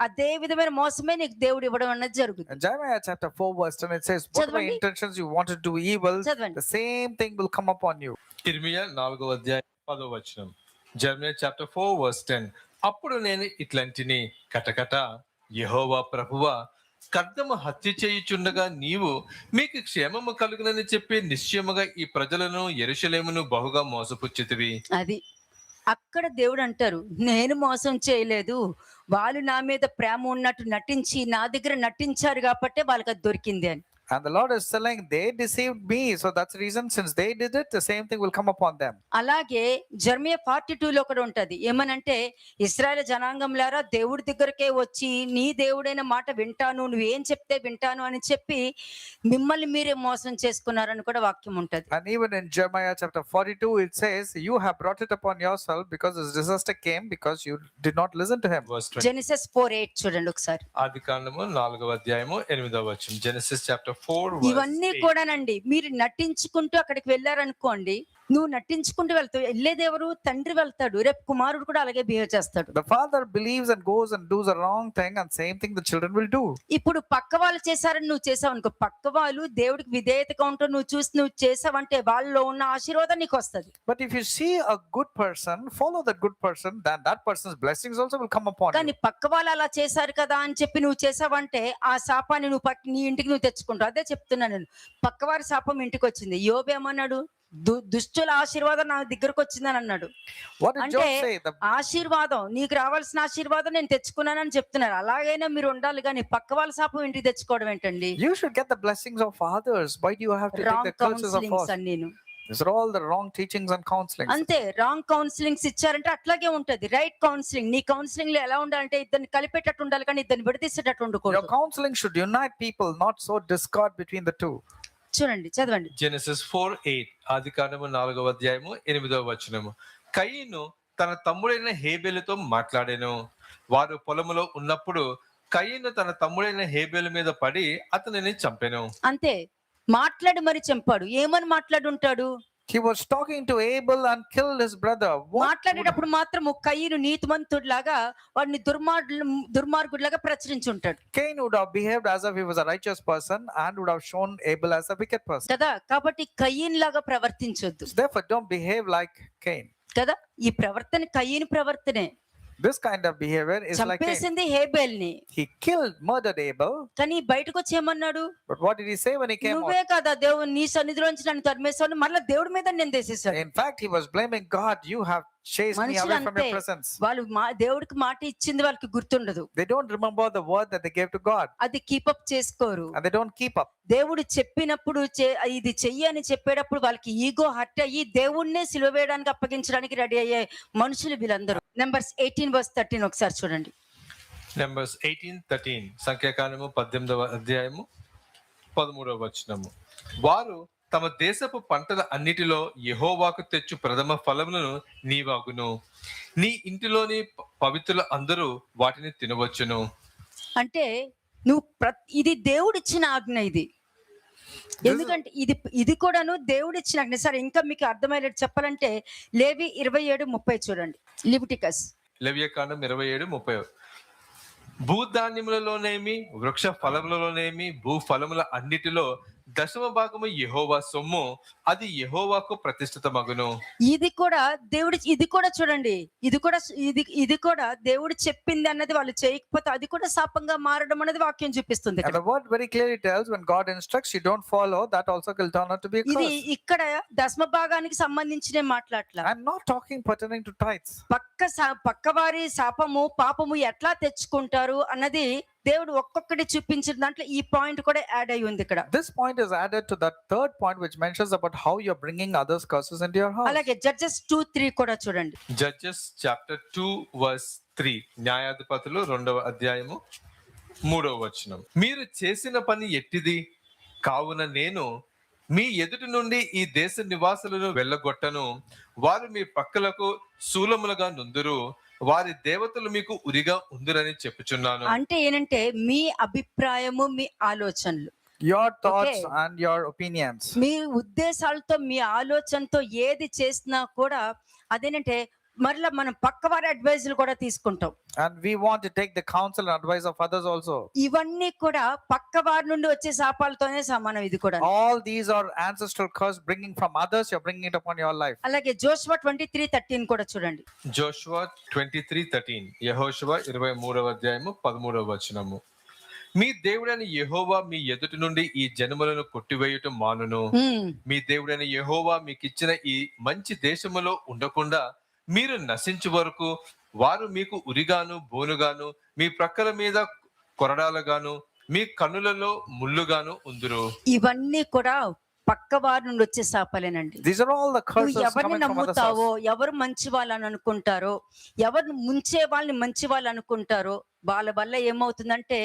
అదే విధమైన మోసమే నీకు దేవుడు ఇవ్వడం అన్నది జరుగుతుంది.
In Jeremiah chapter 4 verse 10 it says, whatever
చదవండి.
intentions you want to do evil,
చదవండి.
the same thing will come upon you.
ఇర్మియా 4వ అధ్యాయం 10వ వచనం. Jeremiah chapter 4 verse 10. అప్పుడు నేను ఇట్లాంటిని కటకట యెహోవా ప్రభువా కర్దము హత్య చేయుచుండగా నీవు మీకు క్షేమము కలుగునని చెప్పి నిశ్చయముగా ఈ ప్రజలను యెరూషలేమును బహుగా మోసపుచ్చితివి.
అది అక్కడ దేవుడు అంటారు, నేను మోసం చేయలేదు, వాళ్ళు నా మీద ప్రేమ ఉన్నట్టు నటించి నా దగ్గర నటించారు కాబట్టి వాళ్ళకి అది దొరికింది అని.
And the Lord is telling, they deceived me, so that's the reason, since they did it, the same thing will come upon them.
అలాగే జెర్మియా 42లో కూడా ఉంటది. ఏమనంటే, ఇశ్రాయేల్ జనాంగంలారా దేవుడి దగ్గరకే వచ్చి నీ దేవుడైన మాట వింటాను, నువ్వేం చెప్తే వింటాను అని చెప్పి మిమ్మల్ని మీరే మోసం చేసుకున్నారని కూడా వాక్యం ఉంటది.
And even in Jeremiah chapter 42 it says, you have brought it upon yourself because this disaster came because you did not listen to him.
Verse 20.
Genesis 4:8 చూడండి ఒకసారి.
ఆదికాండము 4వ అధ్యాయము 8వ వచనం. జెనసిస్ చాప్టర్ 4 verse
ఇవన్నీ
8.
కూడానండి మీరు నటించుకుంటూ అక్కడికి వెళ్ళారనుకోండి, నువ్వు నటించుకుంటూ వెళ్తావు, వెళ్ళేదెవరు? తండ్రి వెళ్తాడు, రేపు కుమారుడు కూడా అలాగే బిహేవ్ చేస్తాడు.
The father believes and goes and does the wrong thing, and same thing the children will do.
ఇప్పుడు పక్క వాళ్ళు చేశారని నువ్వు చేసావు అనుకో, పక్క వాళ్ళు దేవుడికి విధేయతగా ఉంటూ నువ్వు చూసి నువ్వు చేసావంటే వాళ్ళలో ఉన్న ఆశీర్వాదం నీకు వస్తుంది.
But if you see a good person, follow that good person, then that person's blessings also will come upon
కానీ
you.
పక్క వాళ్ళు అలా చేశారు కదా అని చెప్పి నువ్వు చేసావంటే ఆ శాపాన్ని నువ్వు నీ ఇంటికి నువ్వు తెచ్చుకుంటావు. అదే చెప్తున్నా నేను, పక్కవారి శాపం ఇంటికి వచ్చింది. యోబు ఏమన్నాడు? దుష్టుల ఆశీర్వాదం నా దగ్గరకు వచ్చిందని అన్నాడు.
What did
అంటే
Job say?
ఆశీర్వాదం, నీకు రావాల్సిన ఆశీర్వాదం నేను తెచ్చుకున్నానని చెప్తున్నారు. అలాగైనా మీరు ఉండాలి, కానీ పక్క వాళ్ళ శాపం ఇంటికి తెచ్చుకోవడం ఏంటండి?
You should get the blessings of others. Why do you have to take
wrong
the curses of
counsellings
others?
అన్ని.
These are all the wrong teachings and counselings.
అంతే, రాంగ్ కౌన్సిలింగ్స్ ఇచ్చారంటే అట్లాగే ఉంటది. రైట్ కౌన్సిలింగ్, నీ కౌన్సిలింగ్ లో ఎలా ఉండాలంటే ఇద్దరిని కలిపేటట్టు ఉండాలి, కానీ ఇద్దరిని విడదీసేటట్టు
Your
ఉండకూడదు.
counseling should unite people, not sow discord between the two.
చూడండి, చదవండి.
జెనసిస్ 4:8. ఆదికాండము 4వ అధ్యాయము 8వ వచనము. కయీను తన తమ్ముడైన హేబెలుతో మాట్లాడెను. వారు పొలములో ఉన్నప్పుడు కయీను తన తమ్ముడైన హేబెలు మీద పడి అతనిని చంపెను.
అంతే, మాట్లాడి మరి చంపాడు. ఏమని మాట్లాడుంటాడు?
He was talking to Abel and killed his brother.
మాట్లాడేటప్పుడు మాత్రం కయ్యను నీతిమంతుడిలాగా వాడిని దుర్మార్గుడిలాగా ప్రచురించి ఉంటాడు
Cain would have behaved as if he was a righteous person and would have shown Abel as a wicked person.
కదా. కాబట్టి కయ్యన్ లాగా ప్రవర్తించొద్దు
Therefore, don't behave like Cain.
కదా. ఈ ప్రవర్తన కయ్యని ప్రవర్తనే.
This kind of behavior is like Cain.
చంపేసింది హేబేల్ని,
He killed, murdered Abel.
కానీ బయటకు వచ్చి ఏమన్నాడు?
But what did he say when he came out?
నువ్వే కదా దేవుడు నీ సన్నిధిలోంచి నన్ను తరిమేశావు, మళ్ళీ దేవుడి మీద నేను దేశేశాడు.
In fact, he was blaming God. You have chased me
మనుషులు
away from
అంతే,
your presence.
వాళ్ళు దేవుడికి మాట ఇచ్చింది వాళ్ళకి గుర్తుండదు,
They don't remember the word that they gave to God,
అది కీపప్ చేసుకోరు.
and they don't keep up.
దేవుడు చెప్పినప్పుడు ఇది చెయ్యి అని చెప్పేటప్పుడు వాళ్ళకి ఈగో హర్ట్ అయ్యి దేవుణ్ణే సిలువ వేయడానికి అప్పగించడానికి రెడీ అయ్యే మనుషులు వీళ్ళందరూ. Numbers 18:13 ఒకసారి చూడండి.
Numbers 18:13. సంఖ్యాకాండము 18వ అధ్యాయము 13వ వచనము. వారు తమ దేశపు పంటల అన్నిటిలో యెహోవాకు తెచ్చు ప్రథమ ఫలములను నీవాగును. నీ ఇంటిలోని పవిత్రులు అందరూ వాటిని తినవచ్చును.
అంటే నువ్వు ఇది దేవుడిచ్చిన ఆజ్ఞ. ఇది ఎందుకంటే ఇది కూడాను దేవుడు ఇచ్చిన సరే ఇంకా మీకు అర్థమయ్యేటట్టు చెప్పాలంటే లేవి 27:30 చూడండి. లివిటికస్
లెవియకాండం 27:30. భూధాన్యములలోనేమి వృక్ష ఫలములలోనేమి భూ ఫలముల అన్నిటిలో దశమ భాగము యెహోవా సొమ్ము, అది యెహోవాకు ప్రతిష్ఠిత మగును.
ఇది కూడా చూడండి, ఇది కూడా దేవుడు చెప్పింది అన్నది వాళ్ళు చేయకపోతే అది కూడా శాపంగా మారడం అనేది వాక్యం చూపిస్తుంది.
And the word very clearly tells when God instructs, you don't follow, that also will turn out to be a
ఇది
curse.
ఇక్కడ దశమ భాగానికి సంబంధించిన మాట్లాడలా.
I'm not talking pertaining to tithes.
పక్కవారి శాపము పాపము ఎట్లా తెచ్చుకుంటారు అన్నది దేవుడు ఒక్కొక్కటి చూపించిన దాంట్లో ఈ పాయింట్ కూడా యాడ్ అయి ఉంది ఇక్కడ.
This point is added to that third point which mentions about how you're bringing others' curses into your house.
అలాగే జడ్జెస్ 2:3 కూడా చూడండి.
జడ్జెస్ చాప్టర్ 2:3, న్యాయాధిపతులు 2వ అధ్యాయము 3వ వచనం. మీరు చేసిన పని ఎట్టిది, కావున నేను మీ ఎదుటి నుండి ఈ దేశ నివాసులను వెళ్ళగొట్టను, వారు మీ పక్కలకు శూలములుగా నుందురు, వారి దేవతలు మీకు ఉరిగా ఉందురని చెప్పుచున్నాను.
అంటే ఏంటంటే మీ అభిప్రాయము, మీ ఆలోచనలు,
Your thoughts
Okay.
and your opinions.
మీ ఉద్దేశాలతో మీ ఆలోచనతో ఏది చేసినా కూడా అదేంటంటే మరలా మనం పక్కవారి అడ్వైజులు కూడా తీసుకుంటాం.
And we want to take the counsel and advice of others also.
ఇవన్నీ కూడా పక్కవారి నుండి వచ్చే శాపాలతోనే సమానం. ఇది కూడా
All these are ancestral curse bringing from others, you're bringing it upon your life.
అలాగే జోషువ 23:13 కూడా చూడండి.
జోషువ 23:13, యెహోషువ 23వ అధ్యాయము 13వ వచనము. మీ దేవుడైన యెహోవా మీ ఎదుటి నుండి ఈ జనములను కొట్టివేయుట మానును. మీ దేవుడైన యెహోవా మీకిచ్చిన ఈ మంచి దేశములో ఉండకుండా మీరు నశించు వరకు వారు మీకు ఉరిగాను బోనుగాను మీ ప్రక్కల మీద కొరడాలుగాను మీ కన్నులలో ముళ్ళుగాను ఉందురు.
ఇవన్నీ కూడా పక్కవారి నుండి వచ్చే శాపాలేనండి.
These are all the curses
నువ్వు ఎవరిని
coming from others.
నమ్ముతావో, ఎవరు మంచి వాళ్ళని అనుకుంటారో, ఎవరిని ముంచే వాళ్ళని మంచి వాళ్ళు అనుకుంటారో వాళ్ళ వల్ల ఏమవుతుందంటే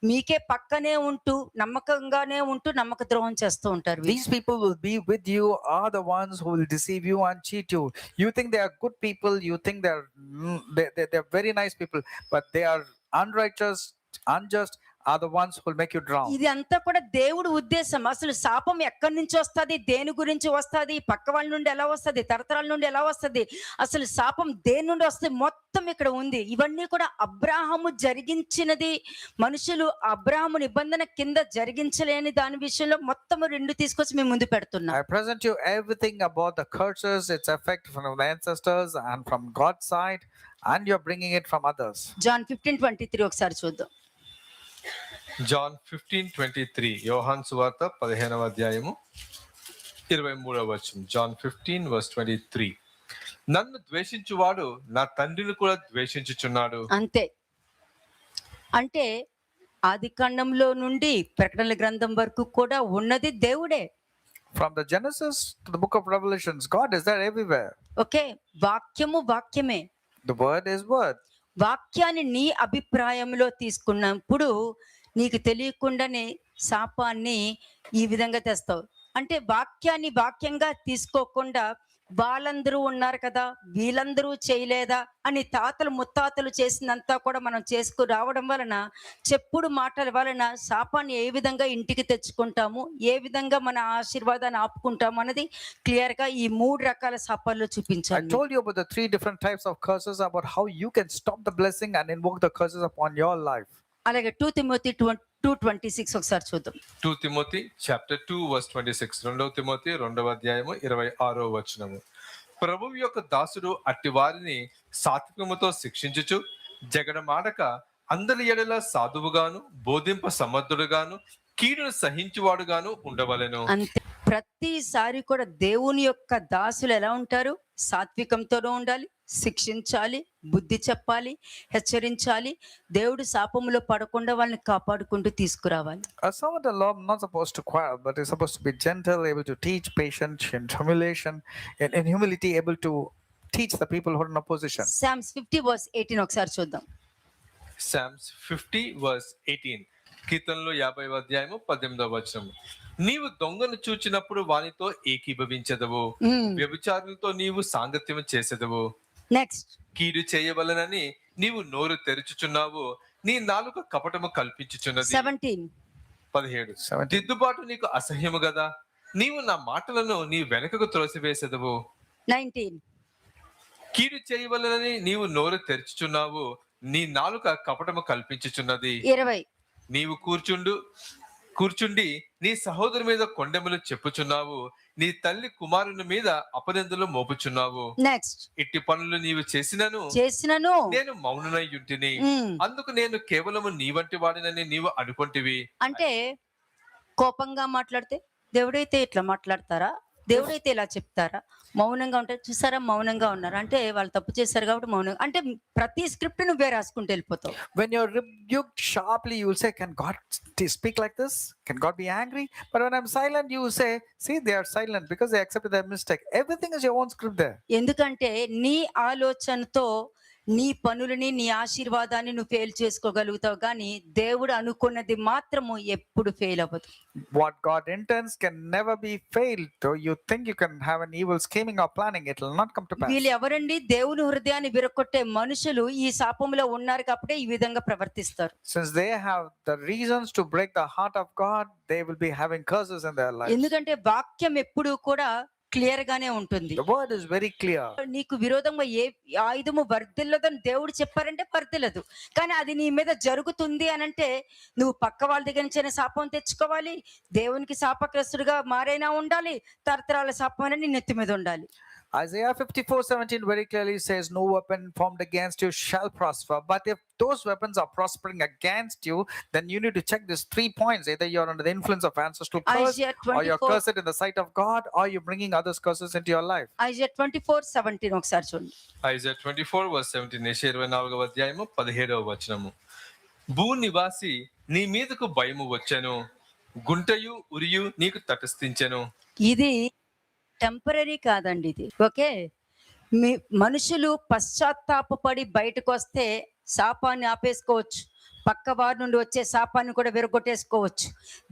మీకే పక్కనే ఉంటూ నమ్మకంగానే ఉంటూ నమ్మక ద్రోహం చేస్తూ ఉంటారు.
These people will be with you, are the ones who will deceive you and cheat you. You think they are good people, you think they're very nice people, but they are unrighteous, unjust, are the ones who will make you drown.
ఇది అంతా కూడా దేవుడు ఉద్దేశం. అసలు శాపం ఎక్కడి నుంచి వస్తది, దేని గురించి వస్తది, పక్క వాళ్ళ నుండి ఎలా వస్తది, తరతరాల నుండి ఎలా వస్తది, అసలు శాపం దేని నుండి వస్తుంది మొత్తం ఇక్కడ ఉంది. ఇవన్నీ కూడా అబ్రాహాము జరిగించినది. మనుషులు అబ్రాహాము నిబంధన కింద జరిగించలేని దాని విషయంలో మొత్తం 2 తీసుకొచ్చి మేము ముందు పెడుతున్నాం.
I present you everything about the curses, its effect from the ancestors and from God's side, and you're bringing it from others.
John 15:23 ఒకసారి చూద్దాం.
జాన్ 15:23, యోహాను సువార్త 15వ అధ్యాయము 23వ వచనం. జాన్ 15:23, నన్ను ద్వేషించువాడు నా తండ్రిని కూడా ద్వేషించుచున్నాడు.
అంతే. అంటే ఆదికాండంలో నుండి ప్రకటనల గ్రంథం వరకు కూడా ఉన్నది దేవుడే.
From the Genesis to the book of Revelations, God is there everywhere.
Okay, వాక్యమే.
The word is word.
వాక్యాన్ని నీ అభిప్రాయంలో తీసుకున్నప్పుడు నీకు తెలియకుండానే శాపాన్ని ఈ విధంగా తెస్తావు. అంటే వాక్యాన్ని వాక్యంగా తీసుకోకుండా వాళ్ళందరూ ఉన్నారు కదా, వీళ్ళందరూ చేయలేదా అని తాతలు ముత్తాతలు చేసినంతా కూడా మనం చేసుకు రావడం వలన, చెప్పుడు మాటల వలన శాపాన్ని ఏ విధంగా ఇంటికి తెచ్చుకుంటాము, ఏ విధంగా మన ఆశీర్వాదాన్ని ఆపుకుంటాము అన్నది క్లియర్ గా ఈ 3 రకాల శాపాల్లో
I
చూపించాలి.
told you about the 3 different types of curses, about how you can stop the blessing and invoke the curses upon your life.
అలాగే 2 తిమోతి 2:26 ఒకసారి చూద్దాం.
2 తిమోతి చాప్టర్ 2:26, 2వ తిమోతి 2వ అధ్యాయము 26వ వచనము. ప్రభువు యొక్క దాసుడు అట్టి వారిని సాత్వికముతో శిక్షించుచు జగడమాడక అందరి ఎడల సాధువుగాను బోధింప సమర్థుడుగాను కీడును సహించువాడుగాను ఉండవలెను.
అంతే. ప్రతిసారి కూడా దేవుని యొక్క దాసులు ఎలా ఉంటారు? సాత్వికంతోనూ ఉండాలి, శిక్షించాలి, బుద్ధి చెప్పాలి, హెచ్చరించాలి, దేవుడు శాపములో పడకుండా వాళ్ళని కాపాడుకుంటూ తీసుకురావాలి.
A servant of the Lord not supposed to quarrel, but is supposed to be gentle, able to teach, patient, in humiliation, in humility, able to teach the people who are in opposition.
Psalms 50:18 ఒకసారి చూద్దాం.
Psalms 50:18, కీర్తనలు 50వ అధ్యాయము 18వ వచనం. నీవు దొంగను చూచినప్పుడు వానితో ఏకీభవించదవు, వ్యభిచారులతో నీవు సాంగత్యం చేసెదవు.
నెక్స్ట్,
కీడు చేయవలనని నీవు నోరు తెరుచుచున్నావు, నీ నాలుక కపటము కల్పించుచున్నది.
17
17
17.
దిద్దుబాటు నీకు అసహ్యము గదా, నీవు నా మాటలను నీ వెనుకకు త్రోసివేసెదవు.
19.
కీడు చేయవలనని నీవు నోరు తెరుచుచున్నావు, నీ నాలుక కపటము కల్పించుచున్నది.
20.
నీవు కూర్చుండి నీ సహోదరు మీద కొండెములు చెప్పుచున్నావు, నీ తల్లి కుమారుని మీద అపనిందలు మోపుచున్నావు.
నెక్స్ట్.
ఇట్టి పనులు నీవు చేసినను నేను మౌననై యుంటిని, అందుకు నేను కేవలము నీ వంటి వాడినని నీవు అనుకొంటివి.
అంటే కోపంగా మాట్లాడితే దేవుడైతే ఇట్లా మాట్లాడతారా, దేవుడైతే ఇలా చెప్తారా, మౌనంగా ఉంటారు చూసారా, మౌనంగా ఉన్నారు అంటే వాళ్ళు తప్పు చేశారు కాబట్టి మౌనంగా, అంటే ప్రతి స్క్రిప్ట్ నువ్వే రాసుకుంటూ వెళ్ళిపోతావు.
When you're rebuked sharply, you will say, can God speak like this? Can God be angry? But when I'm silent, you will say, see, they are silent because they accepted their mistake. Everything is your own script there.
ఎందుకంటే నీ ఆలోచనతో నీ పనులని, నీ ఆశీర్వాదాన్ని నువ్వు ఫెయిల్ చేసుకోగలుగుతావు, కానీ దేవుడు అనుకున్నది మాత్రము ఎప్పుడు ఫెయిల్ అవ్వదు.
What God intends can never be failed. Though you think you can have an evil scheming or planning, it will not come to pass.
వీళ్ళు ఎవరండి? దేవుని హృదయాన్ని విరగొట్టే మనుషులు ఈ శాపంలో ఉన్నారు కాబట్టి ఈ విధంగా ప్రవర్తిస్తారు.
Since they have the reasons to break the heart of God, they will be having curses in their lives.
ఎందుకంటే వాక్యం ఎప్పుడు కూడా క్లియర్ గానే ఉంటుంది.
The word is very clear.
నీకు విరోధంగా ఏ ఆయుధము వర్ధిల్లదని దేవుడు చెప్పారంటే వర్ధిల్లదు, కానీ అది నీ మీద జరుగుతుంది అని అంటే నువ్వు పక్క వాళ్ళ దగ్గర నుంచి శాపం తెచ్చుకోవాలి, దేవునికి శాపగ్రస్తుడిగా మారైనా ఉండాలి, తరతరాల శాపం అనేది నీ నెత్తి మీద ఉండాలి.
Isaiah 54:17 very clearly says, no weapon formed against you shall prosper. But if those weapons are prospering against you, then you need to check these 3 points. Either you're under the influence of ancestral curse,
Isaiah
or you're
24.
cursed in the sight of God, or you're bringing others' curses into your life.
Isaiah 24:17 ఒకసారి చూడండి.
Isaiah 24:17, యెషయా 24వ అధ్యాయము 17వ వచనము. భూనివాసి నీ మీదకు భయము వచ్చెను, గుంటయు ఉరియు నీకు తటస్థించెను.
ఇది టెంపరీ కాదండి, ఇది ఓకే. మనుషులు పశ్చాత్తాపడి బయటకు వస్తే శాపాన్ని ఆపేసుకోవచ్చు, పక్క వారి నుండి వచ్చే శాపాన్ని కూడా విరగొట్టేసుకోవచ్చు.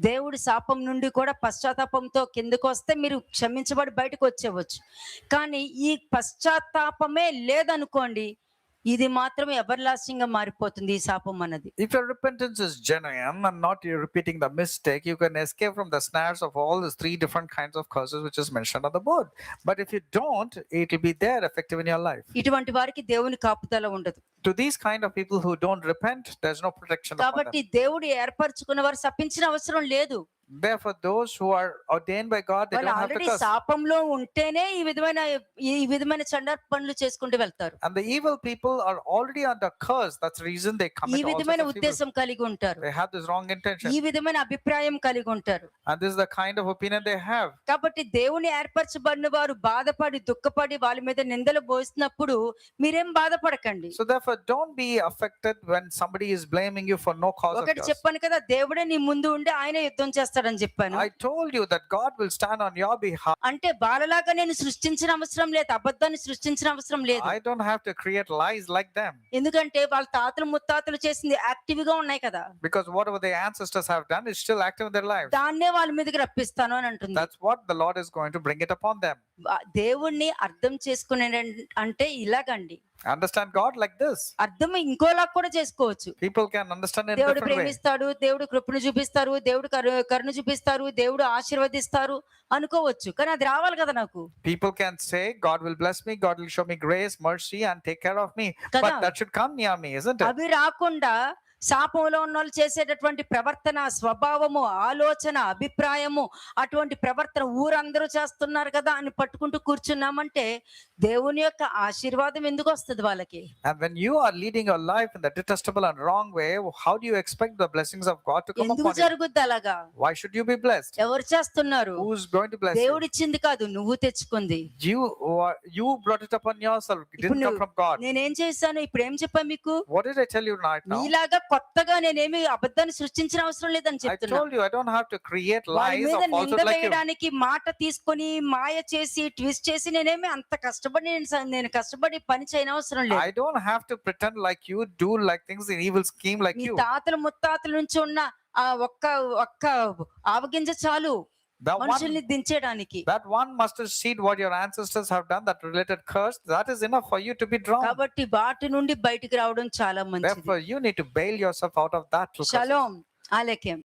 దేవుడి శాపం నుండి కూడా పశ్చాత్తాపంతో కిందకు వస్తే మీరు క్షమించబడి బయటకు వచ్చేవచ్చు. కానీ ఈ పశ్చాత్తాపమే లేదనుకోండి, ఇది మాత్రం ఎవర్లాస్టింగ్ గా మారిపోతుంది ఈ శాపం అన్నది.
If your repentance is genuine and not you're repeating the mistake, you can escape from the snares of all these 3 different kinds of curses which is mentioned on the board. But if you don't, it will be there effective in your life.
ఇటువంటి వారికి దేవుని కాపుదల ఉండదు.
To these kind of people who don't repent, there's no protection upon them.
కాబట్టి దేవుడు ఏర్పరచుకున్న వారు శపించిన అవసరం లేదు.
Therefore, those who are ordained by God, they
వాళ్ళు
don't have to
already
curse.
శాపంలో ఉంటేనే ఈ విధమైన చండ పనులు చేసుకుంటూ వెళ్తారు.
And the evil people are already under curse. That's the reason they
ఈ
commit all
విధమైన
sorts of evil.
ఉద్దేశం కలిగి ఉంటారు,
They have this wrong intention.
ఈ విధమైన అభిప్రాయం కలిగి ఉంటారు.
And this is the kind of opinion they have.
కాబట్టి దేవుని ఏర్పరచబడిన వారు బాధపడి దుఃఖపడి వాళ్ళ మీద నిందలు పోసినప్పుడు మీరేం బాధపడకండి.
So therefore, don't be affected when somebody is blaming you for no cause of
ఒకటి
yours.
చెప్పాను కదా, దేవుడే నీ ముందు ఉండి ఆయన యుద్ధం చేస్తాడని చెప్పాను.
I told you that God will stand on your behalf.
అంటే బాలలాగా నేను సృష్టించిన అవసరం లేదు, అబద్ధాన్ని సృష్టించిన అవసరం లేదు.
I don't have to create lies like them.
ఎందుకంటే వాళ్ళ తాతలు ముత్తాతలు చేసింది యాక్టివ్ గా ఉన్నాయి కదా,
Because whatever their ancestors have done is still active in their lives.
దాన్నే వాళ్ళ మీదకి రప్పిస్తాను అని అంటుంది.
That's what the Lord is going to bring it upon them.
దేవుణ్ణి అర్థం చేసుకునే అంటే ఇలాగండి,
Understand God like this.
అర్థం ఇంకోలా కూడా చేసుకోవచ్చు.
People can understand in
దేవుడు
different ways.
ప్రేమిస్తాడు, దేవుడు కృపను చూపిస్తారు, దేవుడు కరుణ చూపిస్తారు, దేవుడు ఆశీర్వదిస్తారు అనుకోవచ్చు, కానీ అది రావాలి కదా నాకు.
People can say God will bless me, God will show me grace, mercy and take care of me.
Kada.
But that should come near me, isn't it?
అవి రాకుండా శాపంలో ఉన్న వాళ్ళు చేసేటటువంటి ప్రవర్తన, స్వభావము, ఆలోచన, అభిప్రాయము, అటువంటి ప్రవర్తన ఊరందరూ చేస్తున్నారు కదా అని పట్టుకుంటూ కూర్చున్నామంటే దేవుని యొక్క ఆశీర్వాదం ఎందుకు వస్తుంది వాళ్ళకి?
And when you are leading your life in the detestable and wrong way, how do you expect the blessings of God to come
ఎందుకు
upon you?
జరుగుద్ది అలాగా?
Why should you be blessed?
ఎవరు చేస్తున్నారు?
Who's going to bless you?
దేవుడు ఇచ్చింది కాదు, నువ్వు తెచ్చుకుంది.
You brought it upon yourself. It didn't come from God.
నేనేం చేశాను ఇప్పుడు? ఏం చెప్పా మీకు?
What did I tell you right now?
నీలాగా కొత్తగా నేనేమి అబద్ధాన్ని సృష్టించిన అవసరం లేదని
I
చెప్తున్నా.
told you I don't have to create
వాళ్ళ
lies
మీద
or
నింద
falsehood like you.
వేయడానికి మాట తీసుకొని మాయ చేసి ట్విస్ట్ చేసి నేనేమి అంత కష్టపడి నేను కష్టపడి పని చేయని అవసరం లేదు.
I don't have to pretend like you, do like things in evil scheme like
నీ
you.
తాతల ముత్తాతల నుంచి ఉన్న ఆ ఒక్క ఆవగింజ చాలు మనుషుల్ని దించేయడానికి.
That one mustard seed what your ancestors have done, that related curse, that is enough for you to be drawn.
కాబట్టి వాటి నుండి బయటికి రావడం చాలా మంచిది.
Therefore, you need to bail yourself out of that.
షలోమ్ ఆలెకెం.